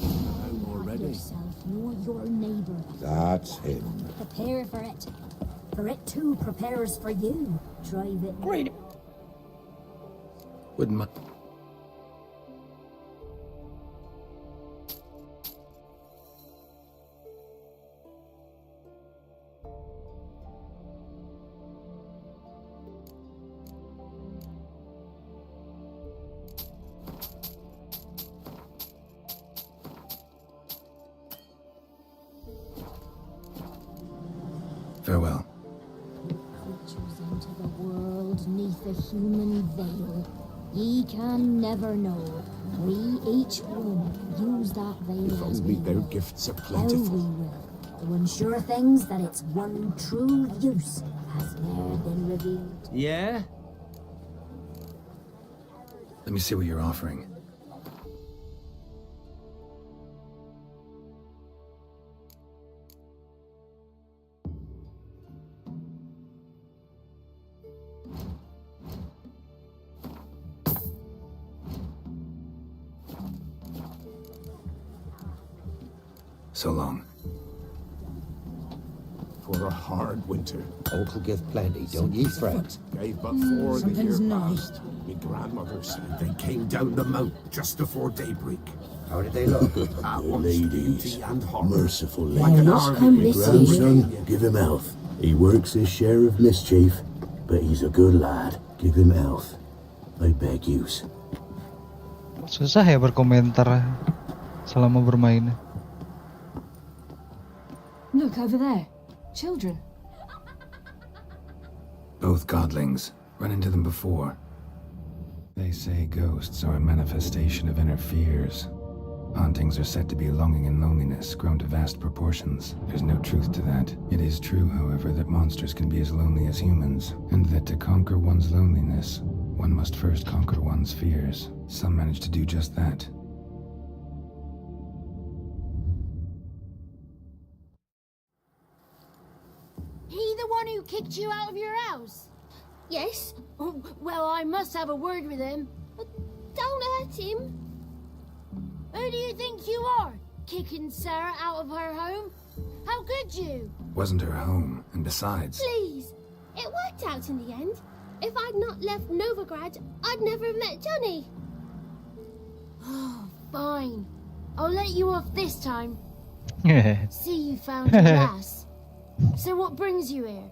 I'm already. Yourself nor your neighbor. That's him. Prepare for it. For it too prepares for you. Drive it. Great. Wouldn't mind. Farewell. Creatures into the world neath a human veil. Ye can never know. We each one use that veil If as only we their will. gifts are How plentiful. we will. To ensure things that its one true use has ne'er been revealed. Yeah? Let me see what you're offering. So long. For a hard winter. Uncle give plenty, don't ye fret. Gave but 4 the year something's nigh. past. My grandmother said they came down the mount just before daybreak. How did they look? Ladies, and horror. Merciful Like an ladies. army My with grandson, give him health. He works his share of mischief, but he's a good lad. Give him health. I beg yous. Susah ya berkomentar selama bermain. Look over there. Children. Both godlings. Run into them before. They say ghosts are a manifestation of inner fears. Hauntings are said to be longing and loneliness grown to vast proportions. There's no truth to that. It is true, however, that monsters can be as lonely as humans, and that to conquer one's loneliness, one must first conquer one's fears. Some manage to do just that. He the one who kicked you out of your house? Yes. Oh, well, I must have a word with him. Don't hurt him. Who do you think you are? Kicking Sarah out of her home? How could you? Wasn't her home, and besides... Please. It worked out in the end. If I'd not left Novigrad, I'd never have met Johnny. Oh, fine. I'll let you off this time. See, you found your glass. So what brings you here?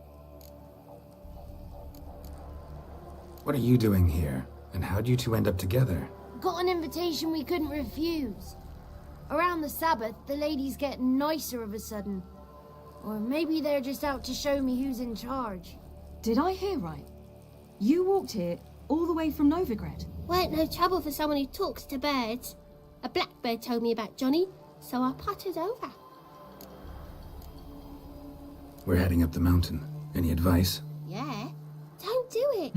What are you doing here? And how'd you two end up together? Got an invitation we couldn't refuse. Around the Sabbath, the ladies get nicer of a sudden. Or maybe they're just out to show me who's in charge. Did I hear right? You walked here all the way from Novigrad? Weren't no trouble for someone who talks to birds. A blackbird told me about Johnny, so I pottered over. We're heading up the mountain. Any advice? Yeah? Don't do it.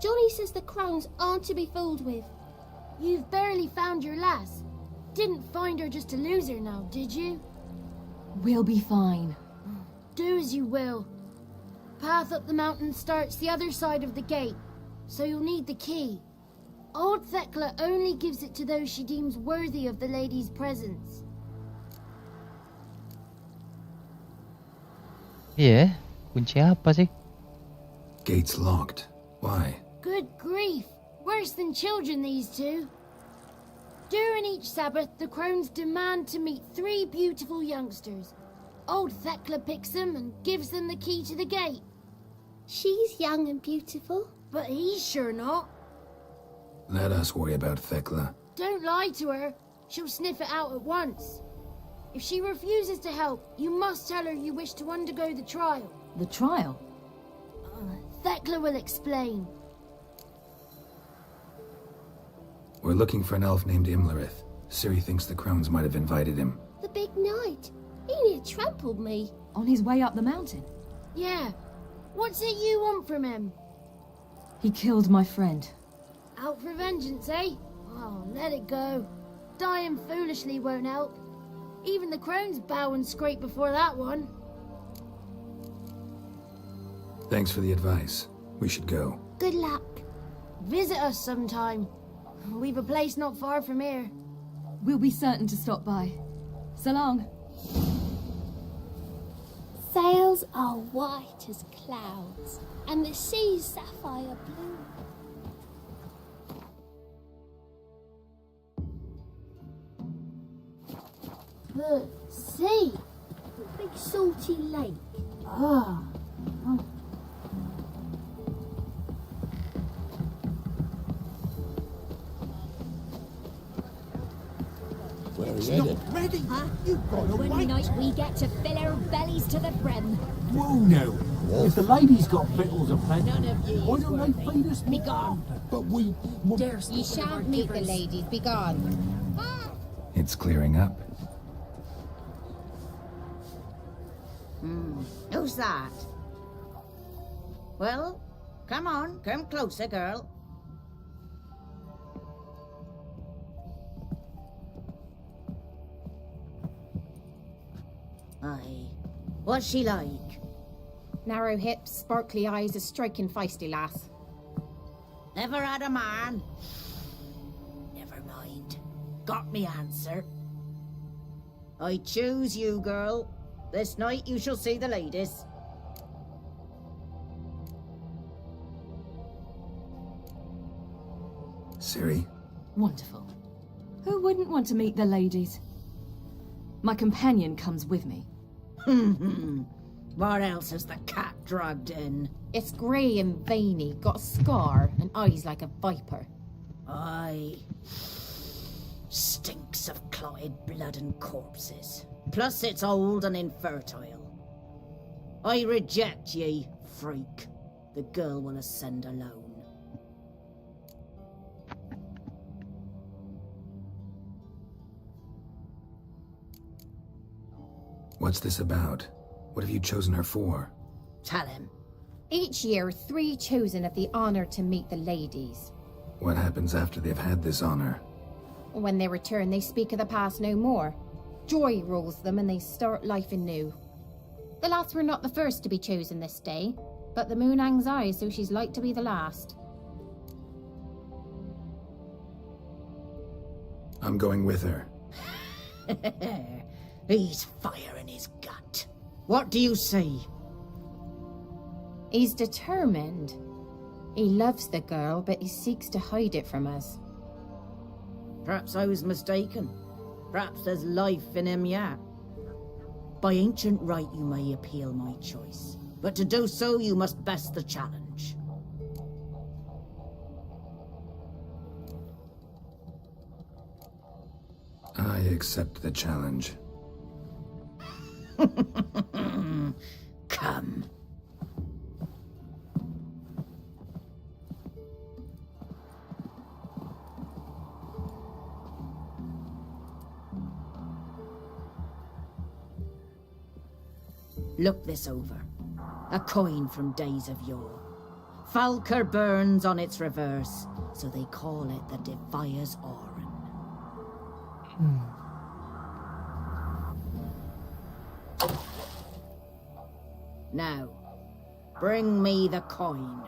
Johnny says the crones aren't to be fooled with. You've barely found your lass. Didn't find her just to lose her now, did you? We'll be fine. Do as you will. Path up the mountain starts the other side of the gate, so you'll need the key. Old Thekla only gives it to those she deems worthy of the lady's presence. Iya, kunci apa sih? Gates locked. Why? Good grief. Worse than children, these two. During each Sabbath, the crones demand to meet 3 beautiful youngsters. Old Thekla picks them and gives them the key to the gate. She's young and beautiful, but he's sure not. Let us worry about Thekla. Don't lie to her. She'll sniff it out at once. If she refuses to help, you must tell her you wish to undergo the trial. The trial? Thekla will explain. We're looking for an elf named Imlerith. Ciri thinks the crones might have invited him. The big knight. He near trampled me. On his way up the mountain? Yeah. What's it you want from him? He killed my friend. Out for vengeance, eh? Oh, let it go. Dying foolishly won't help. Even the crones bow and scrape before that one. Thanks for the advice. We should go. Good luck. Visit us sometime. We've a place not far from here. We'll be certain to stop by. So long. Sails are white as clouds, and the sea's sapphire blue. The sea. The big salty lake. Ah. Where are you headed? Ready? Huh? You've got to One wait. night we get to fill our bellies to the brim. Whoa, no. If the ladies got victuals and plenty, None of ye why don't they feed us Be more? gone. But we... Ye shan't meet the ladies. Be gone. It's clearing up. Who's that? Well, come on, come closer, girl. Aye. What's she like? Narrow hips, sparkly eyes, a striking feisty lass. Never had a man. Never mind. Got me answer. I choose you, girl. This night you shall see the ladies. Ciri? Wonderful. Who wouldn't want to meet the ladies? My companion comes with me. What else has the cat dragged in? It's grey and veiny, got a scar, and eyes like a viper. Aye. Stinks of clotted blood and corpses. Plus it's old and infertile. I reject ye, freak. The girl will ascend alone. What's this about? What have you chosen her for? Tell him. Each year, 3 chosen of the honour to meet the ladies. What happens after they've had this honor? When they return, they speak of the past no more. Joy rules them and they start life anew. The lads were not the first to be chosen this day, but the moon hangs high, so she's like to be the last. I'm going with her. He's fire in his gut. What do you say? He's determined. He loves the girl, but he seeks to hide it from us. Perhaps I was mistaken. Perhaps there's life in him yet. By ancient right you may appeal my choice, but to do so you must best the challenge. I accept the challenge. Come. Look this over. A coin from days of yore. Falker burns on its reverse, so they call it the Defier's Oran. Now, bring me the coin.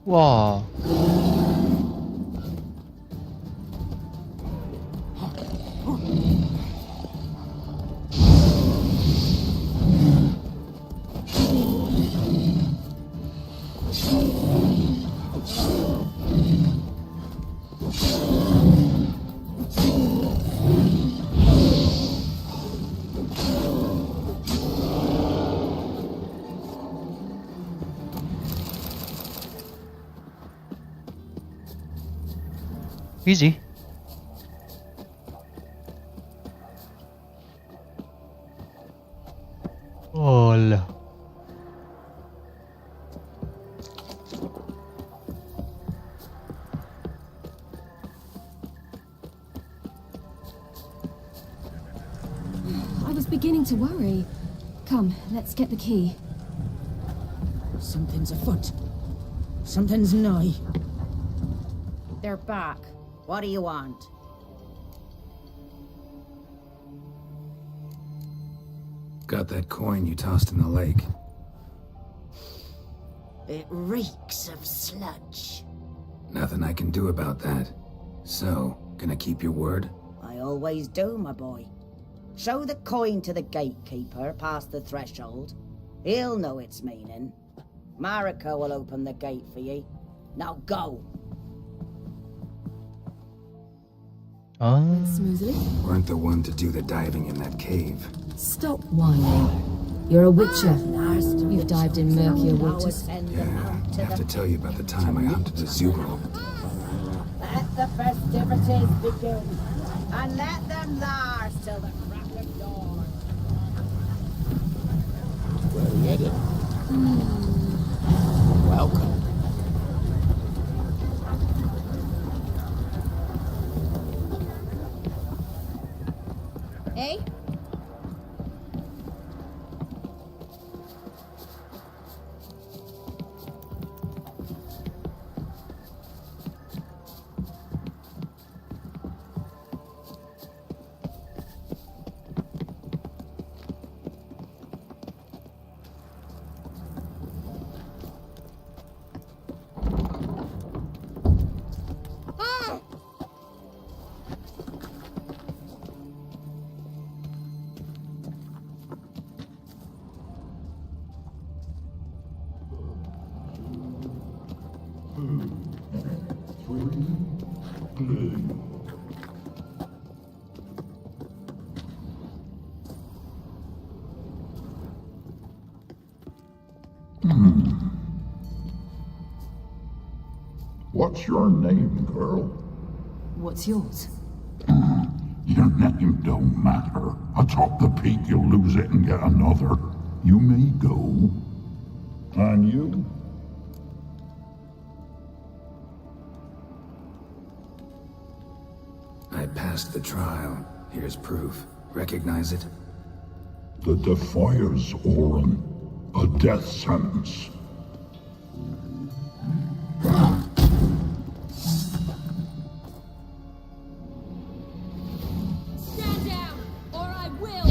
Wah. Easy. Oh lah. I was beginning to worry. Come, let's get the key. Something's afoot. Something's nigh. They're back. What do you want? Got that coin you tossed in the lake. It reeks of sludge. Nothing I can do about that. So, gonna keep your word? I always do, my boy. Show the coin to the gatekeeper past the threshold. He'll know its meaning. Marika will open the gate for ye. Now go. Went smoothly. Weren't the one to do the diving in that cave. Stop whining. You're a witcher. You've dived in murkier waters. Yeah, have to tell you about the time I hunted a Zuro. Let the festivities begin. And let them last till the crack of dawn. Where are you headed? Welcome. Eh? What's your name, girl? What's yours? Your name don't matter. Atop the peak, you'll lose it and get another. You may go. And you? I passed the trial. Here's proof. Recognize it? The Defiers, Orin. A death sentence. Stand down, or I will!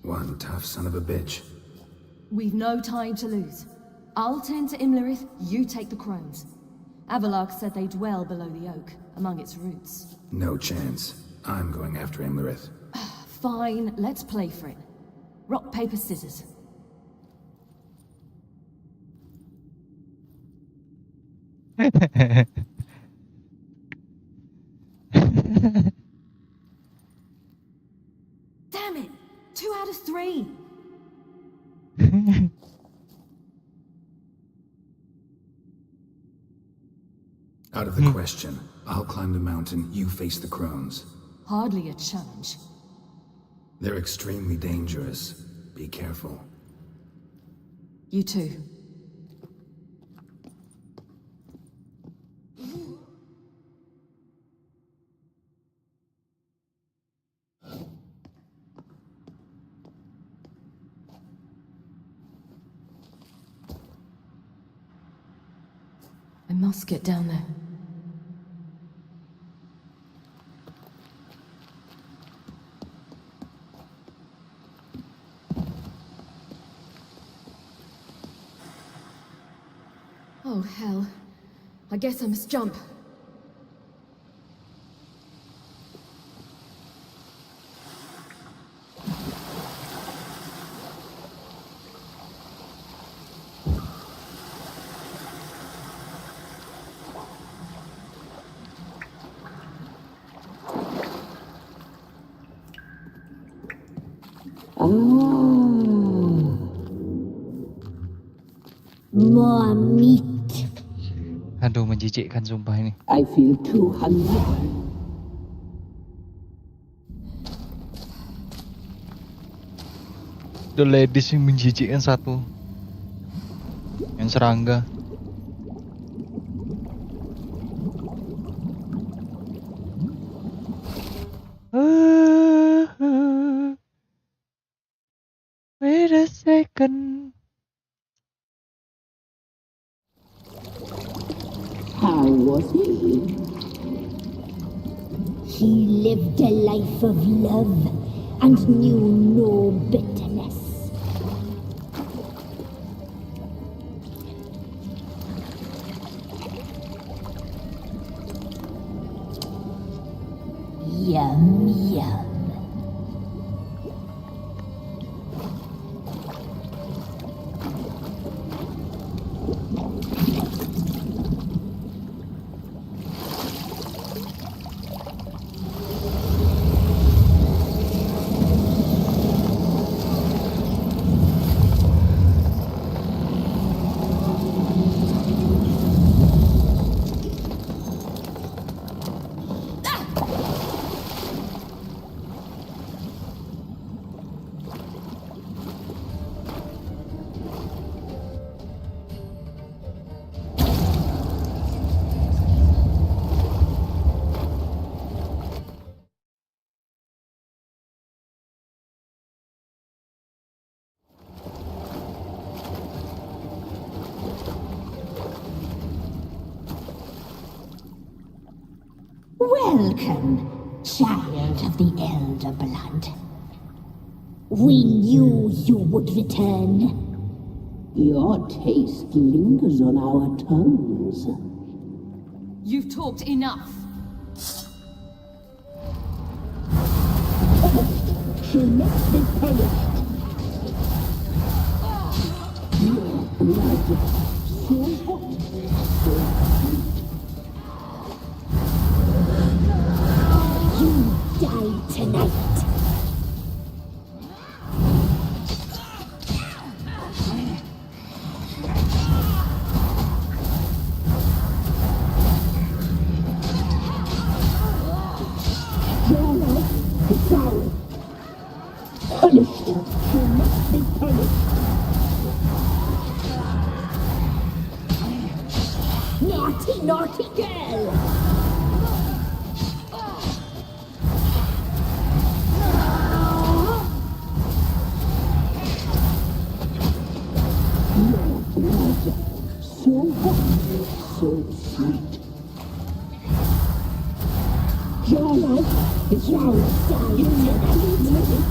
One tough son of a bitch. We've no time to lose. I'll tend to Imlerith, you take the crones. Avalark said they dwell below the oak, among its roots. No chance. I'm going after Imlerith. Fine, let's play for it. Rock, paper, scissors. Damn it! 2 out of 3! Out of the question. I'll climb the mountain, you face the crones. Hardly a challenge. They're extremely dangerous. Be careful. You too. I must get down there. Oh, hell. I guess I must jump. More meat. Aduh, menjijikkan sumpah ini. I feel too hungry. The ladies yang menjijikkan satu. Yang serangga. Wait a second. How was he? He lived a life of love and knew no bitterness. Yum, yum. Welcome, child of the Elder Blood. We knew you would return. Your taste lingers on our tongues. You've talked enough. She must be punished. Your blood, so hot, so sweet. You die tonight. Your life is foul. Punished. You must be punished. Naughty, naughty girl. So hot, so sweet. Your life is now dying tonight.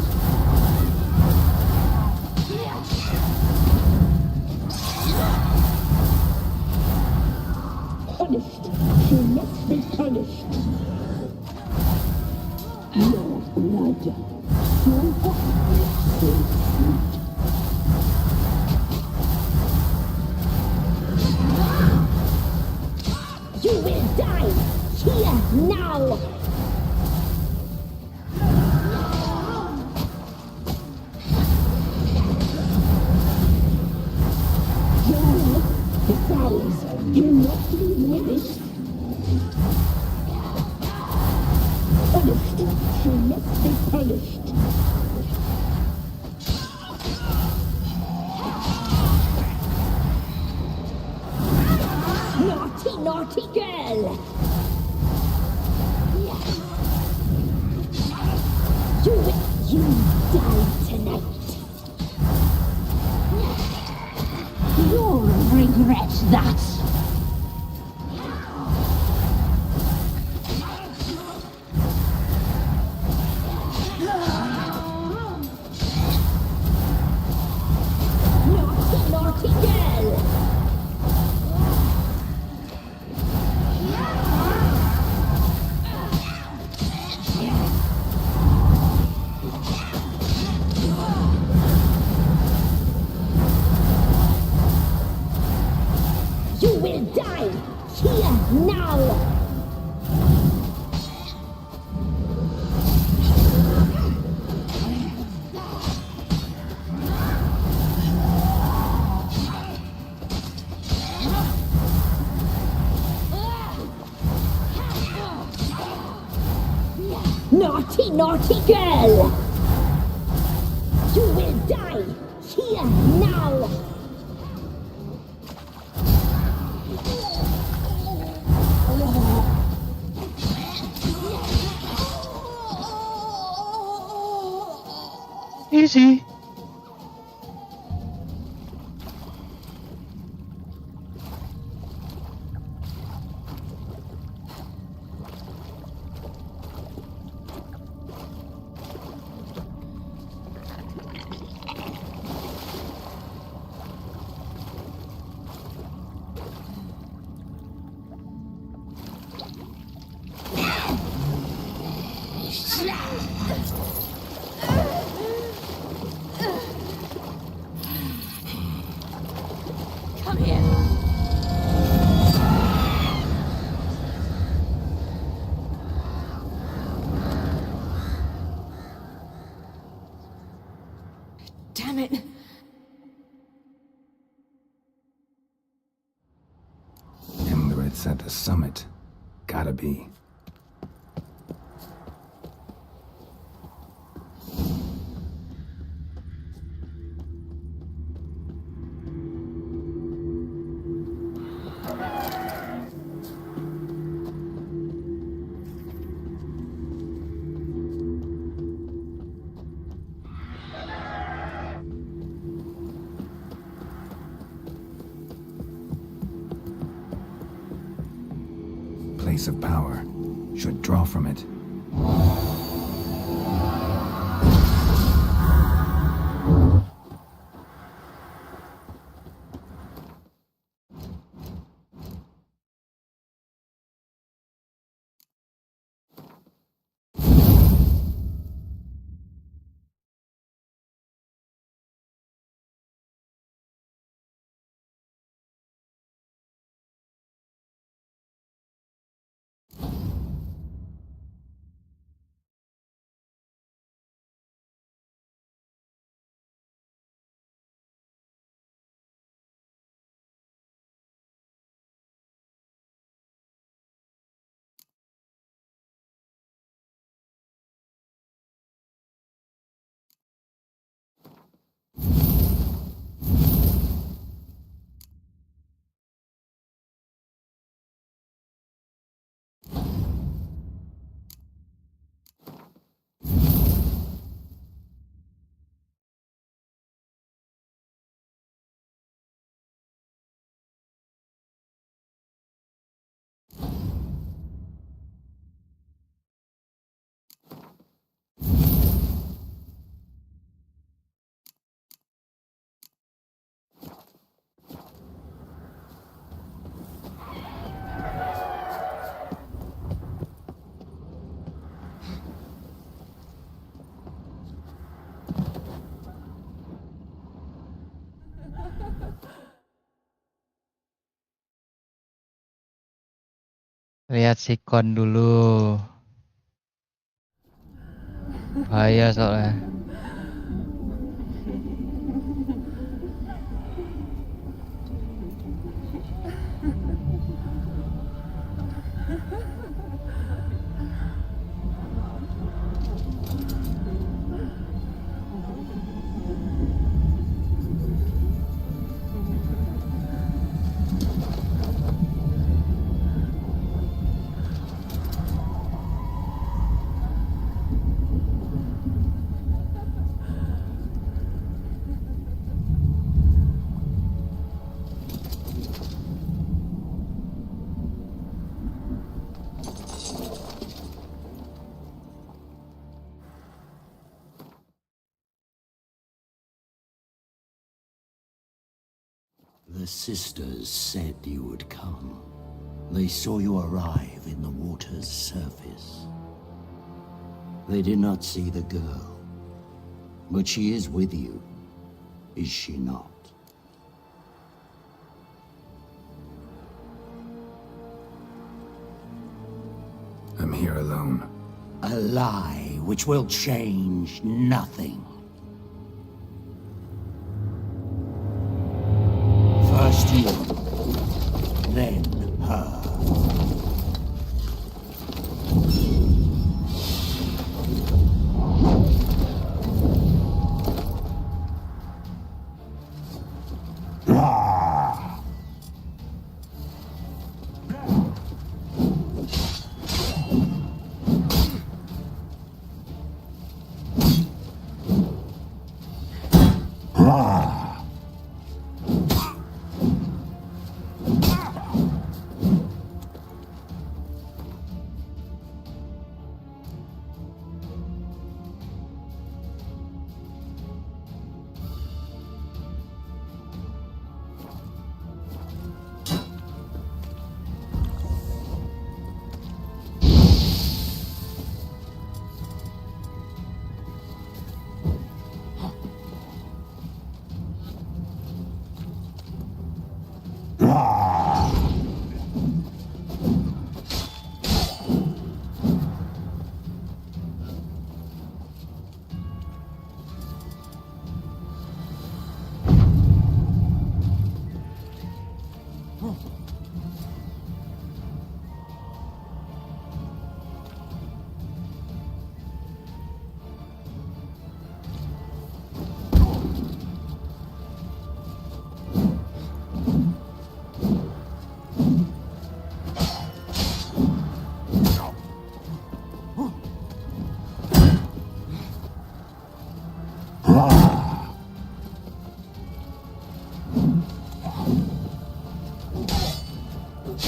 Punished. She must be punished. Your blood, so hot, so sweet. You will die here now! Your life is ours. You must be punished. Punished. She must be punished. Naughty, naughty girl! You die tonight. You'll regret that. will die here now! Naughty, naughty girl! You will die here now! Easy. Come here. Damn it. Emirates at the summit. Gotta be. Place of power. Should draw from it. Lihat sikon dulu. Bahaya soalnya. The sisters said you would come. They saw you arrive in the water's surface. They did not see the girl. But she is with you, is she not? I'm here alone. A lie which will change nothing. First you, then her.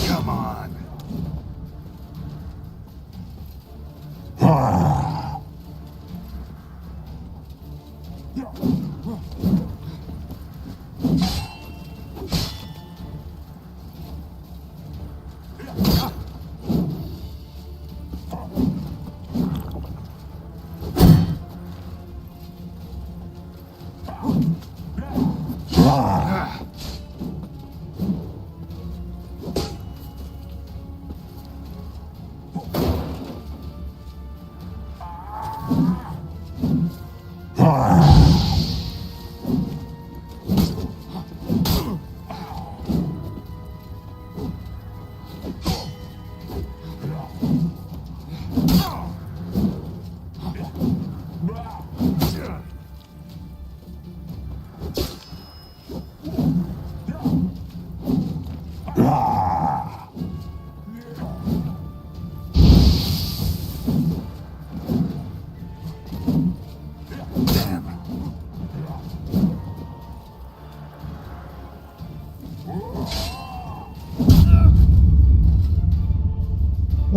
Come on.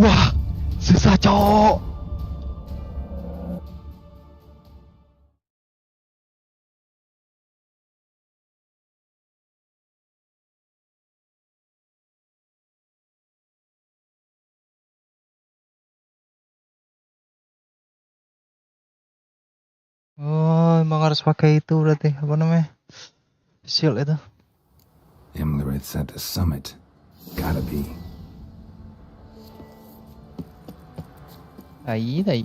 Wah, susah cok. Oh, emang harus pakai itu berarti apa namanya? Shield itu. Imlerith's at the summit. Gotta be. Tai.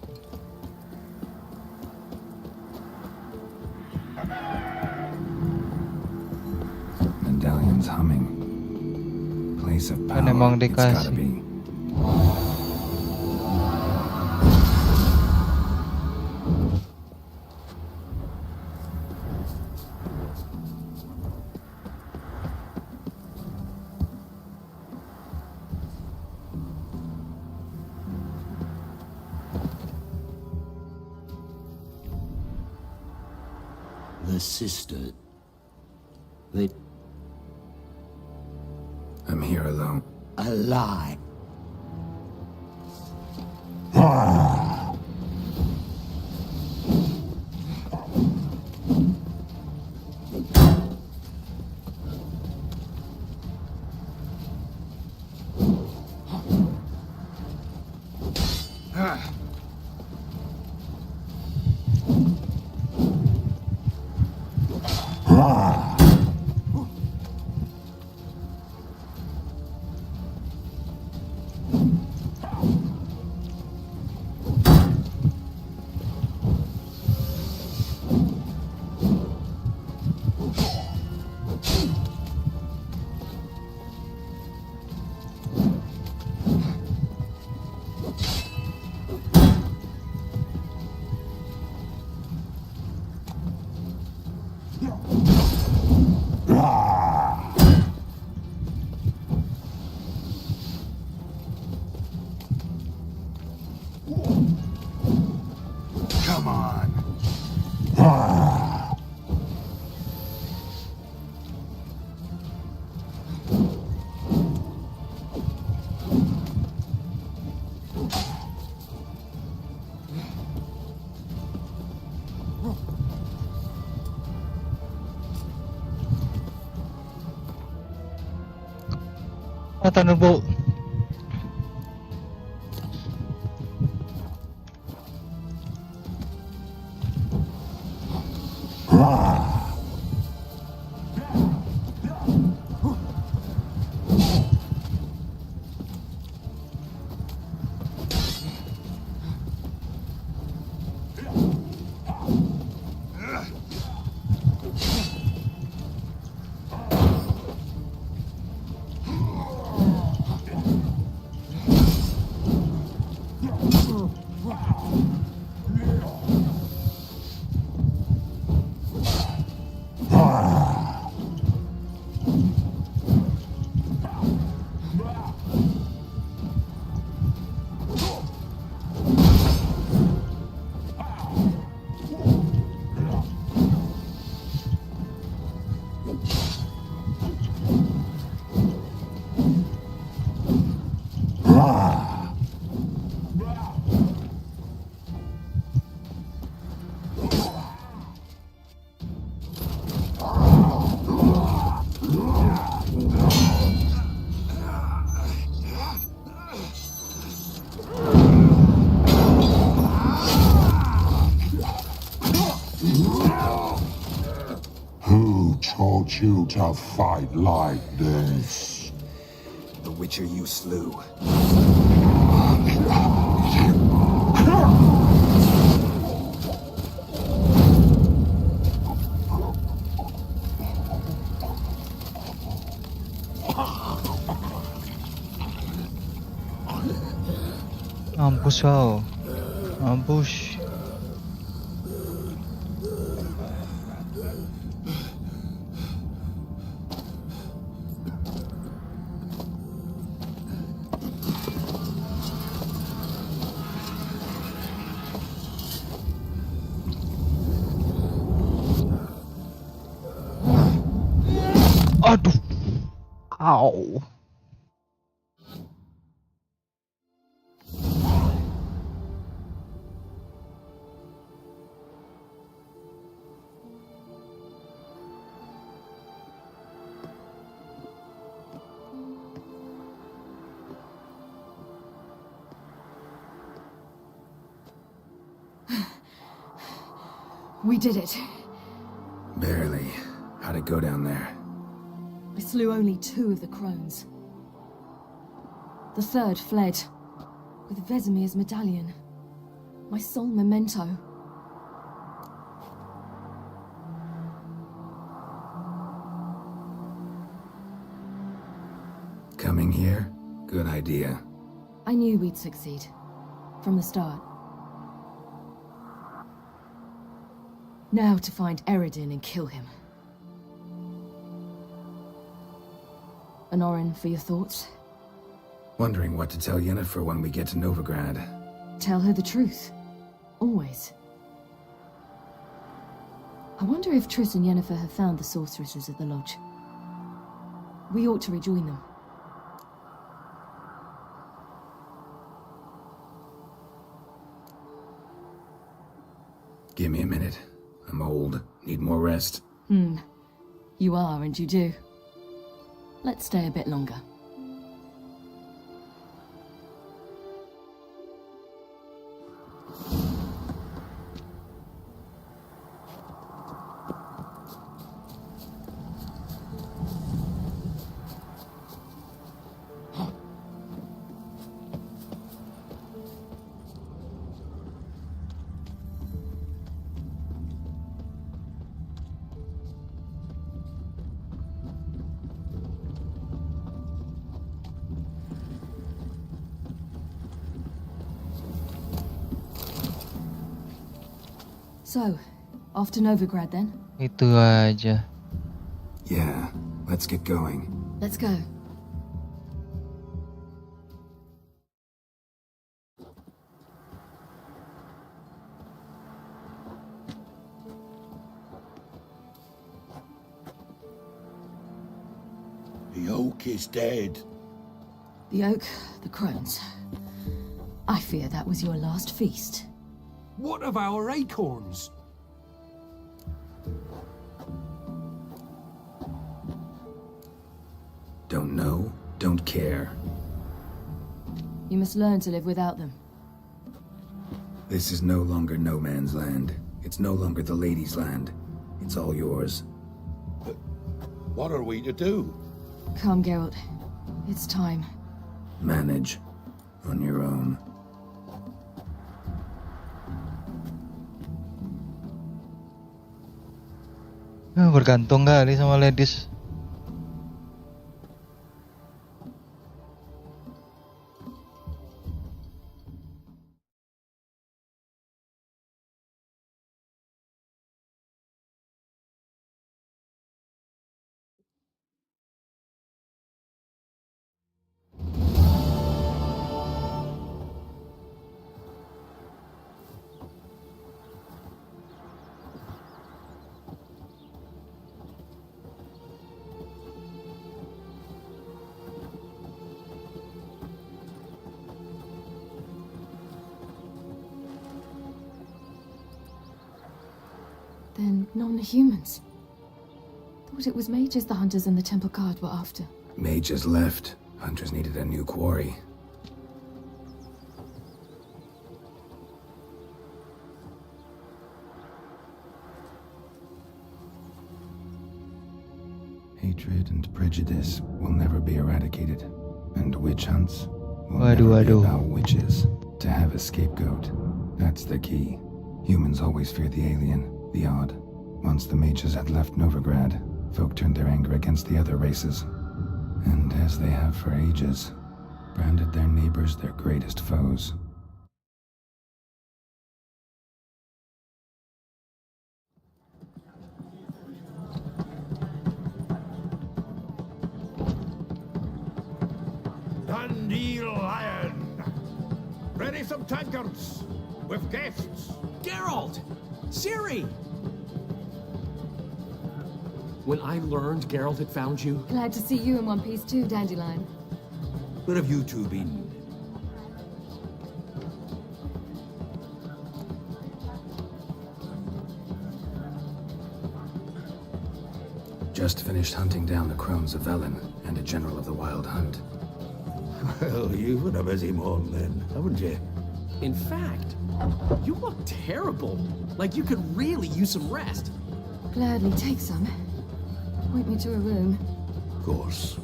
Medallion's humming. Place of Kan power. emang It's gotta dikasih. be. The sister. They... I'm here alone. A lie. Thunderbolt. Who taught you to fight like this? The Witcher you slew. Mampus kau. Mampus. Aduh. Au. We did it. Barely. How'd it go down there? I slew only 2 of the crones. The third fled, with Vesemir's medallion. My sole memento. Coming here? Good idea. I knew we'd succeed. From the start. Now to find Eredin and kill him. Anorin, for your thoughts? Wondering what to tell Yennefer when we get to Novigrad. Tell her the truth. Always. I wonder if Triss and Yennefer have found the sorceresses at the lodge. We ought to rejoin them. Give me a minute. I'm old. Need more rest. You are, and you do. Let's stay a bit longer. So, off to Novigrad then? Itu aja. Yeah, let's get going. Let's go. The oak is dead. The oak, the crones. I fear that was your last feast. What of our acorns? Don't know? Don't care. You must learn to live without them. This is no longer no man's land. It's no longer the lady's land. It's all yours. But what are we to do? Come, Geralt. It's time. Manage. On your own. Bergantung kali sama ladies. Then non-humans. Thought it was mages the hunters and the temple guard were after. Mages left. Hunters needed a new quarry. Hatred and prejudice will never be eradicated. And witch hunts will never be about witches. To have a scapegoat, that's the key. Humans always fear the alien, the odd. Once the mages had left Novigrad, folk turned their anger against the other races. And as they have for ages, branded their neighbors their greatest foes. Dandelion! Ready some tankards with guests. Geralt! Ciri! When I learned Geralt had found you... Glad to see you in one piece too, Dandelion. Where have you two been? Just finished hunting down the crones of Velen and a general of the Wild Hunt. Well, you've had a busy morning then, haven't you? In fact, you look terrible. Like you could really use some rest. Gladly take some. Point me to a room. Of course.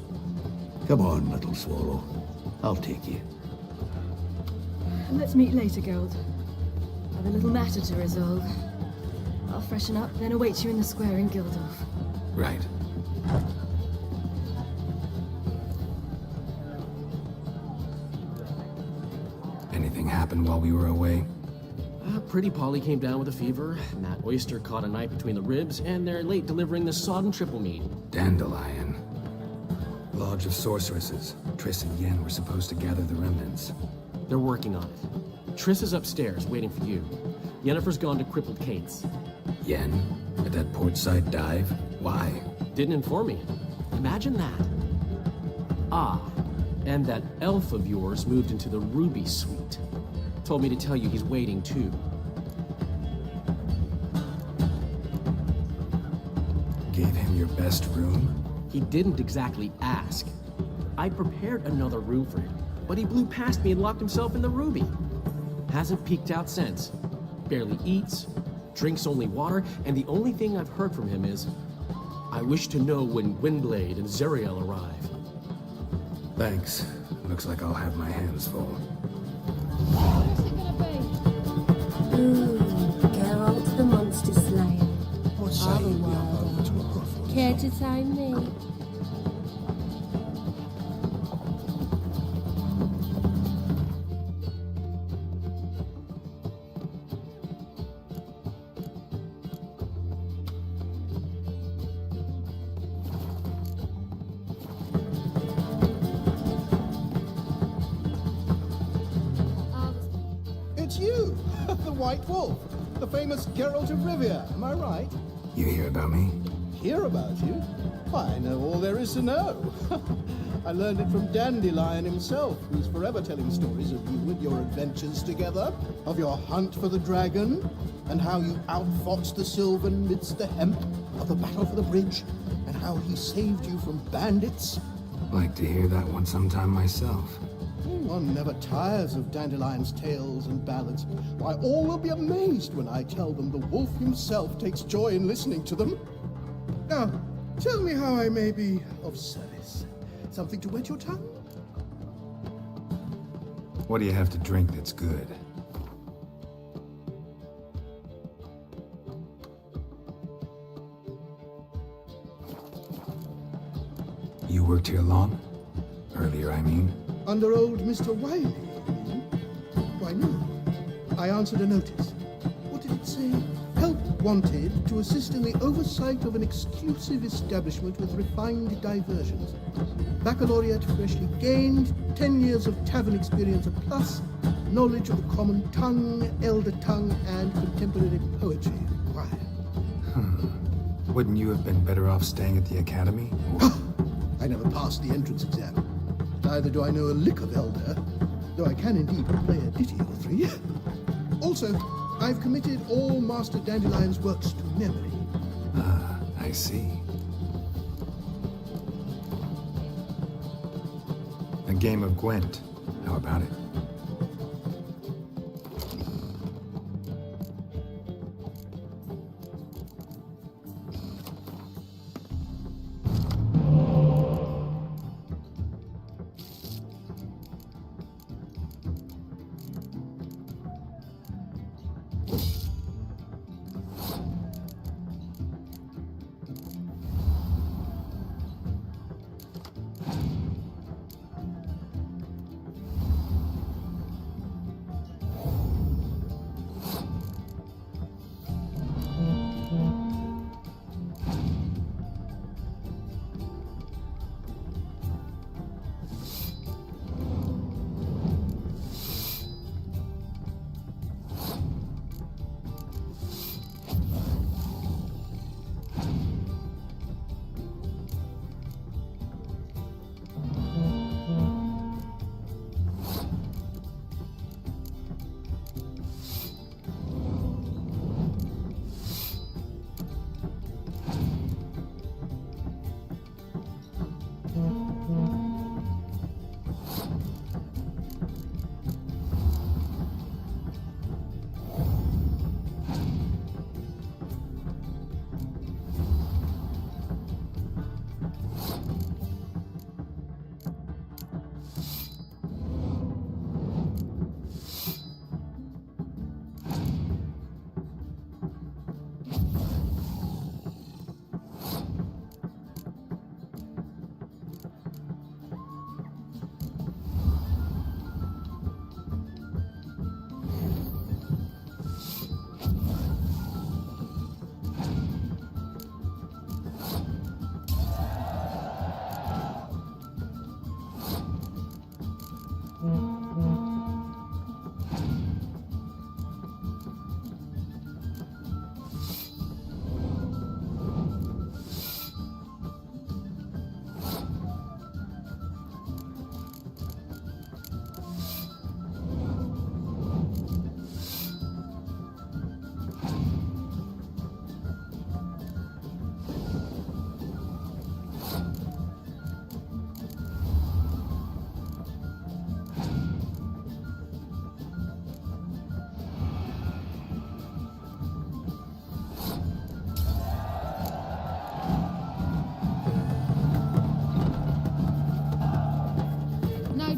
Come on, little swallow. I'll take you. Let's meet later, Geralt. I've a little matter to resolve. I'll freshen up, then await you in the square in Gildorf. Right. Anything happened while we were away? Pretty Polly came down with a fever. Matt Oyster caught a knife between the ribs, and they're late delivering the sodden triple meat. Dandelion. Lodge of Sorceresses. Triss and Yen were supposed to gather the remnants. They're working on it. Triss is upstairs, waiting for you. Yennefer's gone to crippled Kate's. Yen? At that portside dive? Why? Didn't inform me. Imagine that. Ah, and that elf of yours moved into the Ruby Suite. Told me to tell you he's waiting too. Gave him your best room? He didn't exactly ask. I prepared another room for him, but he blew past me and locked himself in the Ruby. Hasn't peeked out since. Barely eats, drinks only water, and the only thing I've heard from him is, I wish to know when Windblade and Zeriel arrive. Thanks. Looks like I'll have my hands full. Where's it gonna be? Ooh, Geralt the Monster Slayer. What say we are over to a brothel? Care to time me? It's you, the White Wolf, the famous Geralt of Rivia, am I right? You hear about me? Hear about you? I know all there is to know. I learned it from Dandelion himself, who's forever telling stories of you and your adventures together, of your hunt for the dragon, and how you outfoxed the Sylvan midst the hemp, of the battle for the bridge, and how he saved you from bandits. Like to hear that one sometime myself. One never tires of Dandelion's tales and ballads. Why, all will be amazed when I tell them the wolf himself takes joy in listening to them. Now, tell me how I may be of service. Something to wet your tongue? What do you have to drink that's good? You worked here long? Earlier, I mean. Under old Mr. Wiley, you mean? Why, no. I answered a notice. What did it say? Help wanted to assist in the oversight of an exclusive establishment with refined diversions. Baccalaureate freshly gained, 10 years of tavern experience a plus, knowledge of the common tongue, elder tongue, and contemporary poetry required. Wouldn't you have been better off staying at the academy? I never passed the entrance exam. Neither do I know a lick of elder, though I can indeed play a ditty or three. Also, I've committed all Master Dandelion's works to memory. Ah, I see. A game of Gwent. How about it?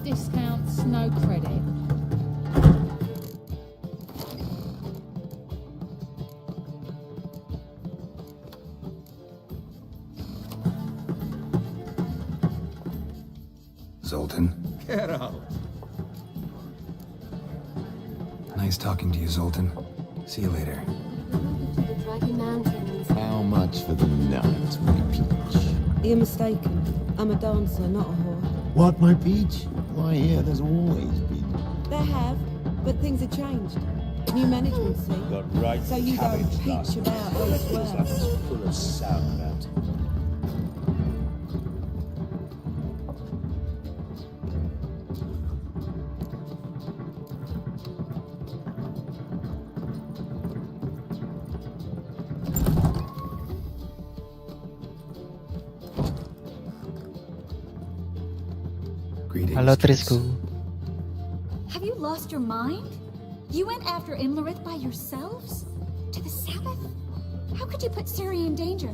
Discounts, no credit. Zoltan. Get out. Nice talking to you, Zoltan. See you later. The Dragon Mountains. How much for the night, my peach? You're mistaken. I'm a dancer, not a whore. What, my peach? Why, here there's always been. There have, but things have changed. New management, see? Got right So you don't cabbage peach last about week. Feels like elsewhere. it's full of sauerkraut. Halo Trisku. Have you lost your mind? You went after Imlerith by yourselves? To the Sabbath? How could you put Ciri in danger?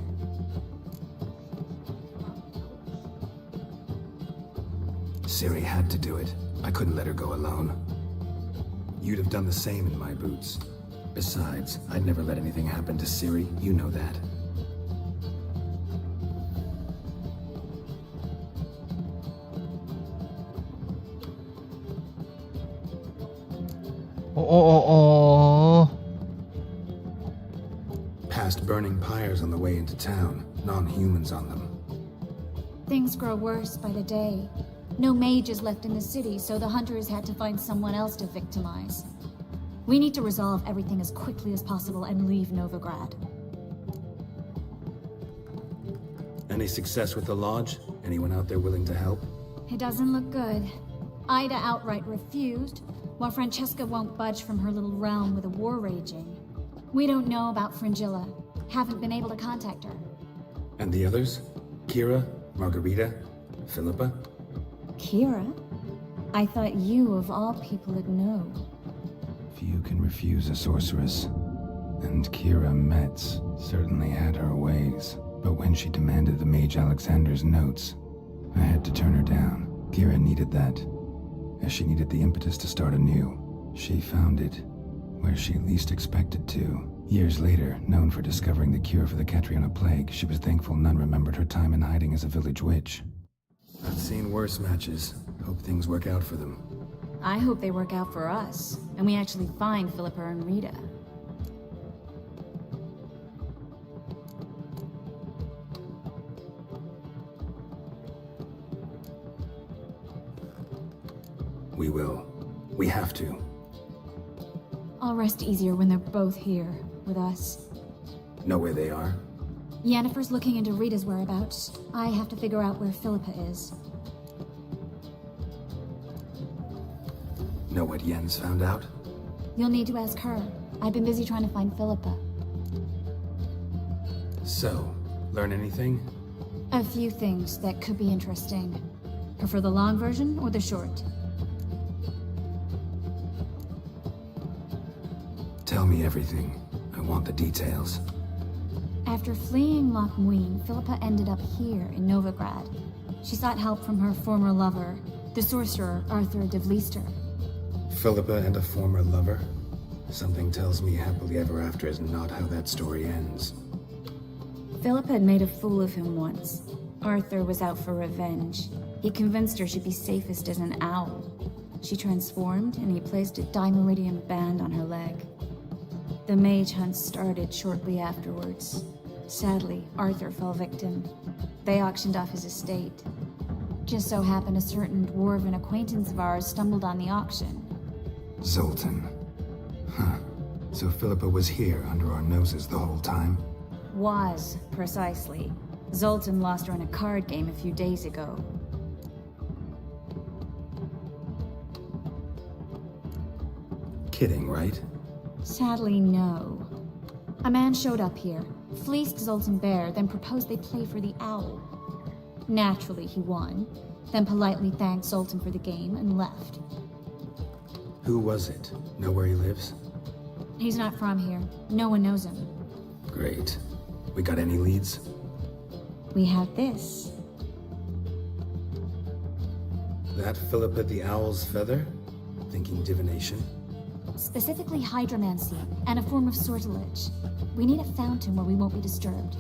Ciri had to do it. I couldn't let her go alone. You'd have done the same in my boots. Besides, I'd never let anything happen to Ciri. You know that. Oh. Past burning pyres on the way into town. Non-humans on them. Things grow worse by the day. No mages left in the city, so the hunters had to find someone else to victimize. We need to resolve everything as quickly as possible and leave Novigrad. Any success with the lodge? Anyone out there willing to help? It doesn't look good. Ida outright refused, while Francesca won't budge from her little realm with a war raging. We don't know about Fringilla. Haven't been able to contact her. And the others? Kira? Margarita? Philippa? Kira? I thought you, of all people, would know. Few can refuse a sorceress. And Kira Metz certainly had her ways. But when she demanded the Mage Alexander's notes, I had to turn her down. Kira needed that, as she needed the impetus to start anew. She found it where she least expected to. Years later, known for discovering the cure for the Catriona plague, she was thankful none remembered her time in hiding as a village witch. I've seen worse matches. Hope things work out for them. I hope they work out for us, and we actually find Philippa and Rita. We will. We have to. I'll rest easier when they're both here, with us. Know where they are? Yennefer's looking into Rita's whereabouts. I have to figure out where Philippa is. Know what Yen's found out? You'll need to ask her. I've been busy trying to find Philippa. So, learn anything? A few things that could be interesting. Prefer the long version or the short? Tell me everything. I want the details. After fleeing Loch Muin, Philippa ended up here in Novigrad. She sought help from her former lover, the sorcerer Arthur de Vlister. Philippa and a former lover? Something tells me happily ever after is not how that story ends. Philippa had made a fool of him once. Arthur was out for revenge. He convinced her she'd be safest as an owl. She transformed, and he placed a Dimeridian band on her leg. The mage hunt started shortly afterwards. Sadly, Arthur fell victim. They auctioned off his estate. Just so happened a certain dwarven acquaintance of ours stumbled on the auction. Zoltan. Huh. So Philippa was here under our noses the whole time? Was, precisely. Zoltan lost her in a card game a few days ago. Kidding, right? Sadly, no. A man showed up here, fleeced Zoltan bare, then proposed they play for the owl. Naturally, he won, then politely thanked Zoltan for the game and left. Who was it? Know where he lives? He's not from here. No one knows him. Great. We got any leads? We have this. That Philippa the Owl's feather? Thinking divination? Specifically hydromancy, and a form of sortilege. We need a fountain where we won't be disturbed.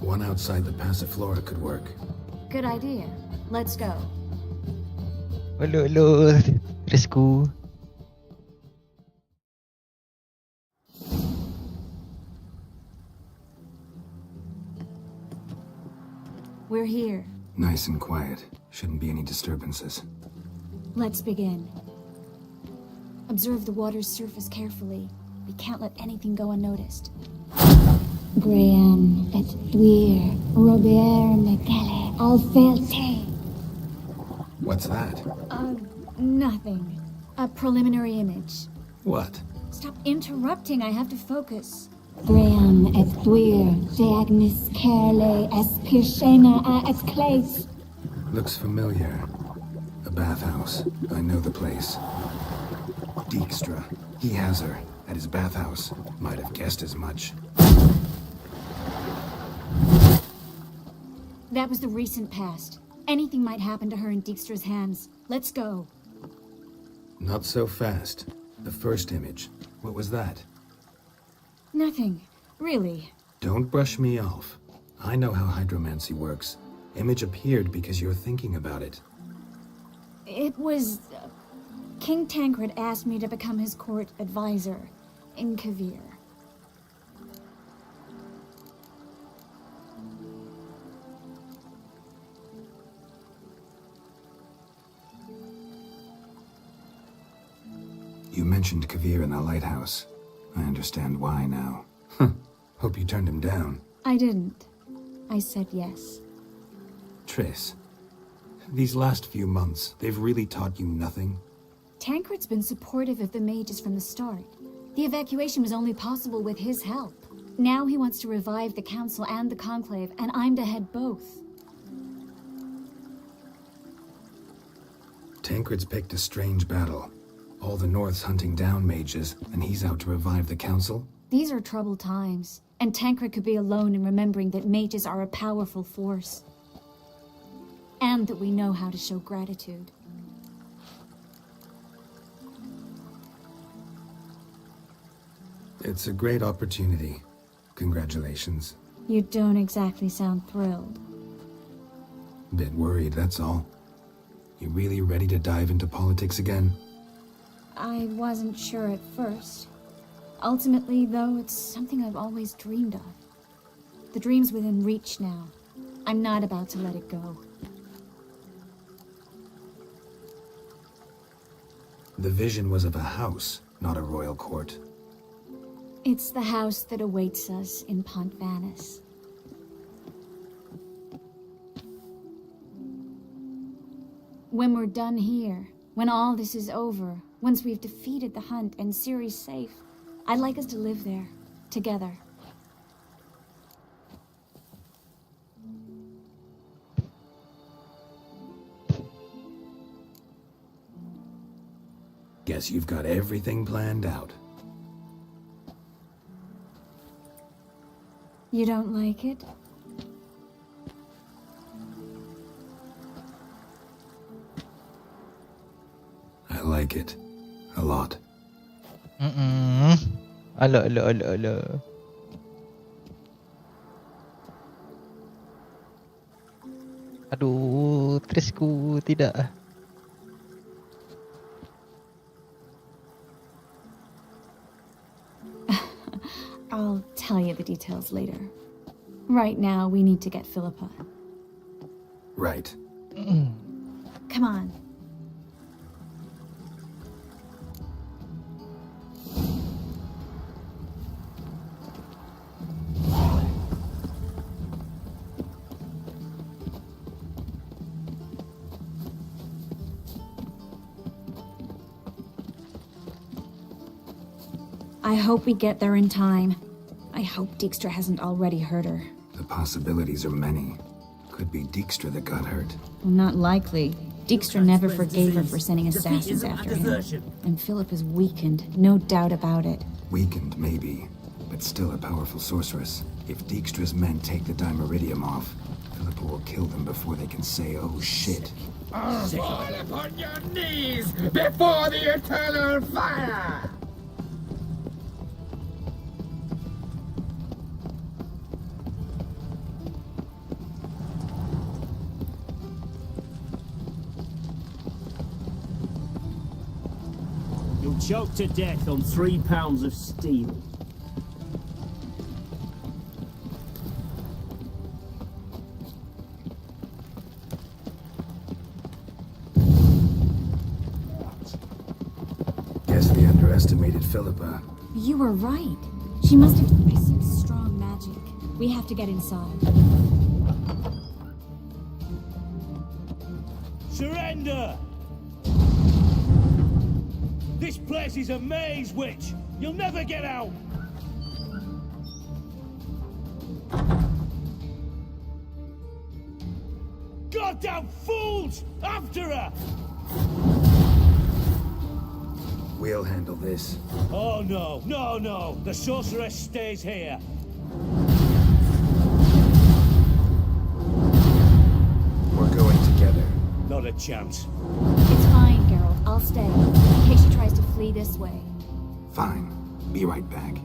One outside the Passiflora could work. Good idea. Let's go. Halo, Trisku. We're here. Nice and quiet. Shouldn't be any disturbances. Let's begin. Observe the water's surface carefully. We can't let anything go unnoticed. Graham et Dwyer, Robert McKellen, Alfelte. What's that? Nothing. A preliminary image. What? Stop interrupting, I have to focus. Graham et thuir, de agnis kerle es pirshena a et clays. Looks familiar. A bathhouse. I know the place. Dijkstra. He has her. At his bathhouse. Might have guessed as much. That was the recent past. Anything might happen to her in Dijkstra's hands. Let's go. Not so fast. The first image. What was that? Nothing. Really. Don't brush me off. I know how hydromancy works. Image appeared because you're thinking about it. It was... King Tancred asked me to become his court advisor in Kavir. You mentioned Kavir in the lighthouse. I understand why now. Hope you turned him down. I didn't. I said yes. Triss, these last few months, they've really taught you nothing? Tancred's been supportive of the mages from the start. The evacuation was only possible with his help. Now he wants to revive the Council and the Conclave, and I'm to head both. Tancred's picked a strange battle. All the North's hunting down mages, and he's out to revive the Council? These are troubled times, and Tancred could be alone in remembering that mages are a powerful force. And that we know how to show gratitude. It's a great opportunity. Congratulations. You don't exactly sound thrilled. Bit worried, that's all. You really ready to dive into politics again? I wasn't sure at first. Ultimately, though, it's something I've always dreamed of. The dream's within reach now. I'm not about to let it go. The vision was of a house, not a royal court. It's the house that awaits us in Pont Vanis. When we're done here, when all this is over, once we've defeated the hunt and Ciri's safe, I'd like us to live there, together. Guess you've got everything planned out. You don't like it? I like it. A lot. Ala. Aduh, Trisku tidak. I'll tell you the details later. Right now, we need to get Philippa. Right. Come on. I hope we get there in time. I hope Dijkstra hasn't already hurt her. The possibilities are many. Could be Dijkstra that got hurt. Well, not likely. Dijkstra never forgave her for sending assassins after him. And Philip is weakened, no doubt about it. Weakened, maybe, but still a powerful sorceress. If Dijkstra's men take the Dimeridium off, Philippa will kill them before they can say, oh shit. Fall upon your knees before the eternal fire! You'll choke to death on 3 pounds of steel. Guess we underestimated Philippa. You were right. She must have... I sense strong magic. We have to get inside. Surrender! This place is a maze, witch! You'll never get out! low-down fools! After her! We'll handle this. Oh no, no, no! The sorceress stays here. We're going together. Not a chance. It's fine, Geralt. I'll stay, in case she tries to flee this way. Fine. Be right back.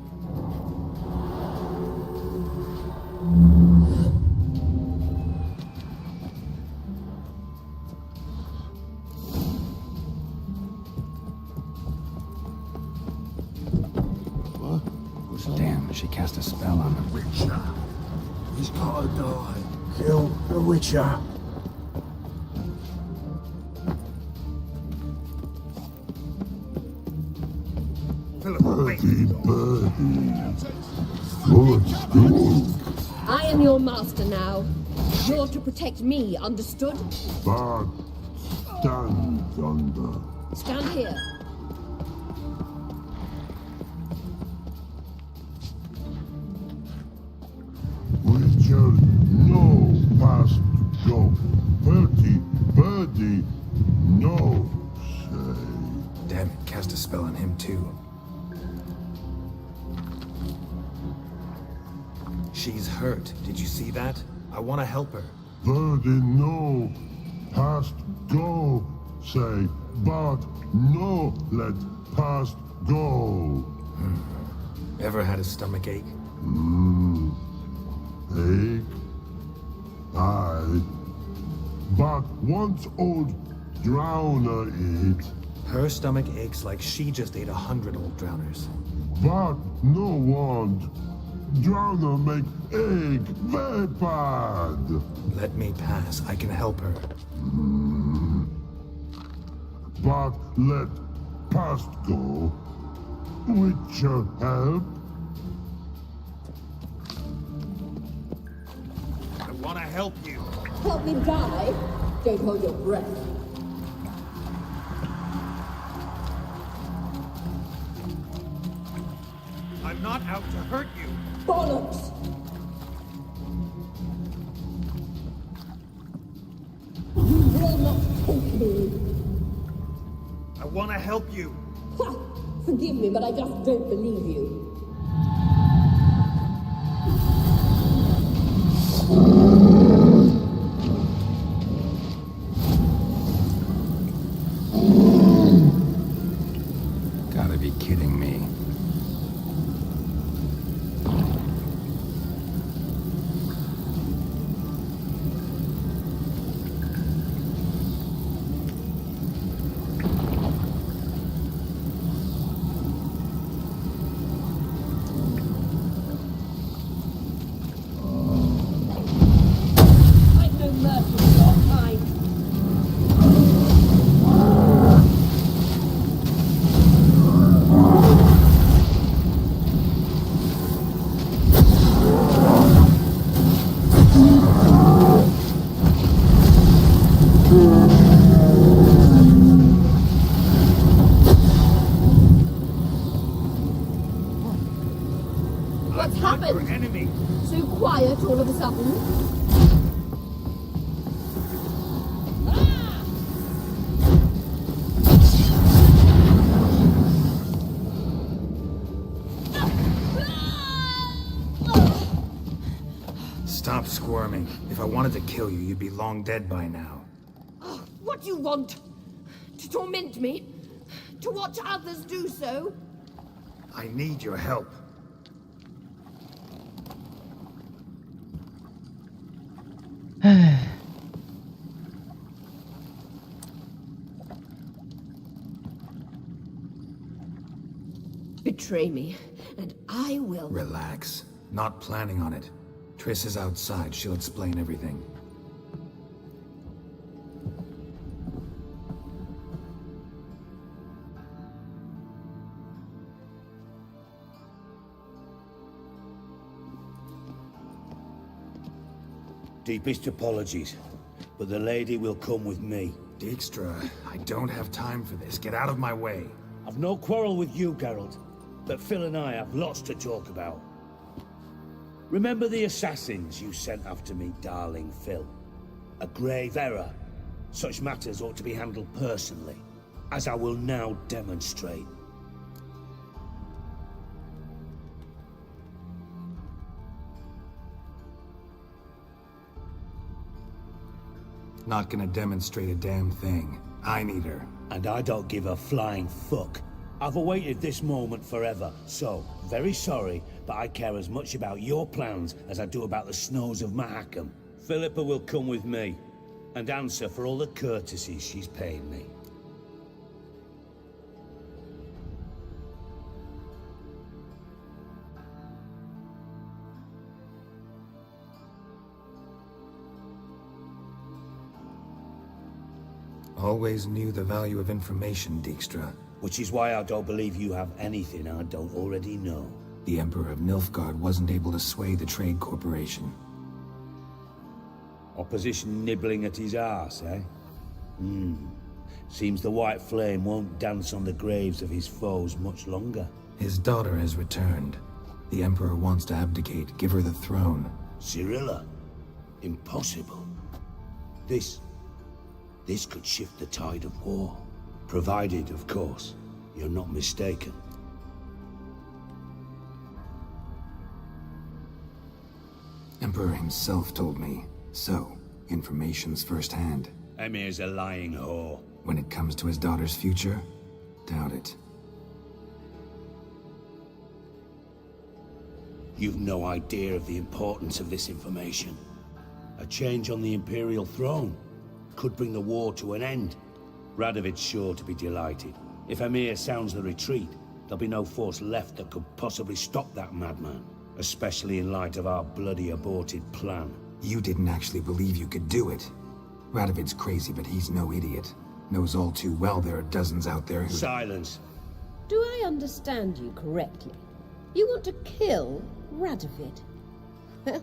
Damn, she cast a spell on the Witcher. He's gotta die. Kill the Witcher. Birdie, birdie. Footstool. I am your master now. You're to protect me, understood? But stand under. Stand here. Witcher, no past go. Birdie, no say. Damn it, cast a spell on him too. She's hurt. Did you see that? I want to help her. Birdie, no past go say. But no let past go. Ever had a stomach ache? Ache? Aye. But once old drowner eat. Her stomach aches like she just ate 100 old drowners. But no want. Drowner make egg very bad. Let me pass. I can help her. But let past go. Witcher help. I want to help you. Help me die? Don't hold your breath. I'm not out to hurt you. Bollocks! You will not take me. I want to help you. Ha! Forgive me, but I just don't believe you. Gotta be kidding me. I've no mercy for your kind. What's happened? Enemy. So quiet all of a sudden? Stop squirming. If I wanted to kill you, you'd be long dead by now. What do you want? To torment me? To watch others do so? I need your help. Betray me, and I will. Relax. Not planning on it. Triss is outside. She'll explain everything. Deepest apologies, but the lady will come with me. Dijkstra, I don't have time for this. Get out of my way. I've no quarrel with you, Geralt, but Phil and I have lots to talk about. Remember the assassins you sent after me, darling Phil? A grave error. Such matters ought to be handled personally, as I will now demonstrate. Not gonna demonstrate a damn thing. I need her. And I don't give a flying fuck. I've awaited this moment forever, so, very sorry, but I care as much about your plans as I do about the snows of Mahakam. Philippa will come with me, and answer for all the courtesies she's paying me. Always knew the value of information, Dijkstra. Which is why I don't believe you have anything I don't already know. The Emperor of Nilfgaard wasn't able to sway the Trade Corporation. Opposition nibbling at his arse, eh? Seems the White Flame won't dance on the graves of his foes much longer. His daughter has returned. The Emperor wants to abdicate, give her the throne. Cyrilla? Impossible. This could shift the tide of war. Provided, of course, you're not mistaken. Emperor himself told me. So, information's firsthand. Emir's a lying whore. When it comes to his daughter's future, doubt it. You've no idea of the importance of this information. A change on the Imperial throne could bring the war to an end. Radovid's sure to be delighted. If Emir sounds the retreat, there'll be no force left that could possibly stop that madman. Especially in light of our bloody aborted plan. You didn't actually believe you could do it. Radovid's crazy, but he's no idiot. Knows all too well there are dozens out there who— Silence. Do I understand you correctly? You want to kill Radovid?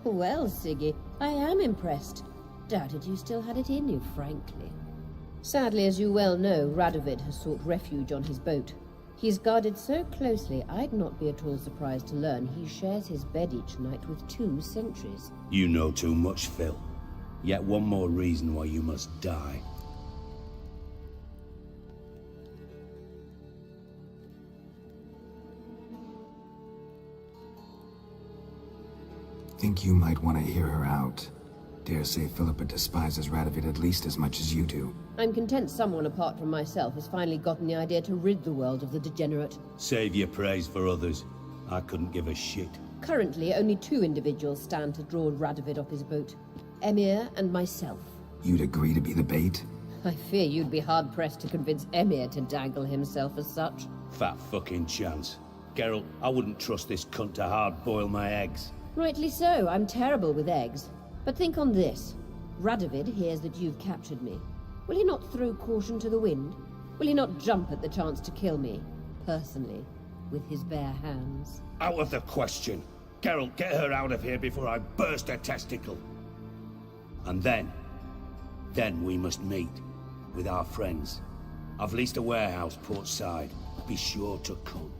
Well, Siggy, I am impressed. Doubted you still had it in you, frankly. Sadly, as you well know, Radovid has sought refuge on his boat. He's guarded so closely, I'd not be at all surprised to learn he shares his bed each night with 2 sentries. You know too much, Phil. Yet one more reason why you must die. Think you might want to hear her out. Dare say Philippa despises Radovid at least as much as you do. I'm content someone apart from myself has finally gotten the idea to rid the world of the degenerate. Save your praise for others. I couldn't give a shit. Currently, only 2 individuals stand to draw Radovid off his boat. Emir and myself. You'd agree to be the bait? I fear you'd be hard-pressed to convince Emir to dangle himself as such. Fat fucking chance. Geralt, I wouldn't trust this cunt to hard-boil my eggs. Rightly so, I'm terrible with eggs. But think on this. Radovid hears that you've captured me. Will he not throw caution to the wind? Will he not jump at the chance to kill me, personally, with his bare hands? Out of the question. Geralt, get her out of here before I burst her testicle. And then we must meet, with our friends. I've leased a warehouse portside. Be sure to come.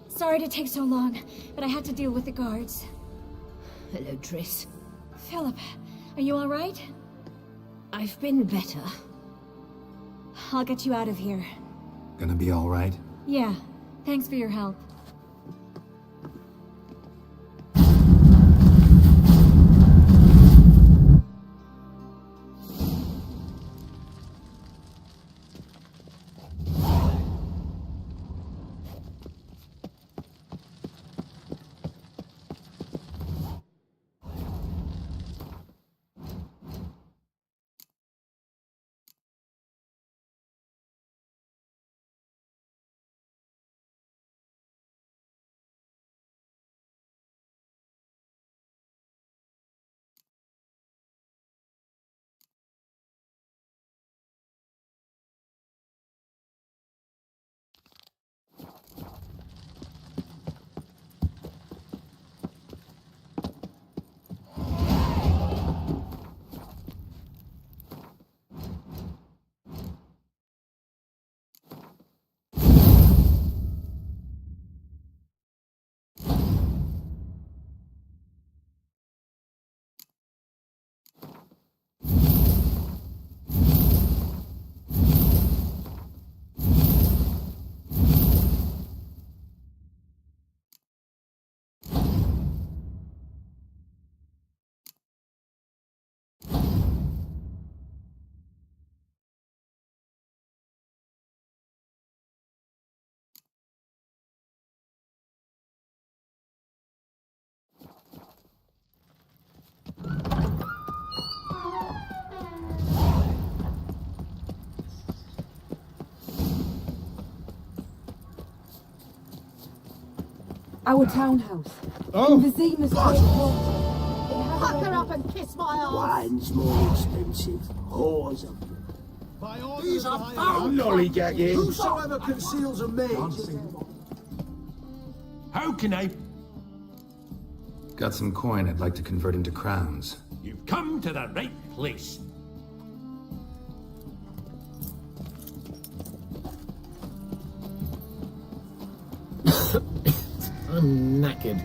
Sorry to take so long, but I had to deal with the guards. Hello, Triss. Philip, are you all right? I've been better. I'll get you out of here. Gonna be all right? Yeah, thanks for your help. Our townhouse. Oh, In Vizina's God. Fuck her up and kiss my ass! Wine's more expensive. Whores are... These are foul! Lollygagging. Whosoever conceals a maid... How can I... Got some coin I'd like to convert into crowns. You've come to the right place. I'm knackered.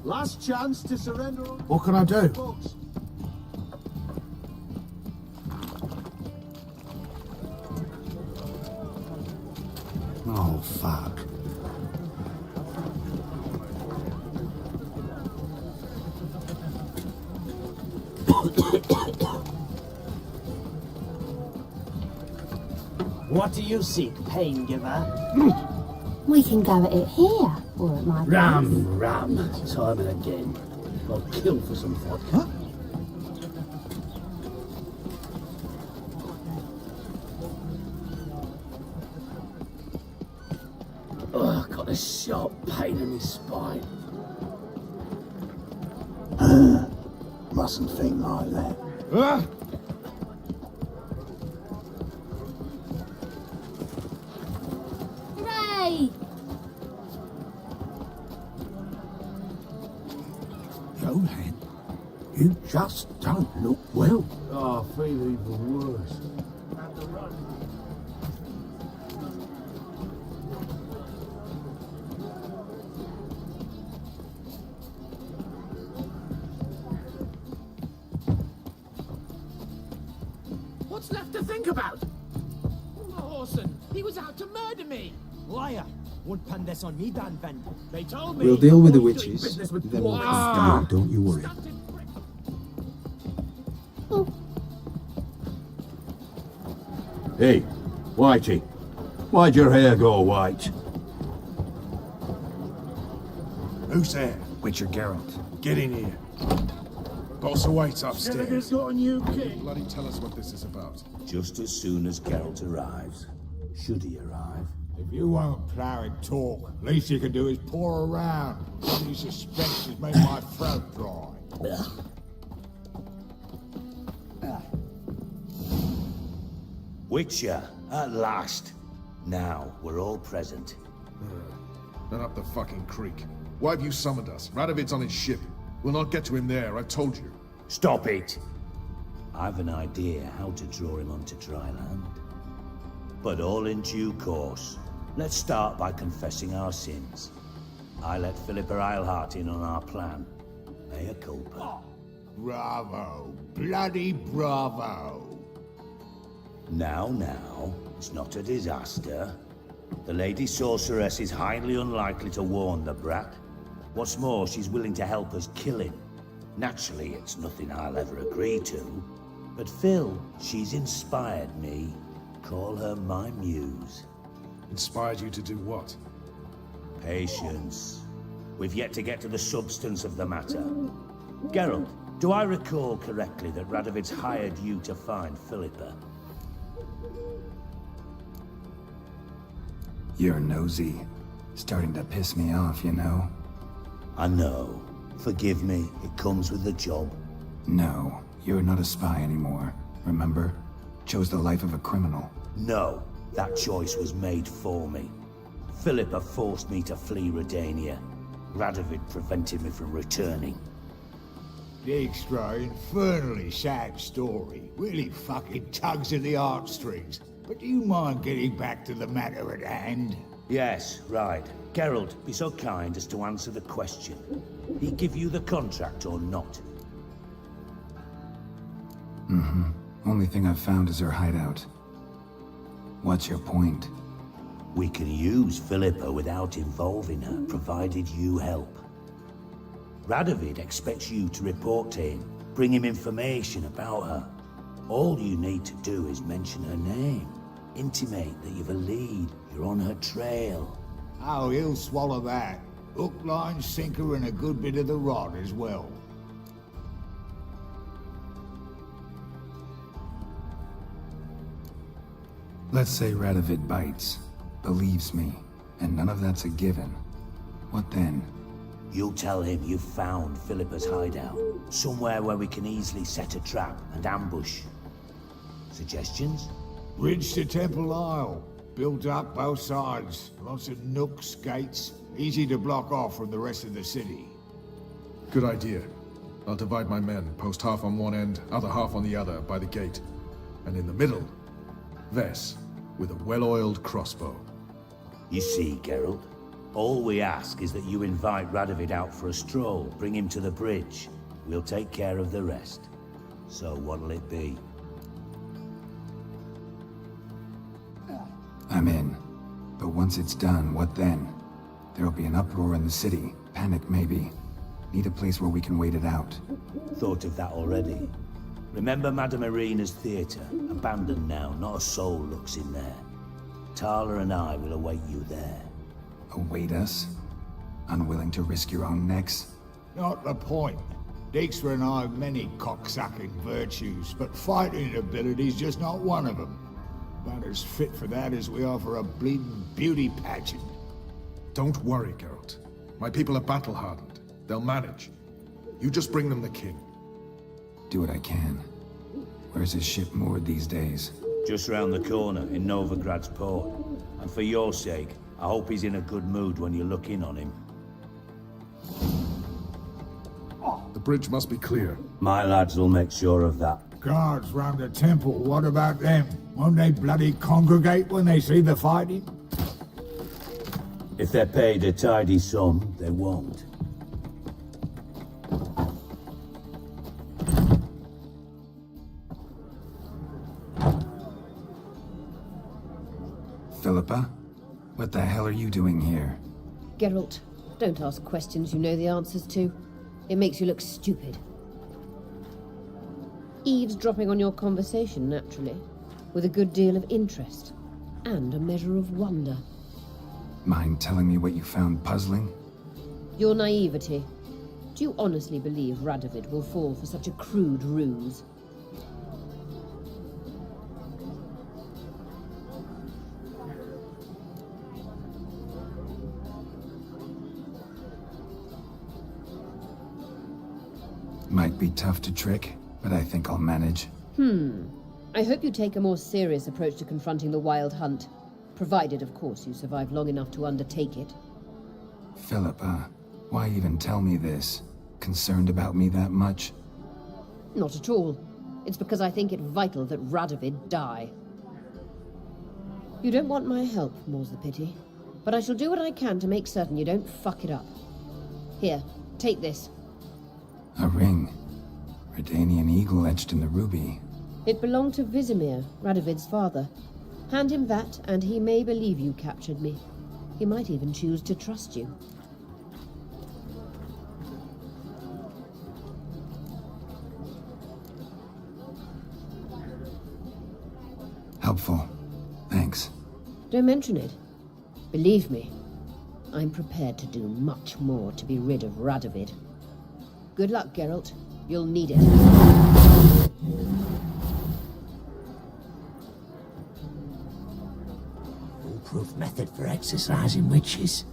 Last chance to surrender... What can I do? Oh, fuck. What do you seek, pain giver? We can go at it here, or at my place. Ram. Time and again. I'll kill for some vodka. Oh, got a sharp pain in my spine. Mustn't think like that. Hooray! Johan, you just don't look well. Oh, I feel even worse. What's left to think about? Orson, he was out to murder me. Liar! Won't pin this on me, Dan Vin. They told me. We'll deal with the I was doing witches, business with then we'll dwarves. come to you, don't you worry. Hey, Whitey. Why'd your hair go white? Who's there? Witcher Geralt. Get in here. Boss awaits upstairs. Gallagher's got a new kid. Bloody tell us what this is about. Just as soon as Geralt arrives. Should he arrive? If you won't plough and talk, least you can do is pour around. What do you suspect has made my throat dry? Witcher, at last. Now, we're all present. Then up the fucking creek. Why have you summoned us? Radovid's on his ship. We'll not get to him there, I've told you. Stop it! I've an idea how to draw him onto dry land. But all in due course. Let's start by confessing our sins. I let Philippa Eilhart in on our plan. Mea culpa. Bravo. Bloody bravo. Now, it's not a disaster. The Lady Sorceress is highly unlikely to warn the brat. What's more, she's willing to help us kill him. Naturally, it's nothing I'll ever agree to. But Phil, she's inspired me. Call her my muse. Inspired you to do what? Patience. We've yet to get to the substance of the matter. Geralt, do I recall correctly that Radovid's hired you to find Philippa? You're nosy. Starting to piss me off, you know. I know. Forgive me, it comes with the job. No, you're not a spy anymore. Remember? Chose the life of a criminal. No, that choice was made for me. Philippa forced me to flee Redania. Radovid prevented me from returning. Extra infernally sad story. Really fucking tugs at the heartstrings. But do you mind getting back to the matter at hand? Yes, right. Geralt, be so kind as to answer the question. He give you the contract or not? Mm-hmm. Only thing I've found is her hideout. What's your point? We can use Philippa without involving her, provided you help. Radovid expects you to report to him, bring him information about her. All you need to do is mention her name. Intimate that you've a lead, you're on her trail. Oh, he'll swallow that. Hook, line, sinker, and a good bit of the rod as well. Let's say Radovid bites, believes me, and none of that's a given. What then? You'll tell him you found Philippa's hideout. Somewhere where we can easily set a trap and ambush. Suggestions? Bridge to Temple Isle. Built up both sides. Lots of nooks, gates. Easy to block off from the rest of the city. Good idea. I'll divide my men, post half on one end, other half on the other, by the gate. And in the middle, Vess, with a well-oiled crossbow. You see, Geralt, all we ask is that you invite Radovid out for a stroll, bring him to the bridge. We'll take care of the rest. So what'll it be? I'm in. But once it's done, what then? There'll be an uproar in the city. Panic, maybe. Need a place where we can wait it out. Thought of that already. Remember Madame Irina's theatre? Abandoned now, not a soul looks in there. Tala and I will await you there. Await us? Unwilling to risk your own necks? Not the point. Dijkstra and I have many cocksucking virtues, but fighting ability's just not one of them. About as fit for that as we are for a bleeding beauty pageant. Don't worry, Geralt. My people are battle-hardened. They'll manage. You just bring them the king. Do what I can. Where's his ship moored these days? Just round the corner, in Novigrad's port. And for your sake, I hope he's in a good mood when you look in on him. The bridge must be clear. My lads will make sure of that. Guards round the temple, what about them? Won't they bloody congregate when they see the fighting? If they're paid a tidy sum, they won't. Philippa? What the hell are you doing here? Geralt, don't ask questions you know the answers to. It makes you look stupid. Eavesdropping on your conversation, naturally, with a good deal of interest, and a measure of wonder. Mind telling me what you found puzzling? Your naivety. Do you honestly believe Radovid will fall for such a crude ruse? Might be tough to trick, but I think I'll manage. I hope you take a more serious approach to confronting the Wild Hunt. Provided, of course, you survive long enough to undertake it. Philippa, why even tell me this? Concerned about me that much? Not at all. It's because I think it vital that Radovid die. You don't want my help, more's the pity. But I shall do what I can to make certain you don't fuck it up. Here, take this. A ring. Redanian eagle etched in the ruby. It belonged to Vizimir, Radovid's father. Hand him that, and he may believe you captured me. He might even choose to trust you. Helpful. Thanks. Don't mention it. Believe me, I'm prepared to do much more to be rid of Radovid. Good luck, Geralt. You'll need it. Foolproof method for exercising witches.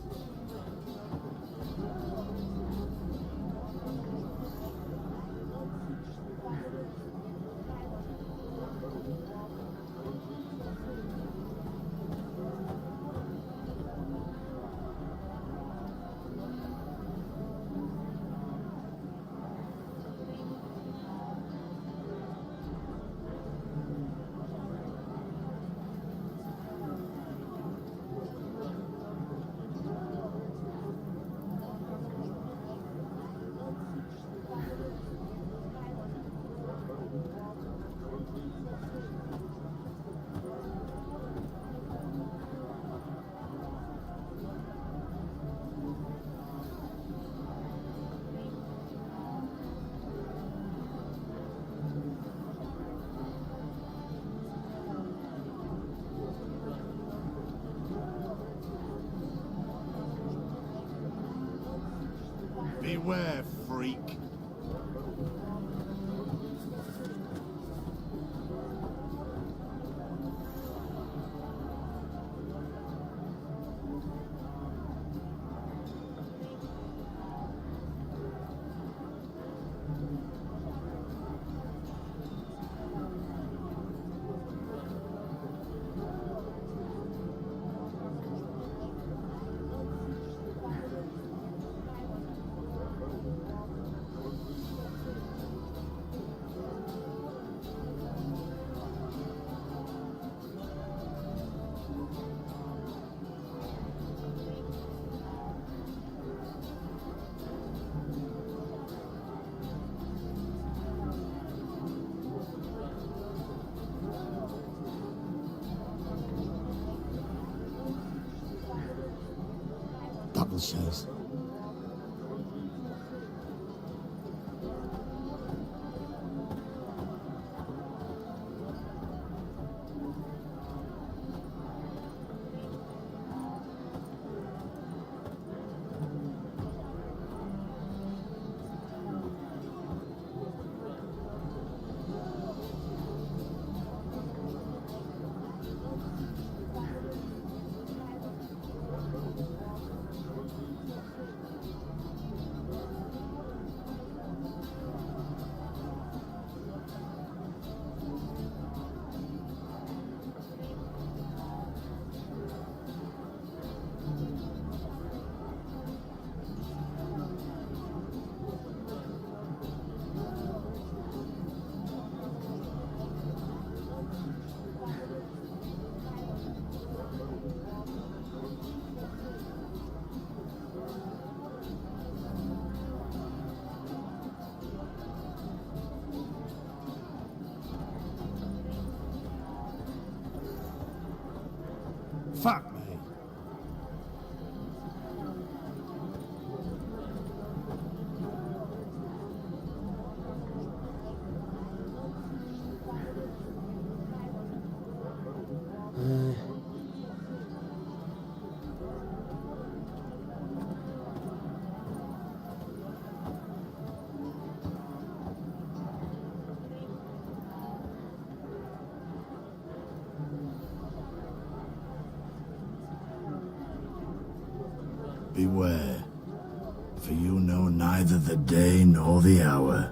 Beware, freak. says. Fuck me. Beware, for you know neither the day nor the hour.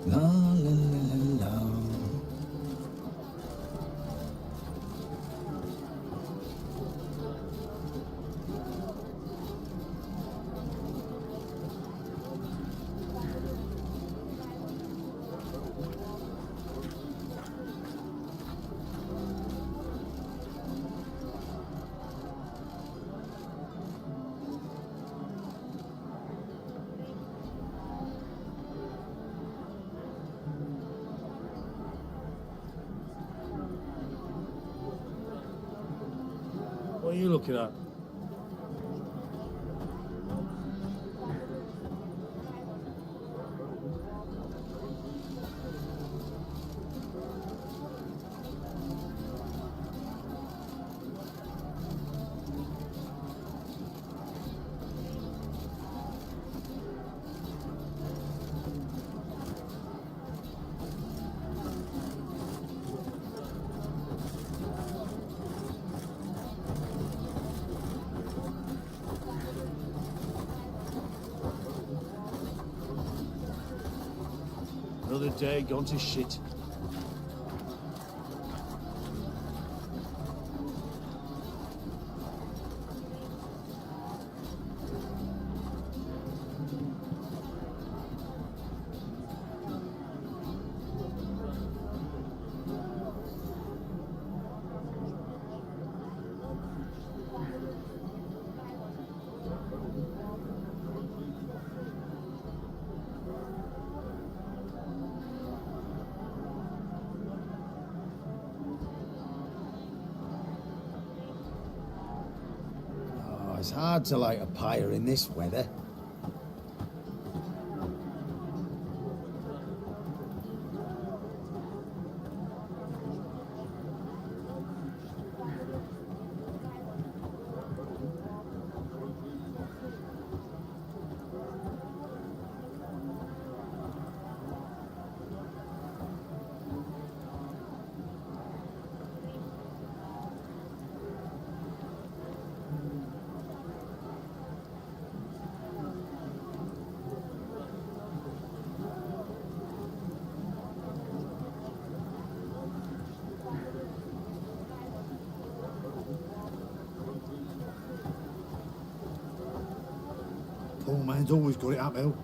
La la la la la. What are you looking at? Another day gone to shit. It's hard to light a pyre in this weather. Poor man's always got it uphill.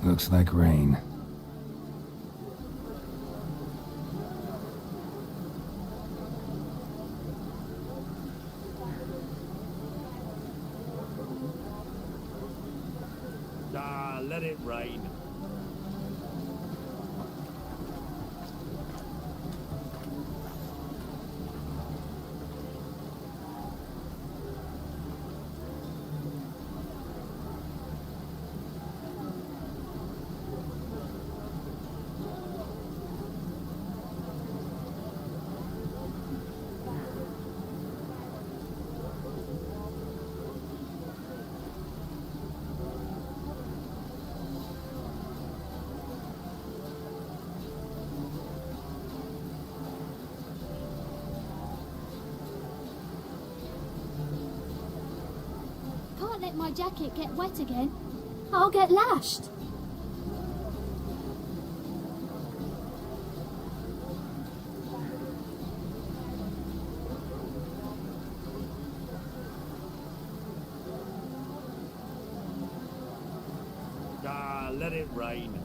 Looks like rain. Ah, let it rain. Can't let my jacket get wet again. I'll get lashed. Ah, let it rain.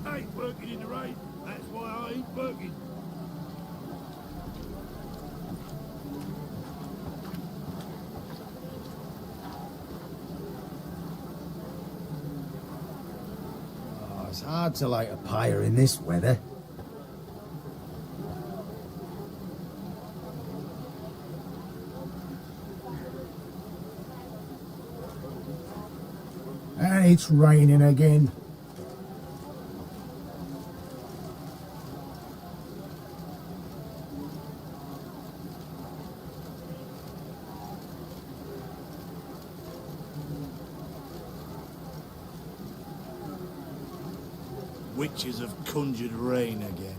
I ain't working in the rain. That's why I ain't working. Oh, it's hard to light a pyre in this weather. And it's raining again. Witches have conjured rain again.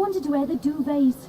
wanted to wear the duvets.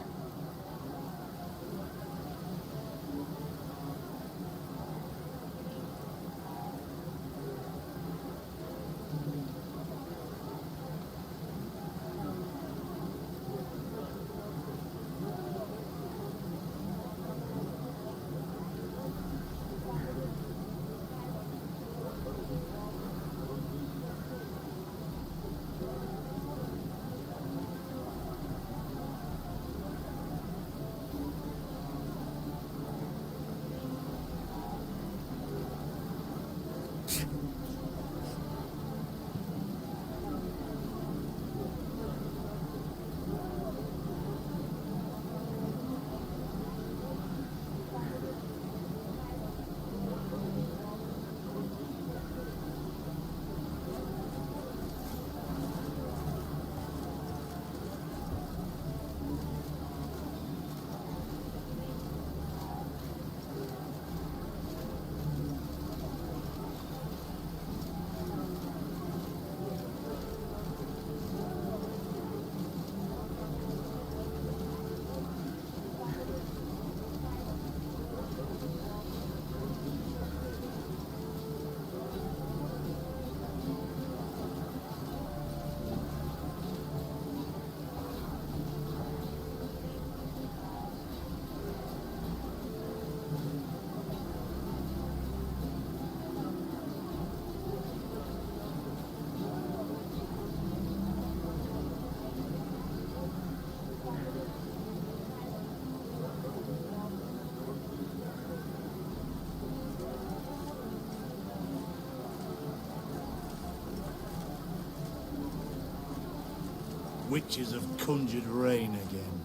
Witches have conjured rain again.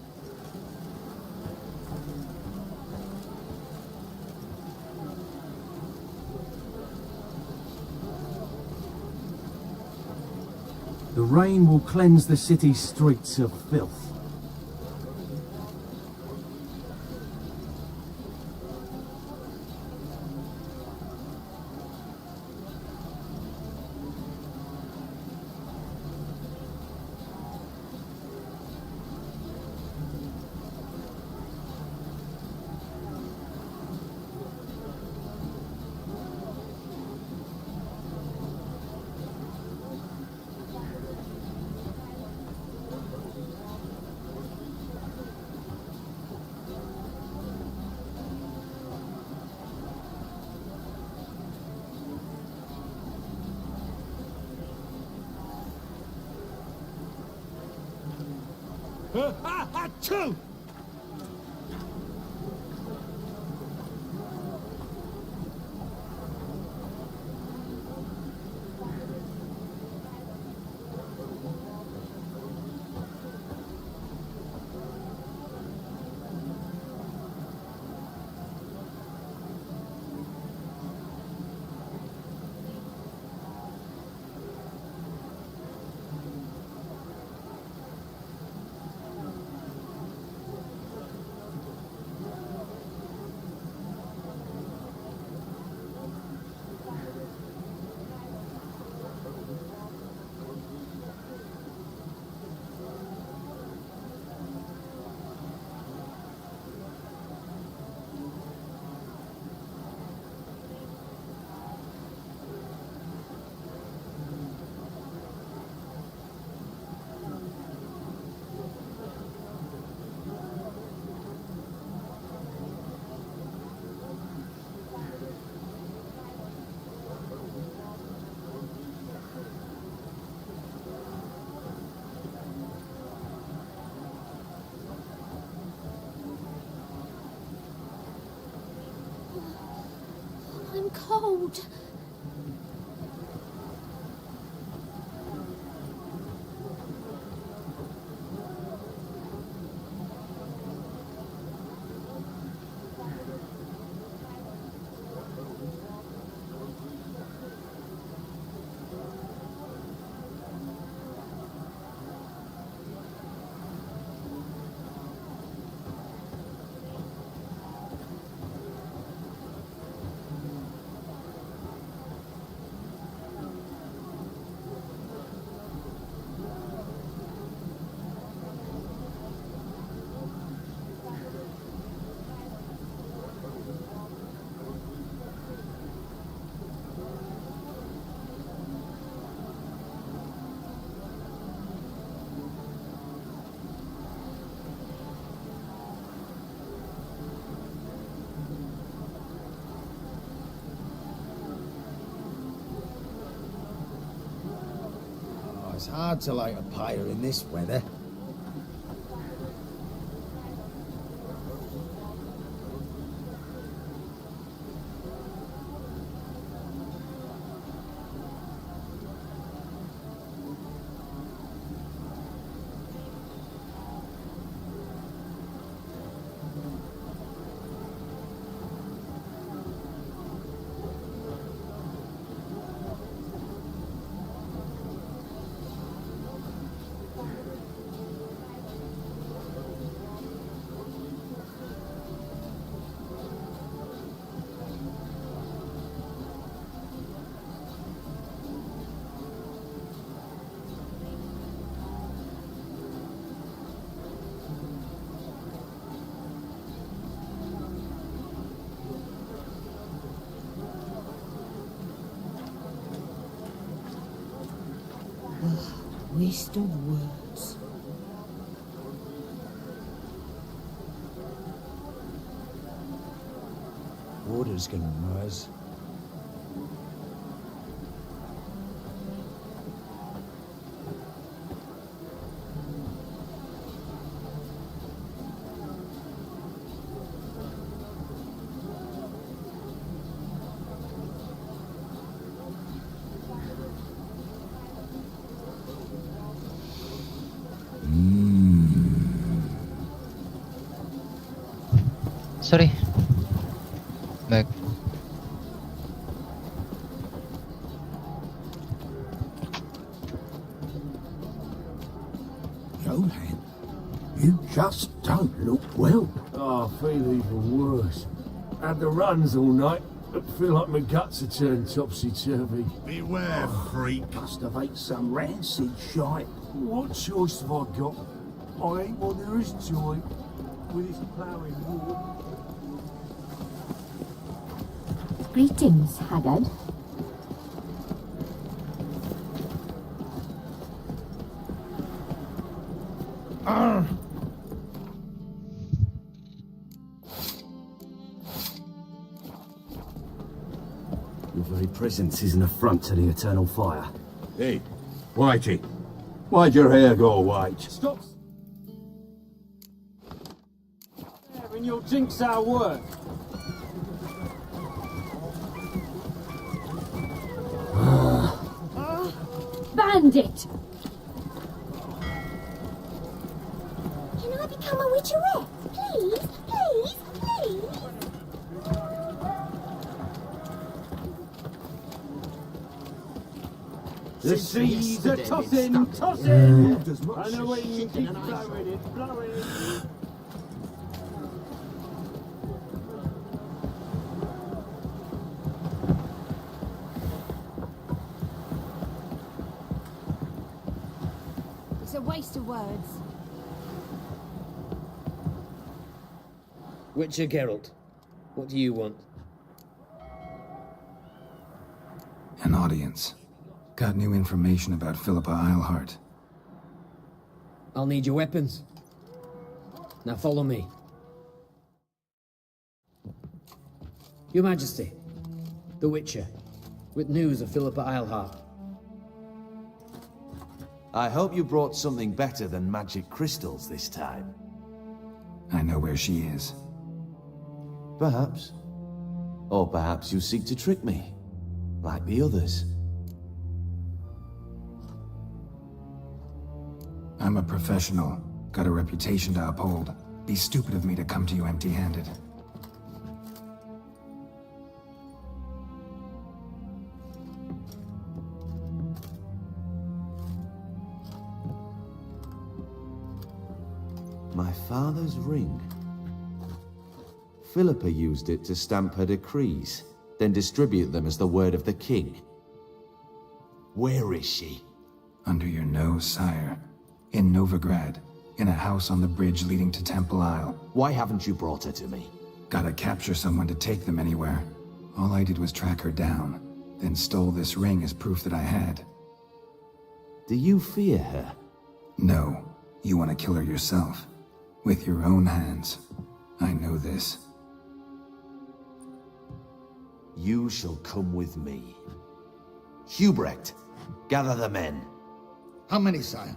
The rain will cleanse the city's streets of filth. Achoo! I'm cold. it's hard to light a pyre in this weather. Waste of words. Water's gonna rise. Sorry. Back. Johan, you just don't look well. Oh, I feel even worse. Had the runs all night. I feel like my guts are turned topsy-turvy. Beware, freak. Must have ate some rancid shite. What choice have I got? I ain't what there is to eat. With his ploughing war. Greetings, Haggard. Your very presence is an affront to the eternal fire. Hey, Whitey, why'd your hair go white? Stop! And you'll jinx our work. Bandit! Can I become a witcherette? Please, please, please. The seas are tossing, tossing! And the wind keeps blowing it, blowing it. It's a waste of words. Witcher Geralt, what do you want? An audience. Got new information about Philippa Eilhart. I'll need your weapons. Now follow me. Your Majesty, the Witcher, with news of Philippa Eilhart. I hope you brought something better than magic crystals this time. I know where she is. Perhaps. Or perhaps you seek to trick me, like the others. I'm a professional. Got a reputation to uphold. Be stupid of me to come to you empty-handed. My father's ring. Philippa used it to stamp her decrees, then distribute them as the word of the king. Where is she? Under your nose, sire. In Novigrad, in a house on the bridge leading to Temple Isle. Why haven't you brought her to me? Gotta capture someone to take them anywhere. All I did was track her down, then stole this ring as proof that I had. Do you fear her? No. You want to kill her yourself. With your own hands. I know this. You shall come with me. Hubrecht, gather the men. How many, sire?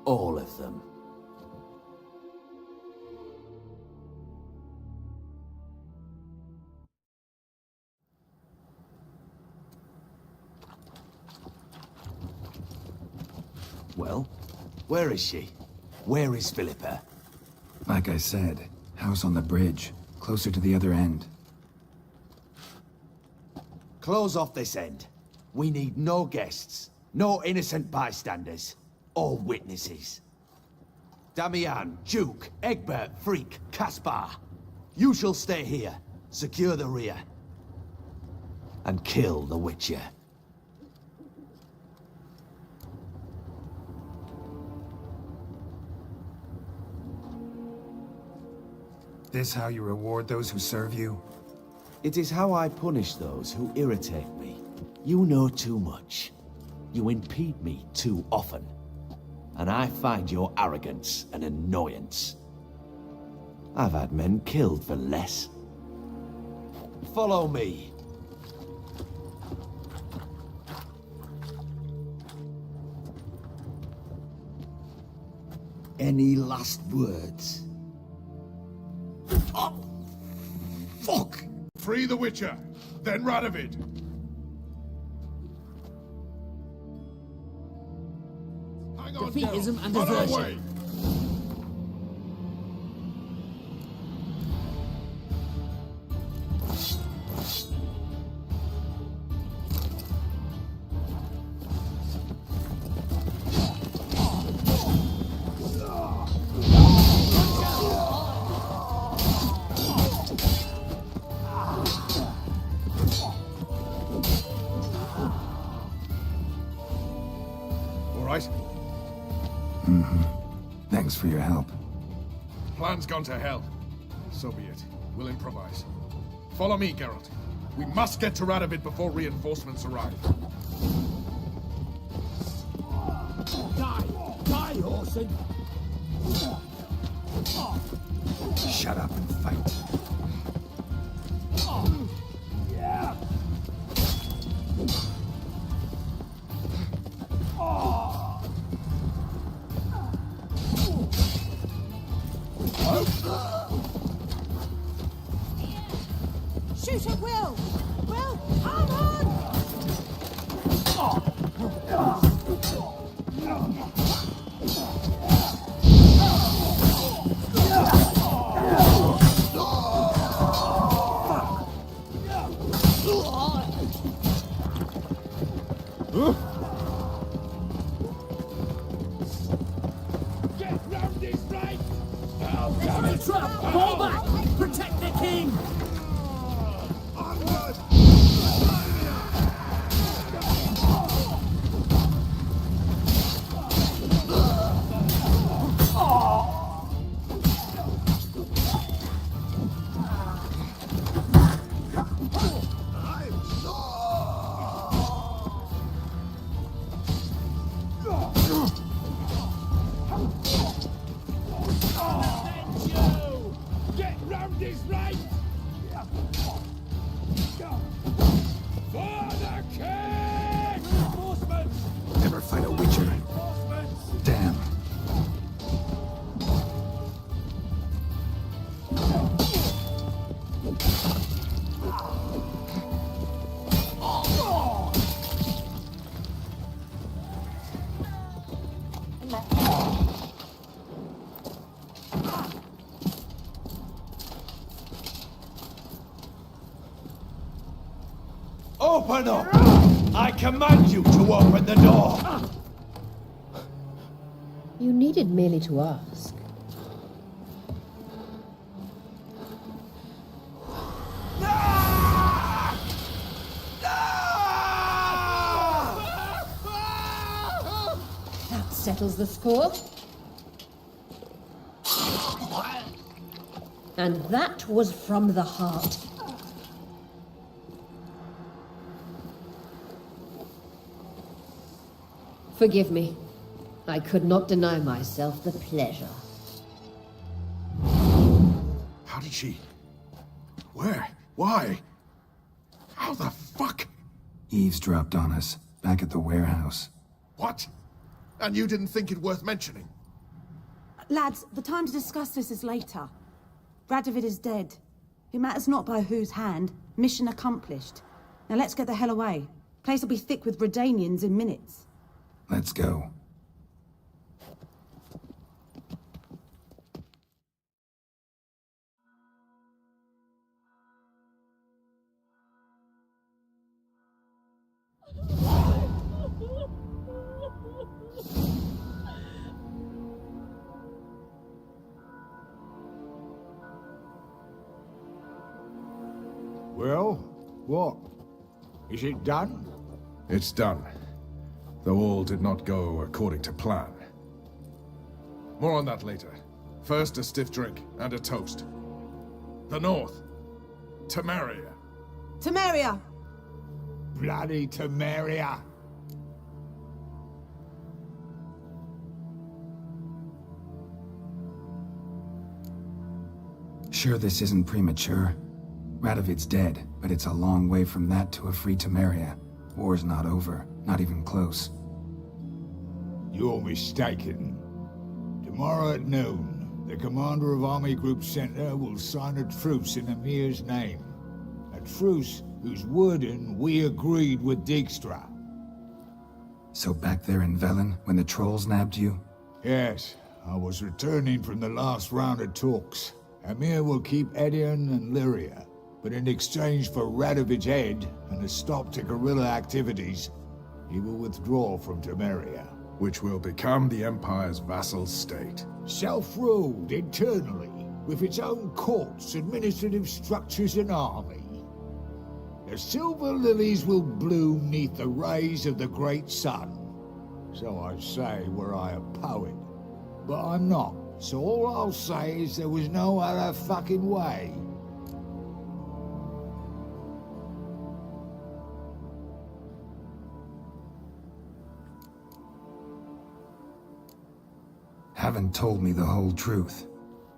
All of them. Well, where is she? Where is Philippa? Like I said, house on the bridge, closer to the other end. Close off this end. We need no guests, no innocent bystanders, or witnesses. Damian, Duke, Egbert, Freak, Caspar. You shall stay here, secure the rear, and kill the Witcher. This how you reward those who serve you? It is how I punish those who irritate me. You know too much. You impede me too often. And I find your arrogance an annoyance. I've had men killed for less. Follow me. Any last words? Oh, fuck! Free the Witcher, then Radovid. Hang on, Defeatism and on our desertion. way. Thanks for your help. Plan's gone to hell. So be it. We'll improvise. Follow me, Geralt. We must get to Radovid before reinforcements arrive. Die! Die, Orson! Shut up and fight. Yeah! Shoot at will! Will, come on! Get round this right! Oh, damn it! Trap! Fall back! Protect the king! Get round this right! For the king! Reinforcements! Never fight a Witcher. Damn. Open up! I command you to open the door! You needed merely to ask. That settles the score. And that was from the heart. Forgive me. I could not deny myself the pleasure. How did she? Where? Why? How the fuck? Eavesdropped on us, back at the warehouse. What? And you didn't think it worth mentioning? Lads, the time to discuss this is later. Radovid is dead. It matters not by whose hand. Mission accomplished. Now let's get the hell away. Place will be thick with Redanians in minutes. Let's go. Well, what? Is it done? It's done. Though all did not go according to plan. More on that later. First, a stiff drink and a toast. The North. Temeria. Temeria! Bloody Temeria! Sure this isn't premature? Radovid's dead, but it's a long way from that to a free Temeria. War's not over, not even close. You're mistaken. Tomorrow at noon, the commander of Army Group Center will sign a truce in Emir's name. A truce whose wording we agreed with Dijkstra. So back there in Velen, when the trolls nabbed you? Yes, I was returning from the last round of talks. Emir will keep Edion and Lyria, but in exchange for Radovid's head and a stop to guerrilla activities, he will withdraw from Temeria. Which will become the Empire's vassal state. Self-ruled internally, with its own courts, administrative structures and army. The silver lilies will bloom neath the rays of the great sun. So I say were I a poet. But I'm not, so all I'll say is there was no other fucking way. Haven't told me the whole truth.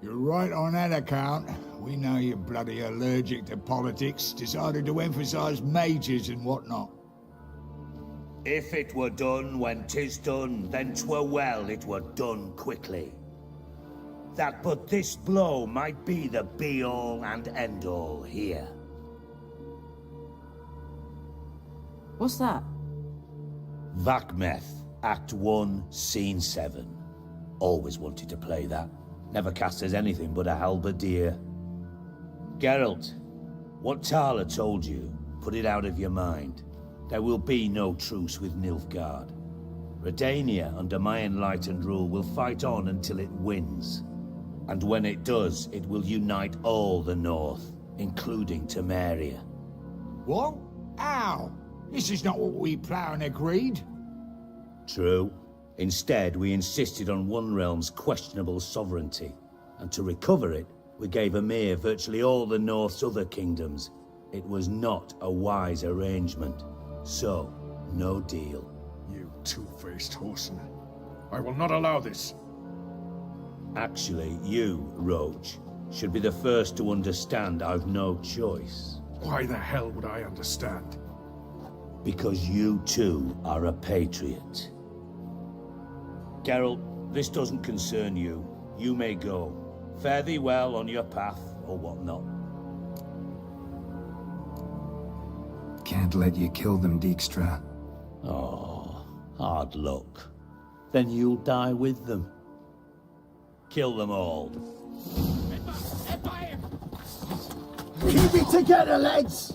You're right on that account. We know you're bloody allergic to politics, decided to emphasize majors and whatnot. If it were done when 'tis done, then 'twere well it were done quickly. That but this blow might be the be-all and end-all here. What's that? Vakmeth, Act 1, Scene 7. Always wanted to play that. Never cast as anything but a halberdier. Geralt, what Tala told you, put it out of your mind. There will be no truce with Nilfgaard. Redania, under my enlightened rule, will fight on until it wins. And when it does, it will unite all the North, including Temeria. What? How? This is not what we planned and agreed. True. Instead, we insisted on one realm's questionable sovereignty, and to recover it, we gave Emir virtually all the North's other kingdoms. It was not a wise arrangement, so no deal. You two-faced whoreson. I will not allow this. Actually, you, Roach, should be the first to understand I've no choice. Why the hell would I understand? Because you too are a patriot. Geralt, this doesn't concern you. You may go. Fare thee well on your path, or whatnot. Can't let you kill them, Dijkstra. Oh, hard luck. Then you'll die with them. Kill them all. Keep it together, lads!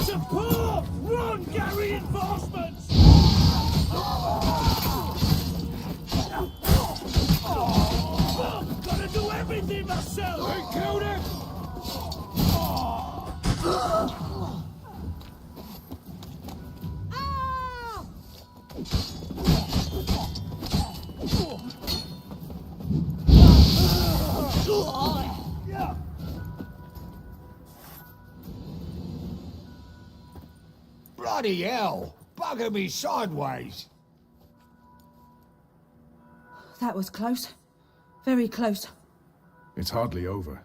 Support! Run, get reinforcements! Gotta do everything myself! They killed him! Bloody hell! Bugger me sideways! That was close. Very close. It's hardly over.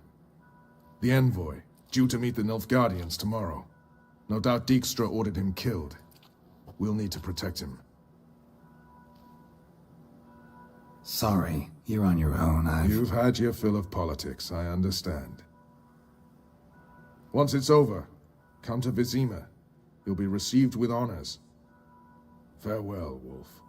The envoy, due to meet the Nilfgaardians tomorrow. No doubt Dijkstra ordered him killed. We'll need to protect him. Sorry, you're on your own. You've had your fill of politics, I understand. Once it's over, come to Vizima. You'll be received with honors. Farewell, Wolf.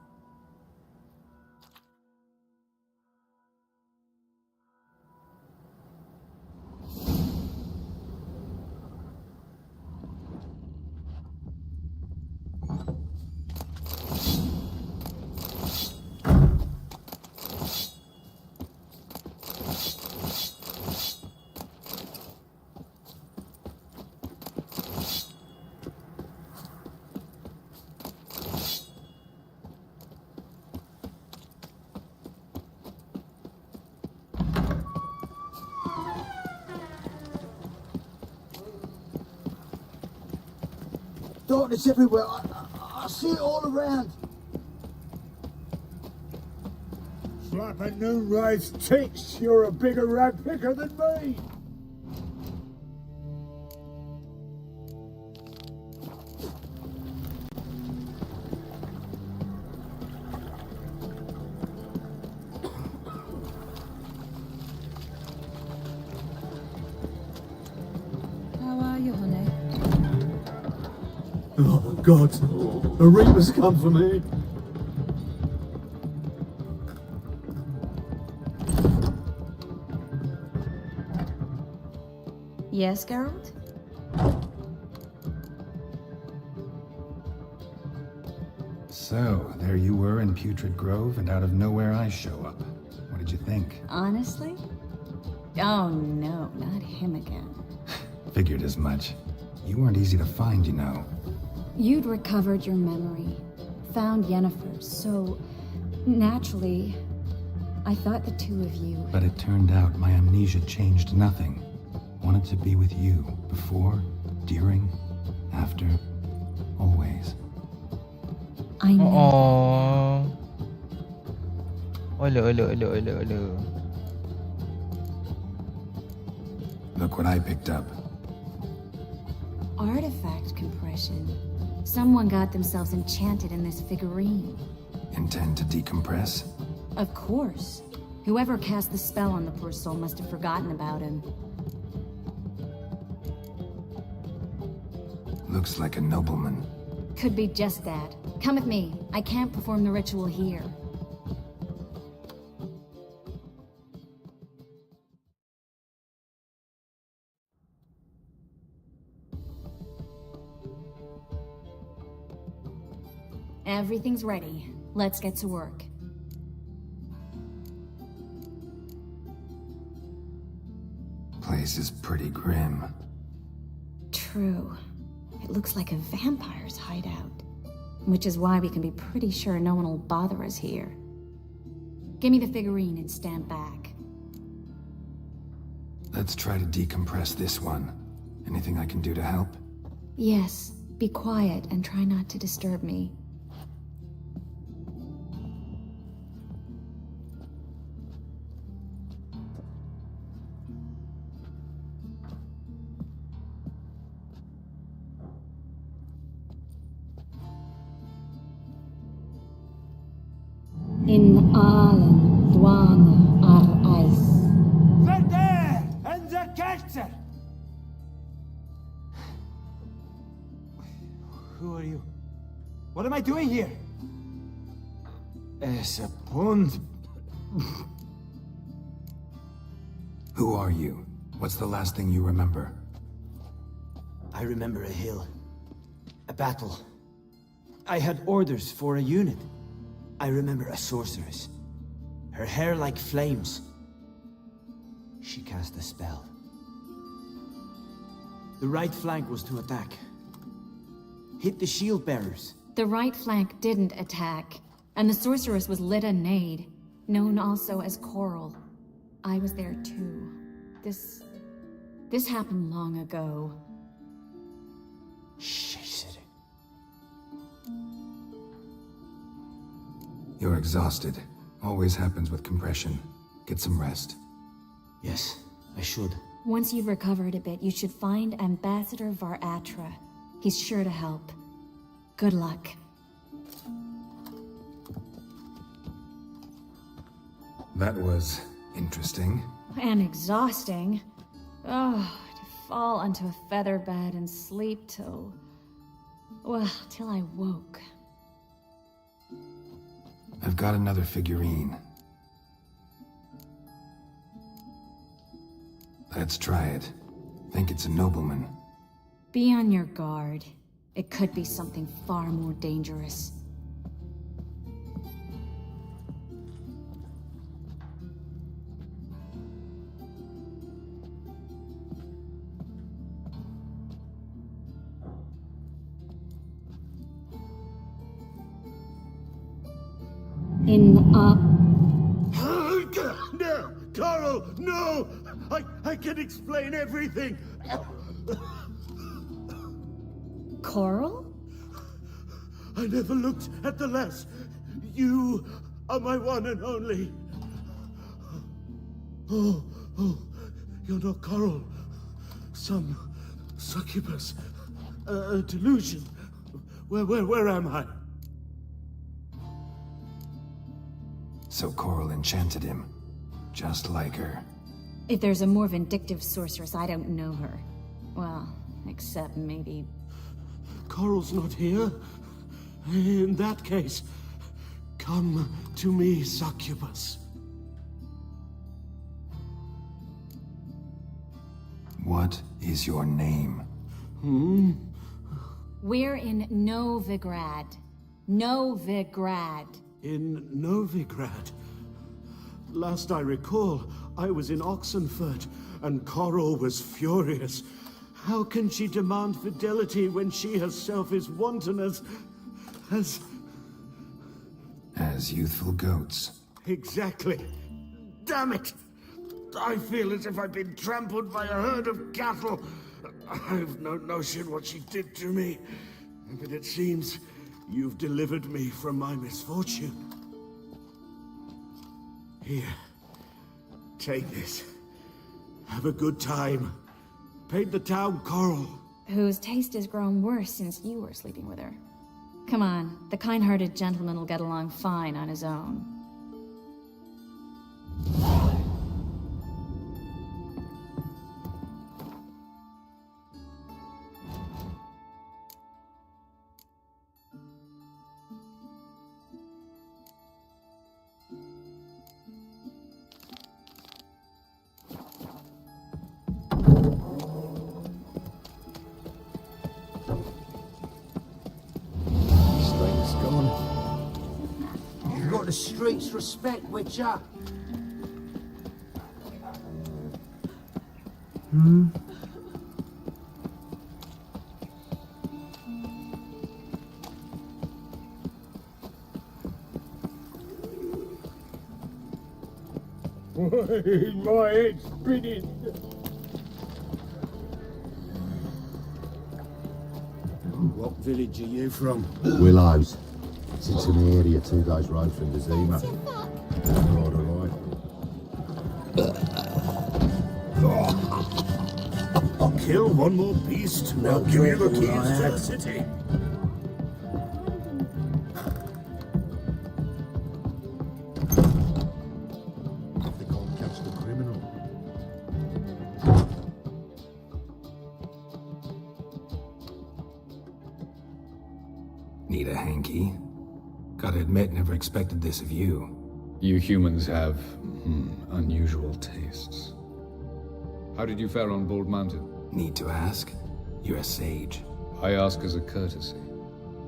Darkness everywhere. I see it all around. Flapping Noonrise thinks you're a bigger rag picker than me. How are you, honey? Oh, God. The Reapers come for me. Yes, Geralt? So, there you were in Putrid Grove, and out of nowhere I show up. What did you think? Honestly? Oh no, not him again. Figured as much. You weren't easy to find, you know. You'd recovered your memory, found Yennefer, so naturally, I thought the two of you... But it turned out my amnesia changed nothing. Wanted to be with you, before, during, after, always. I Oh. know. Olo. Look what I picked up. Artifact compression. Someone got themselves enchanted in this figurine. Intend to decompress? Of course. Whoever cast the spell on the poor soul must have forgotten about him. Looks like a nobleman. Could be just that. Come with me. I can't perform the ritual here. Everything's ready. Let's get to work. Place is pretty grim. True. It looks like a vampire's hideout. Which is why we can be pretty sure no one will bother us here. Give me the figurine and stand back. Let's try to decompress this one. Anything I can do to help? Yes, be quiet and try not to disturb me. In allen dwane eis. Verder and the Kerzer! Who are you? What am I doing here? Es a pond. Who are you? What's the last thing you remember? I remember a hill. A battle. I had orders for a unit. I remember a sorceress. Her hair like flames. She cast a spell. The right flank was to attack. Hit the shield bearers. The right flank didn't attack, and the sorceress was Lita Nade, known also as Coral. I was there too. This happened long ago. You're exhausted. Always happens with compression. Get some rest. Yes, I should. Once you've recovered a bit, you should find Ambassador Varatra. He's sure to help. Good luck. That was interesting. And exhausting. Oh, to fall onto a feather bed and sleep till... well, till I woke. I've got another figurine. Let's try it. Think it's a nobleman. Be on your guard. It could be something far more dangerous. No! Carl, no! I can explain everything! Coral? I never looked at the lass. You are my one and only. Oh, you're not Coral. Some succubus. A delusion. Where am I? So Coral enchanted him. Just like her. If there's a more vindictive sorceress, I don't know her. Well, except maybe... Coral's not here. In that case, come to me, succubus. What is your name? We're in Novigrad. Novigrad. In Novigrad? Last I recall, I was in Oxenfurt, and Coral was furious. How can she demand fidelity when she herself is wanton as youthful goats. Exactly. Damn it! I feel as if I've been trampled by a herd of cattle. I've no notion what she did to me, but it seems you've delivered me from my misfortune. Here, take this. Have a good time. Paint the town Coral. Whose taste has grown worse since you were sleeping with her. Come on, the kind-hearted gentleman will get along fine on his own. The streets respect, Witcher. My head's spinning. What village are you from? Willows. Sits in the area 2 days' road from the Zima. Kill one more beast, and I'll give you the keys to the city. They can't catch the criminal. Need a hanky? Gotta admit, never expected this of you. You humans have, unusual tastes. How did you fare on Bald Mountain? Need to ask? You're a sage. I ask as a courtesy.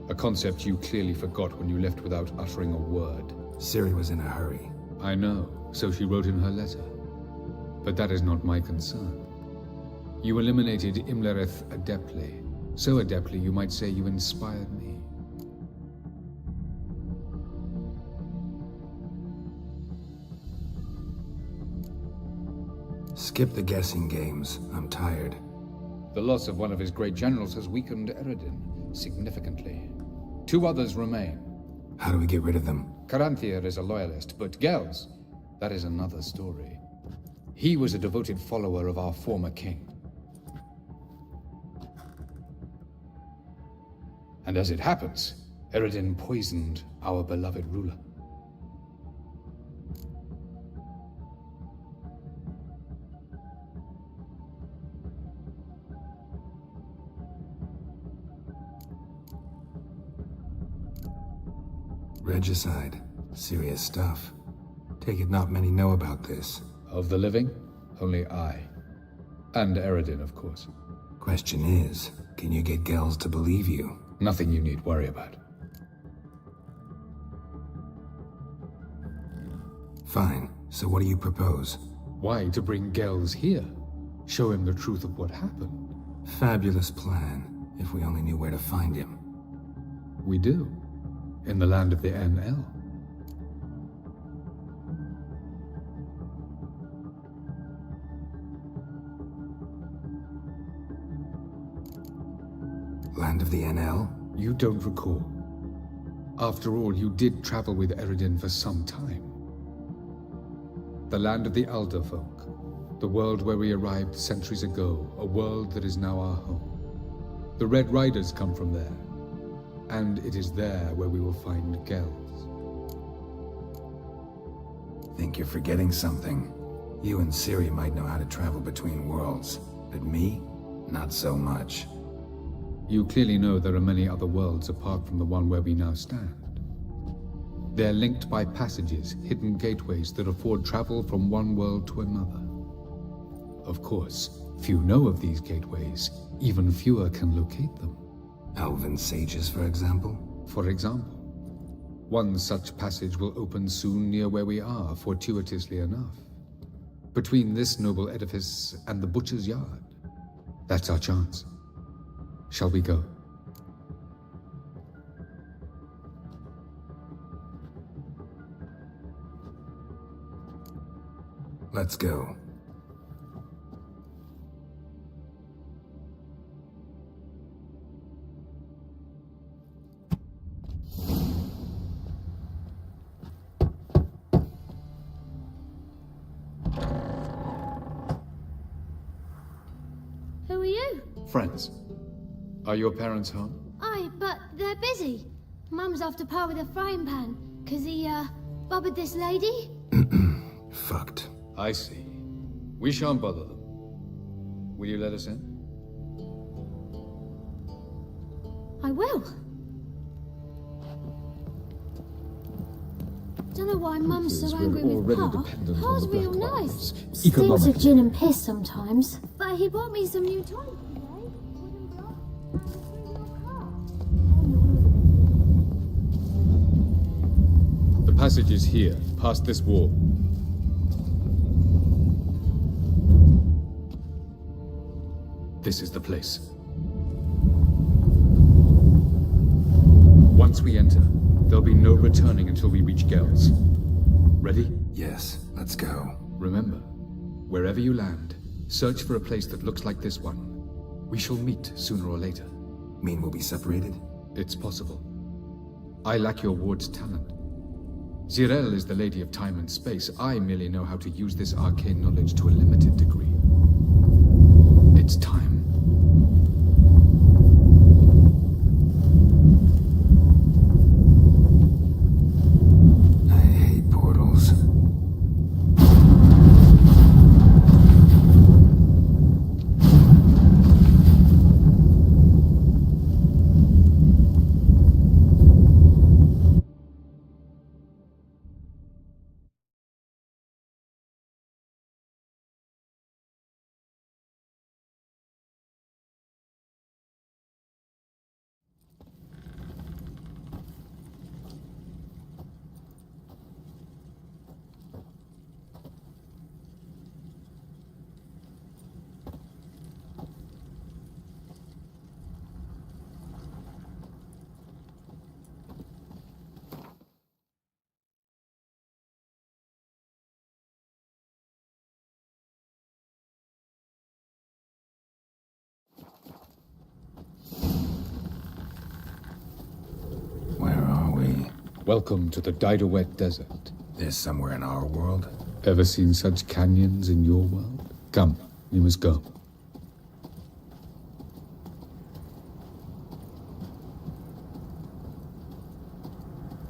A concept you clearly forgot when you left without uttering a word. Ciri was in a hurry. I know, so she wrote in her letter. But that is not my concern. You eliminated Imlerith adeptly. So adeptly you might say you inspired me. Skip the guessing games. I'm tired. The loss of one of his great generals has weakened Eredin significantly. 2 others remain. How do we get rid of them? Caranthir is a loyalist, but Gels, that is another story. He was a devoted follower of our former king. And as it happens, Eredin poisoned our beloved ruler. Regicide. Serious stuff. Take it not many know about this. Of the living, only I. And Eredin, of course. Question is, can you get Gels to believe you? Nothing you need worry about. Fine. So what do you propose? Why to bring Gels here? Show him the truth of what happened. Fabulous plan, if we only knew where to find him. We do. In the land of the NL. Land of the NL? You don't recall. After all, you did travel with Eredin for some time. The land of the Alder folk. The world where we arrived centuries ago. A world that is now our home. The Red Riders come from there. And it is there where we will find Gels. Think you're forgetting something. You and Ciri might know how to travel between worlds, but me? Not so much. You clearly know there are many other worlds apart from the one where we now stand. They're linked by passages, hidden gateways that afford travel from one world to another. Of course, few know of these gateways. Even fewer can locate them. Elven sages, for example? For example. One such passage will open soon near where we are, fortuitously enough. Between this noble edifice and the butcher's yard. That's our chance. Shall we go? Let's go. Who are you? Friends. Are your parents home? Aye, but they're busy. Mum's off to par with a frying pan, 'cause he, bobbered this lady. Fucked. I see. We shan't bother them. Will you let us in? I will. Don't know why Mum's so angry with Pa. Pa's real nice. Stinks of gin and piss sometimes. But he bought me some new toys today. The passage is here, past this wall. This is the place. Once we enter, there'll be no returning until we reach Gels. Ready? Yes, let's go. Remember, wherever you land, search for a place that looks like this one. We shall meet sooner or later. Mean we'll be separated? It's possible. I lack your ward's talent. Zirel is the lady of time and space. I merely know how to use this arcane knowledge to a limited degree. It's time. I hate portals. Welcome to the Didowet Desert. This somewhere in our world? Ever seen such canyons in your world? Come, we must go.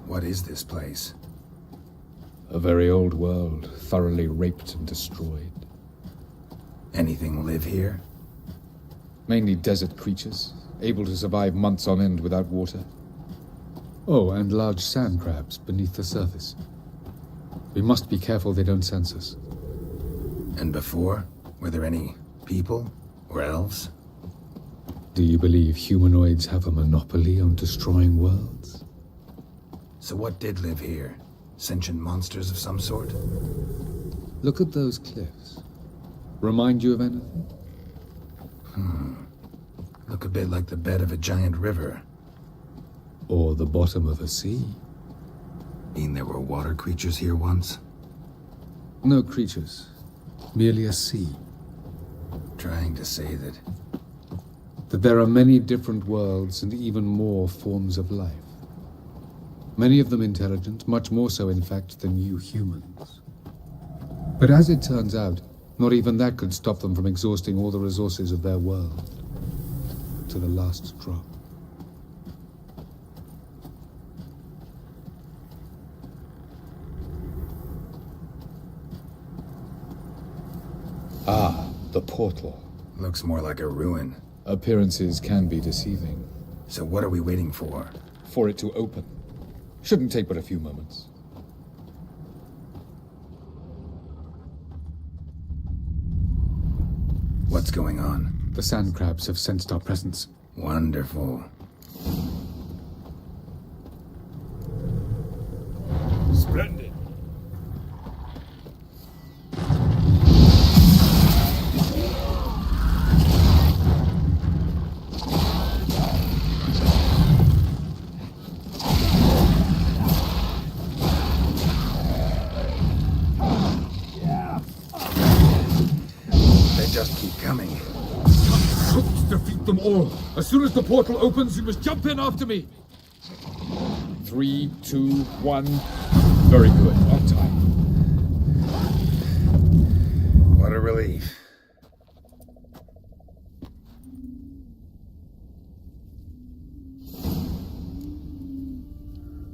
What is this place? A very old world, thoroughly raped and destroyed. Anything live here? Mainly desert creatures, able to survive months on end without water. Oh, and large sand crabs beneath the surface. We must be careful they don't sense us. And before? Were there any people? Or elves? Do you believe humanoids have a monopoly on destroying worlds? So what did live here? Sentient monsters of some sort? Look at those cliffs. Remind you of anything? Look a bit like the bed of a giant river. Or the bottom of a sea. Mean there were water creatures here once? No creatures. Merely a sea. Trying to say that there are many different worlds and even more forms of life. Many of them intelligent, much more so in fact than you humans. But as it turns out, not even that could stop them from exhausting all the resources of their world. To the last drop. Ah, the portal. Looks more like a ruin. Appearances can be deceiving. So what are we waiting for? For it to open. Shouldn't take but a few moments. What's going on? The sand crabs have sensed our presence. Wonderful. Splendid. They just keep coming. Defeat them all. As soon as the portal opens, you must jump in after me. 3, 2, 1. Very good. On time. What a relief.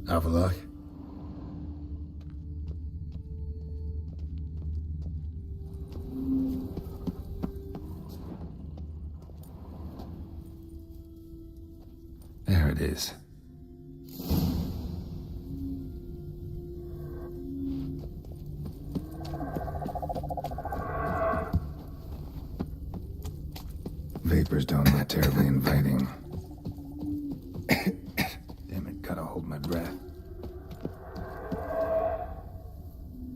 Avdal. There it is. Vapors don't look terribly inviting. Damn it, gotta hold my breath.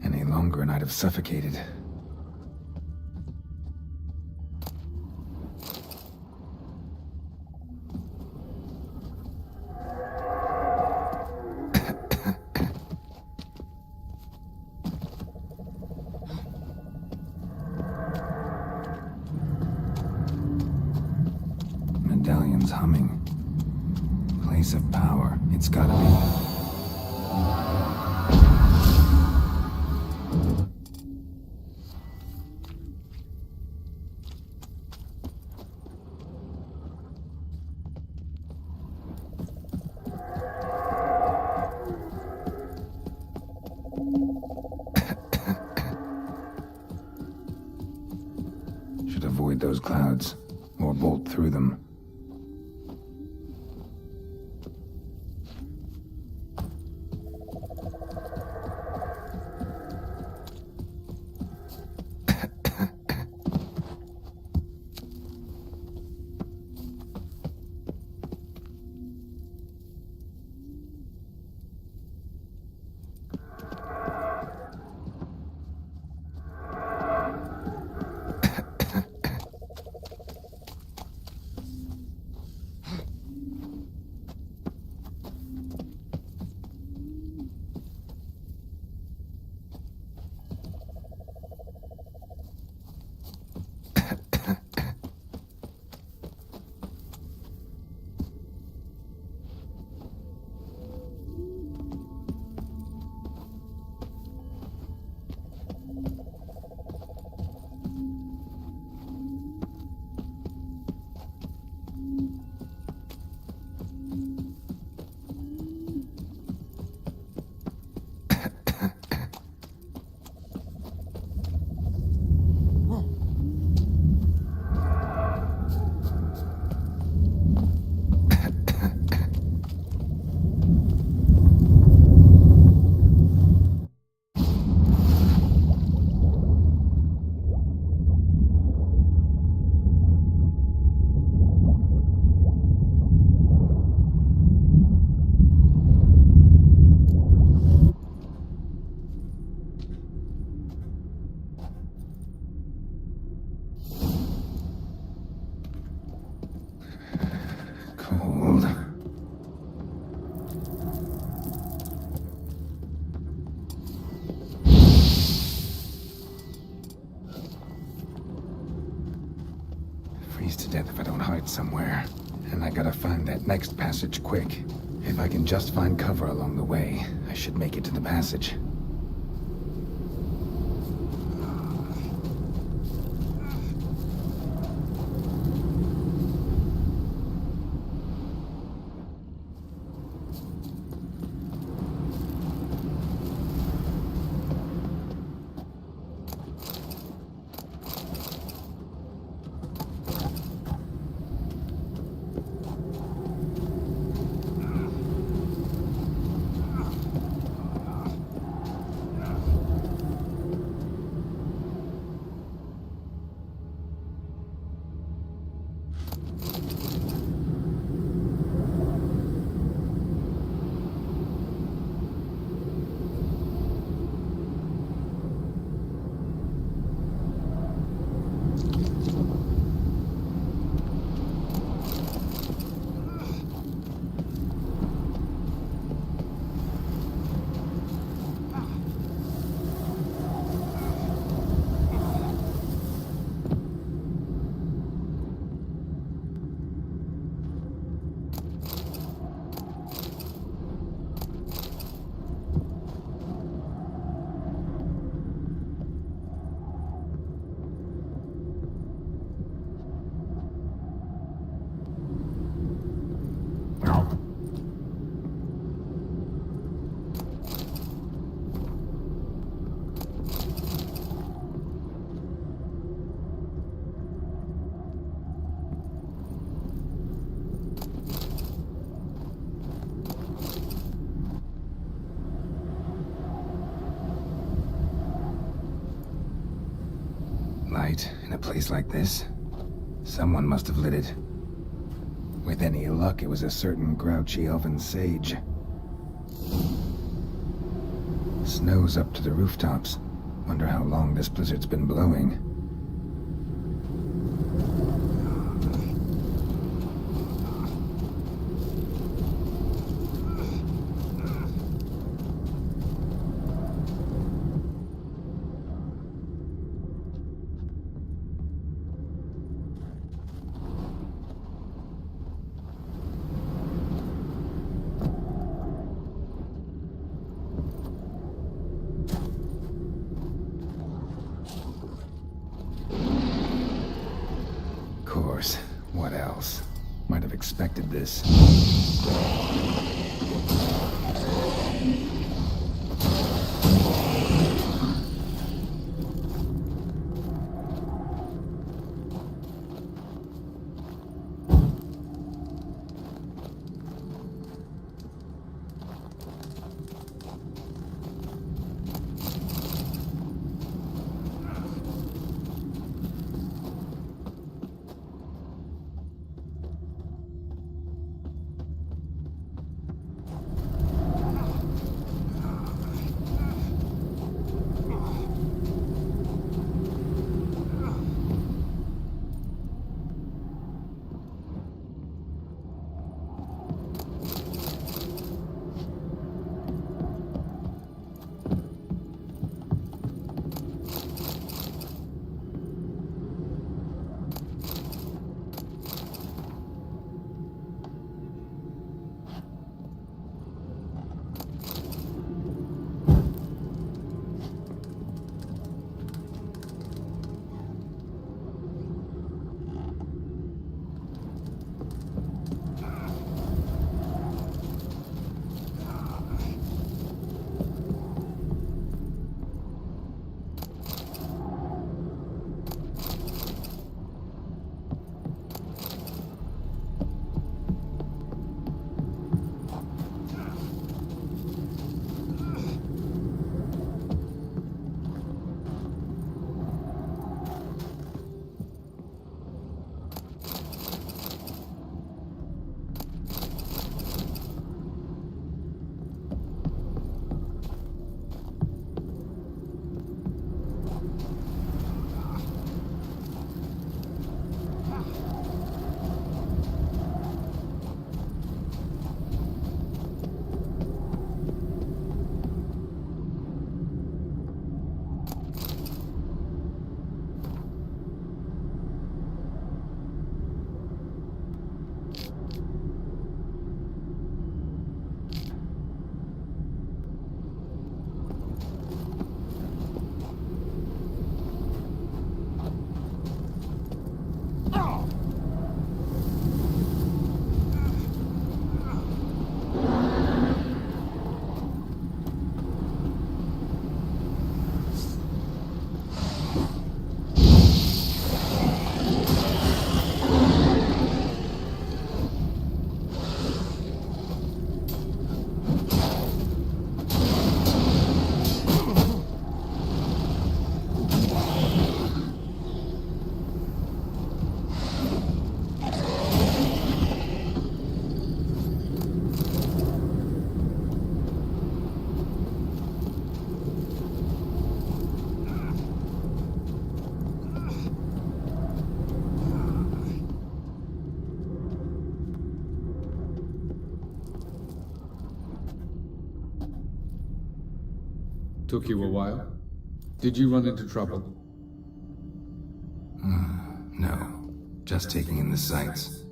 Any longer and I'd have suffocated. Medallion's humming. Place of power. It's gotta be. Should avoid those clouds, or bolt through them. out somewhere, and I gotta find that next passage quick. If I can just find cover along the way, I should make it to the passage. Light in a place like this? Someone must have lit it. With any luck, it was a certain grouchy elven sage. Snow's up to the rooftops. Wonder how long this blizzard's been blowing. What else? Might have expected this. Took you a while? Did you run into trouble? No. Just taking in the sights.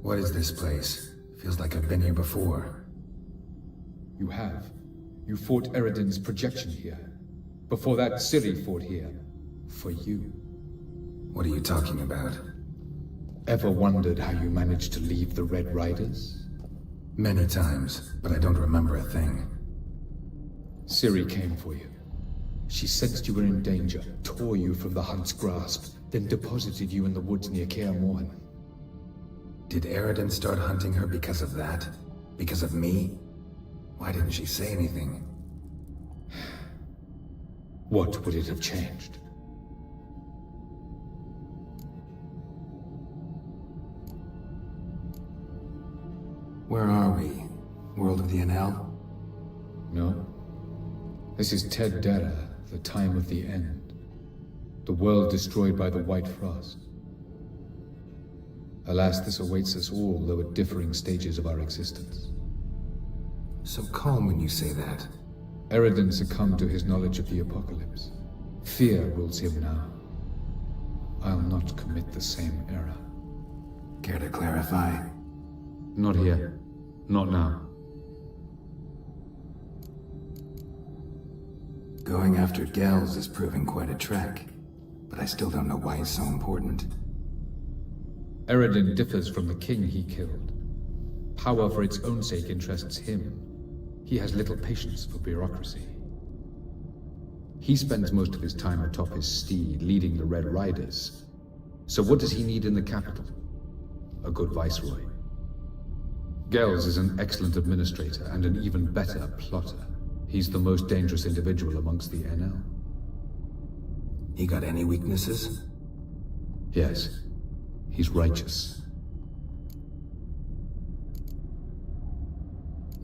What is this place? Feels like I've been here before. You have. You fought Eridan's projection here. Before that, Ciri fought here. For you. What are you talking about? Ever wondered how you managed to leave the Red Riders? Many times, but I don't remember a thing. Ciri came for you. She sensed you were in danger, tore you from the Hunt's grasp, then deposited you in the woods near Kaer Morhen. Did Eridan start hunting her because of that? Because of me? Why didn't she say anything? What would it have changed? Where are we? World of the NL? No. This is Ted Dara, the time of the end. The world destroyed by the White Frost. Alas, this awaits us all, though at differing stages of our existence. So calm when you say that. Eridan succumbed to his knowledge of the apocalypse. Fear rules him now. I'll not commit the same error. Care to clarify? Not here. Not now. Going after Gels is proving quite a trek, but I still don't know why it's so important. Eridan differs from the king he killed. Power for its own sake interests him. He has little patience for bureaucracy. He spends most of his time atop his steed, leading the Red Riders. So what does he need in the capital? A good viceroy. Gels is an excellent administrator and an even better plotter. He's the most dangerous individual amongst the NL. He got any weaknesses? Yes. He's righteous.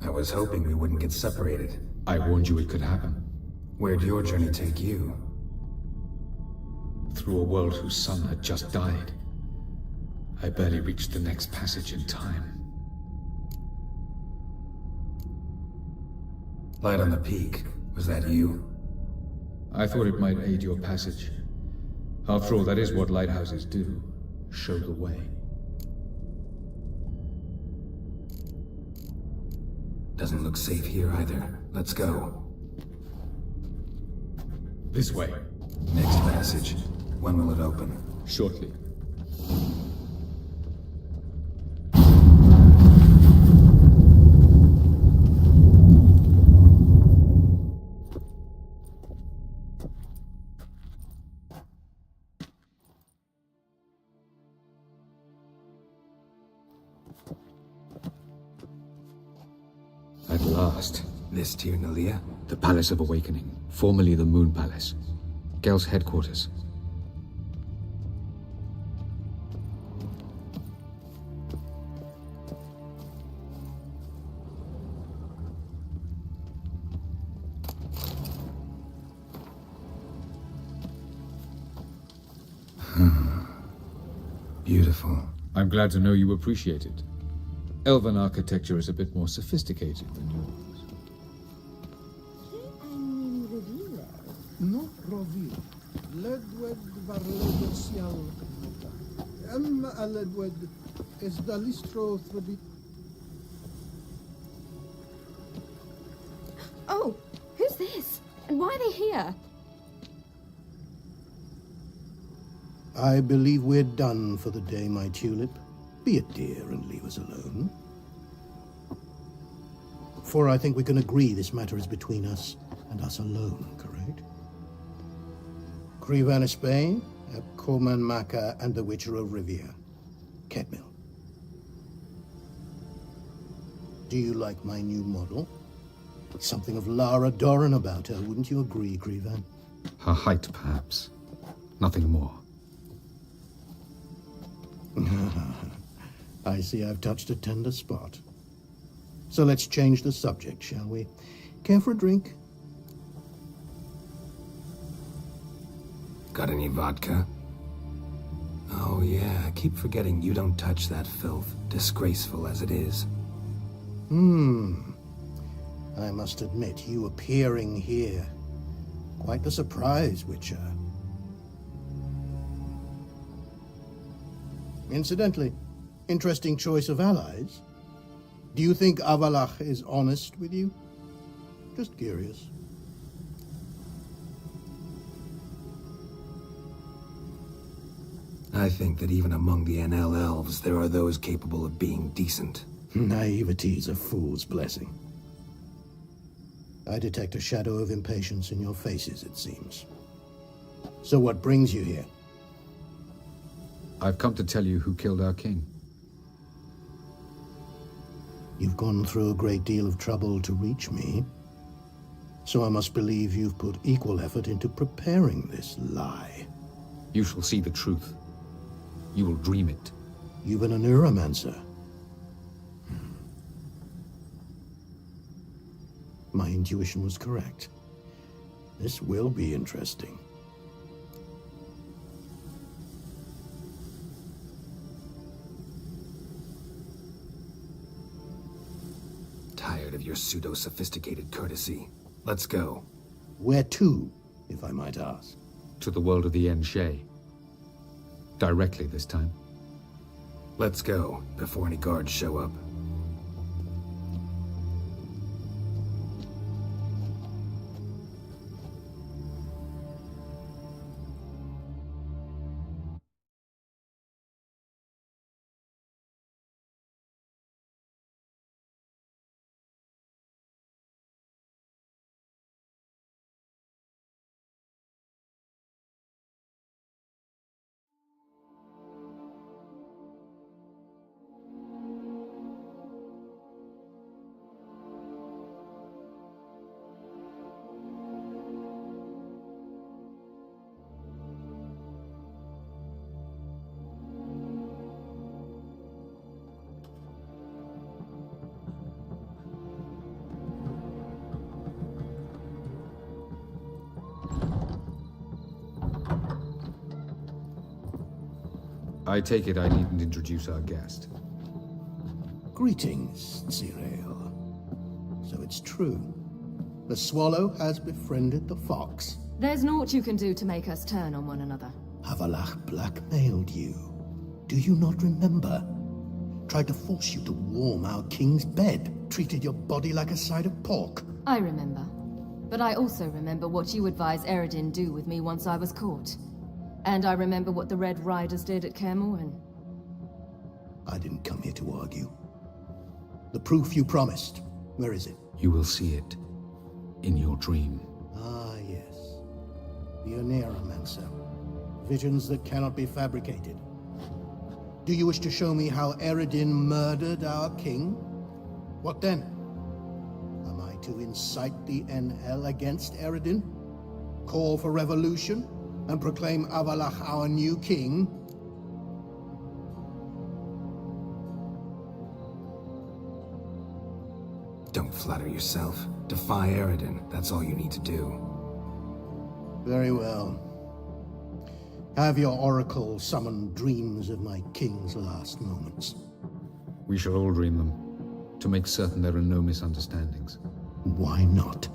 I was hoping we wouldn't get separated. I warned you it could happen. Where'd your journey take you? Through a world whose son had just died. I barely reached the next passage in time. Light on the peak. Was that you? I thought it might aid your passage. After all, that is what lighthouses do. Show the way. Doesn't look safe here either. Let's go. This way. Next passage. When will it open? Shortly. At last. This Tir Nalia? The Palace of Awakening, formerly the Moon Palace. Gel's headquarters. Beautiful. I'm glad to know you appreciate it. Elven architecture is a bit more sophisticated than yours. No provi. Ledwed varledosial. Aledwed es dalistro threbit. Oh, who's this? And why are they here? I believe we're done for the day, my tulip. Be a dear and leave us alone. For I think we can agree this matter is between us and us alone, correct? Krivan Spain, Koman Maka, and the Witcher of Rivia. Ketmil. Do you like my new model? Something of Lara Doran about her, wouldn't you agree, Krivan? Her height, perhaps. Nothing more. I see I've touched a tender spot. So let's change the subject, shall we? Care for a drink? Got any vodka? Oh yeah, I keep forgetting you don't touch that filth, disgraceful as it is. I must admit, you appearing here, quite the surprise, Witcher. Incidentally, interesting choice of allies. Do you think Avalach is honest with you? Just curious. I think that even among the NL elves, there are those capable of being decent. Naivety is a fool's blessing. I detect a shadow of impatience in your faces, it seems. So what brings you here? I've come to tell you who killed our king. You've gone through a great deal of trouble to reach me, so I must believe you've put equal effort into preparing this lie. You shall see the truth. You will dream it. You've been a neuromancer. My intuition was correct. This will be interesting. Tired of your pseudo-sophisticated courtesy. Let's go. Where to, if I might ask? To the world of the Enshe. Directly this time. Let's go, before any guards show up. I take it I needn't introduce our guest. Greetings, Zirael. So it's true. The swallow has befriended the fox. There's naught you can do to make us turn on one another. Avalach blackmailed you. Do you not remember? Tried to force you to warm our king's bed. Treated your body like a side of pork. I remember. But I also remember what you advised Eredin do with me once I was caught. And I remember what the Red Riders did at Kaer Morhen. I didn't come here to argue. The proof you promised, where is it? You will see it. In your dream. Ah, yes. The Oneiromancer. Visions that cannot be fabricated. Do you wish to show me how Eredin murdered our king? What then? Am I to incite the NL against Eredin? Call for revolution? And proclaim Avalach our new king? Don't flatter yourself. Defy Eredin. That's all you need to do. Very well. Have your oracle summon dreams of my king's last moments. We shall all dream them, to make certain there are no misunderstandings. Why not?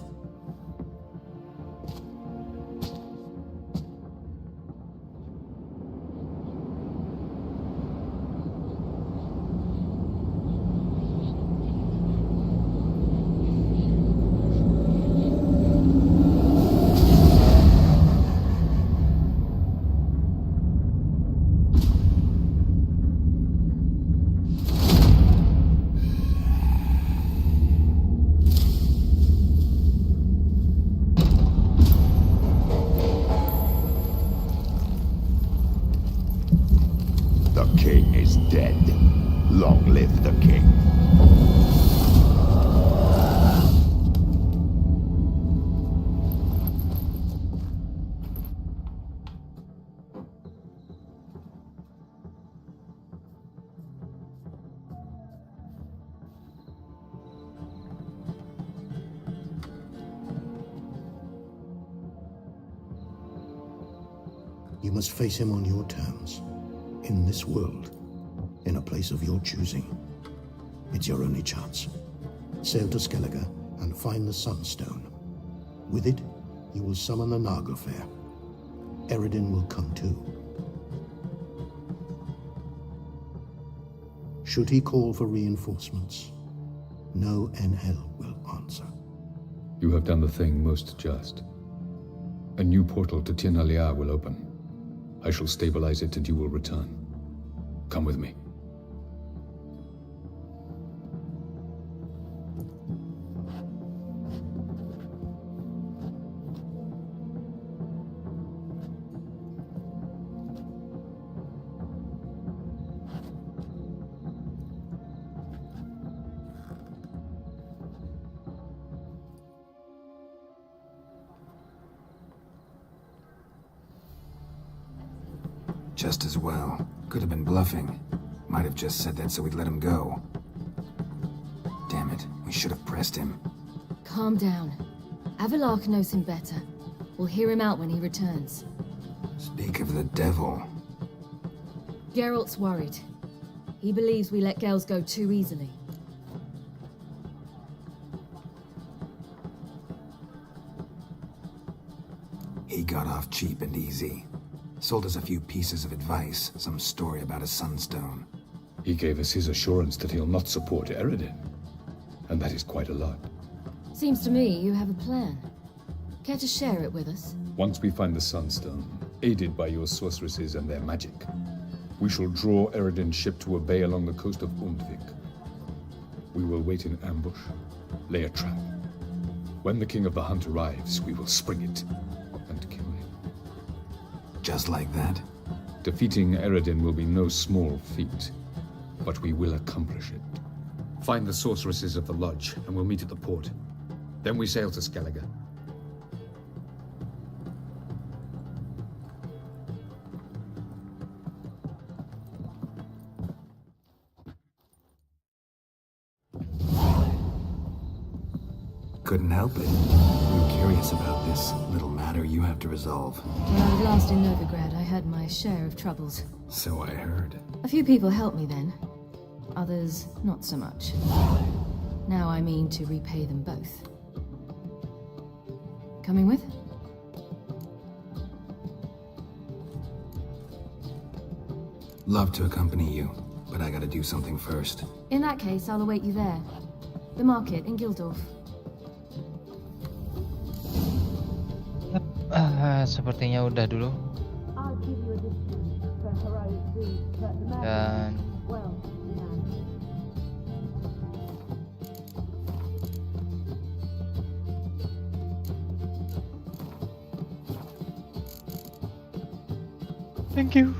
You must face him on your terms, in this world, in a place of your choosing. It's your only chance. Sail to Skellige and find the Sunstone. With it, you will summon the Naga Fair. Eredin will come too. Should he call for reinforcements, no NL will answer. You have done the thing most just. A new portal to Tir Nalia will open. I shall stabilize it and you will return. Come with me. Just as well. Could have been bluffing. Might have just said that so we'd let him go. Damn it, we should have pressed him. Calm down. Avalark knows him better. We'll hear him out when he returns. Speak of the devil. Geralt's worried. He believes we let girls go too easily. He got off cheap and easy. Sold us a few pieces of advice, some story about a sunstone. He gave us his assurance that he'll not support Eredin. And that is quite a lot. Seems to me you have a plan. Care to share it with us? Once we find the Sunstone, aided by your sorceresses and their magic, we shall draw Eredin's ship to a bay along the coast of Undvik. We will wait in ambush, lay a trap. When the King of the Hunt arrives, we will spring it and kill him. Just like that? Defeating Eredin will be no small feat, but we will accomplish it. Find the sorceresses of the lodge, and we'll meet at the port. Then we sail to Skellige. Couldn't help it. I'm curious about this little matter you have to resolve. When I was last in Novigrad, I had my share of troubles. So I heard. A few people helped me then. Others, not so much. Now I mean to repay them both. Coming with? Love to accompany you, but I gotta do something first. In that case, I'll await you there. The market in Gildorf. Sepertinya udah dulu. Dan thank you.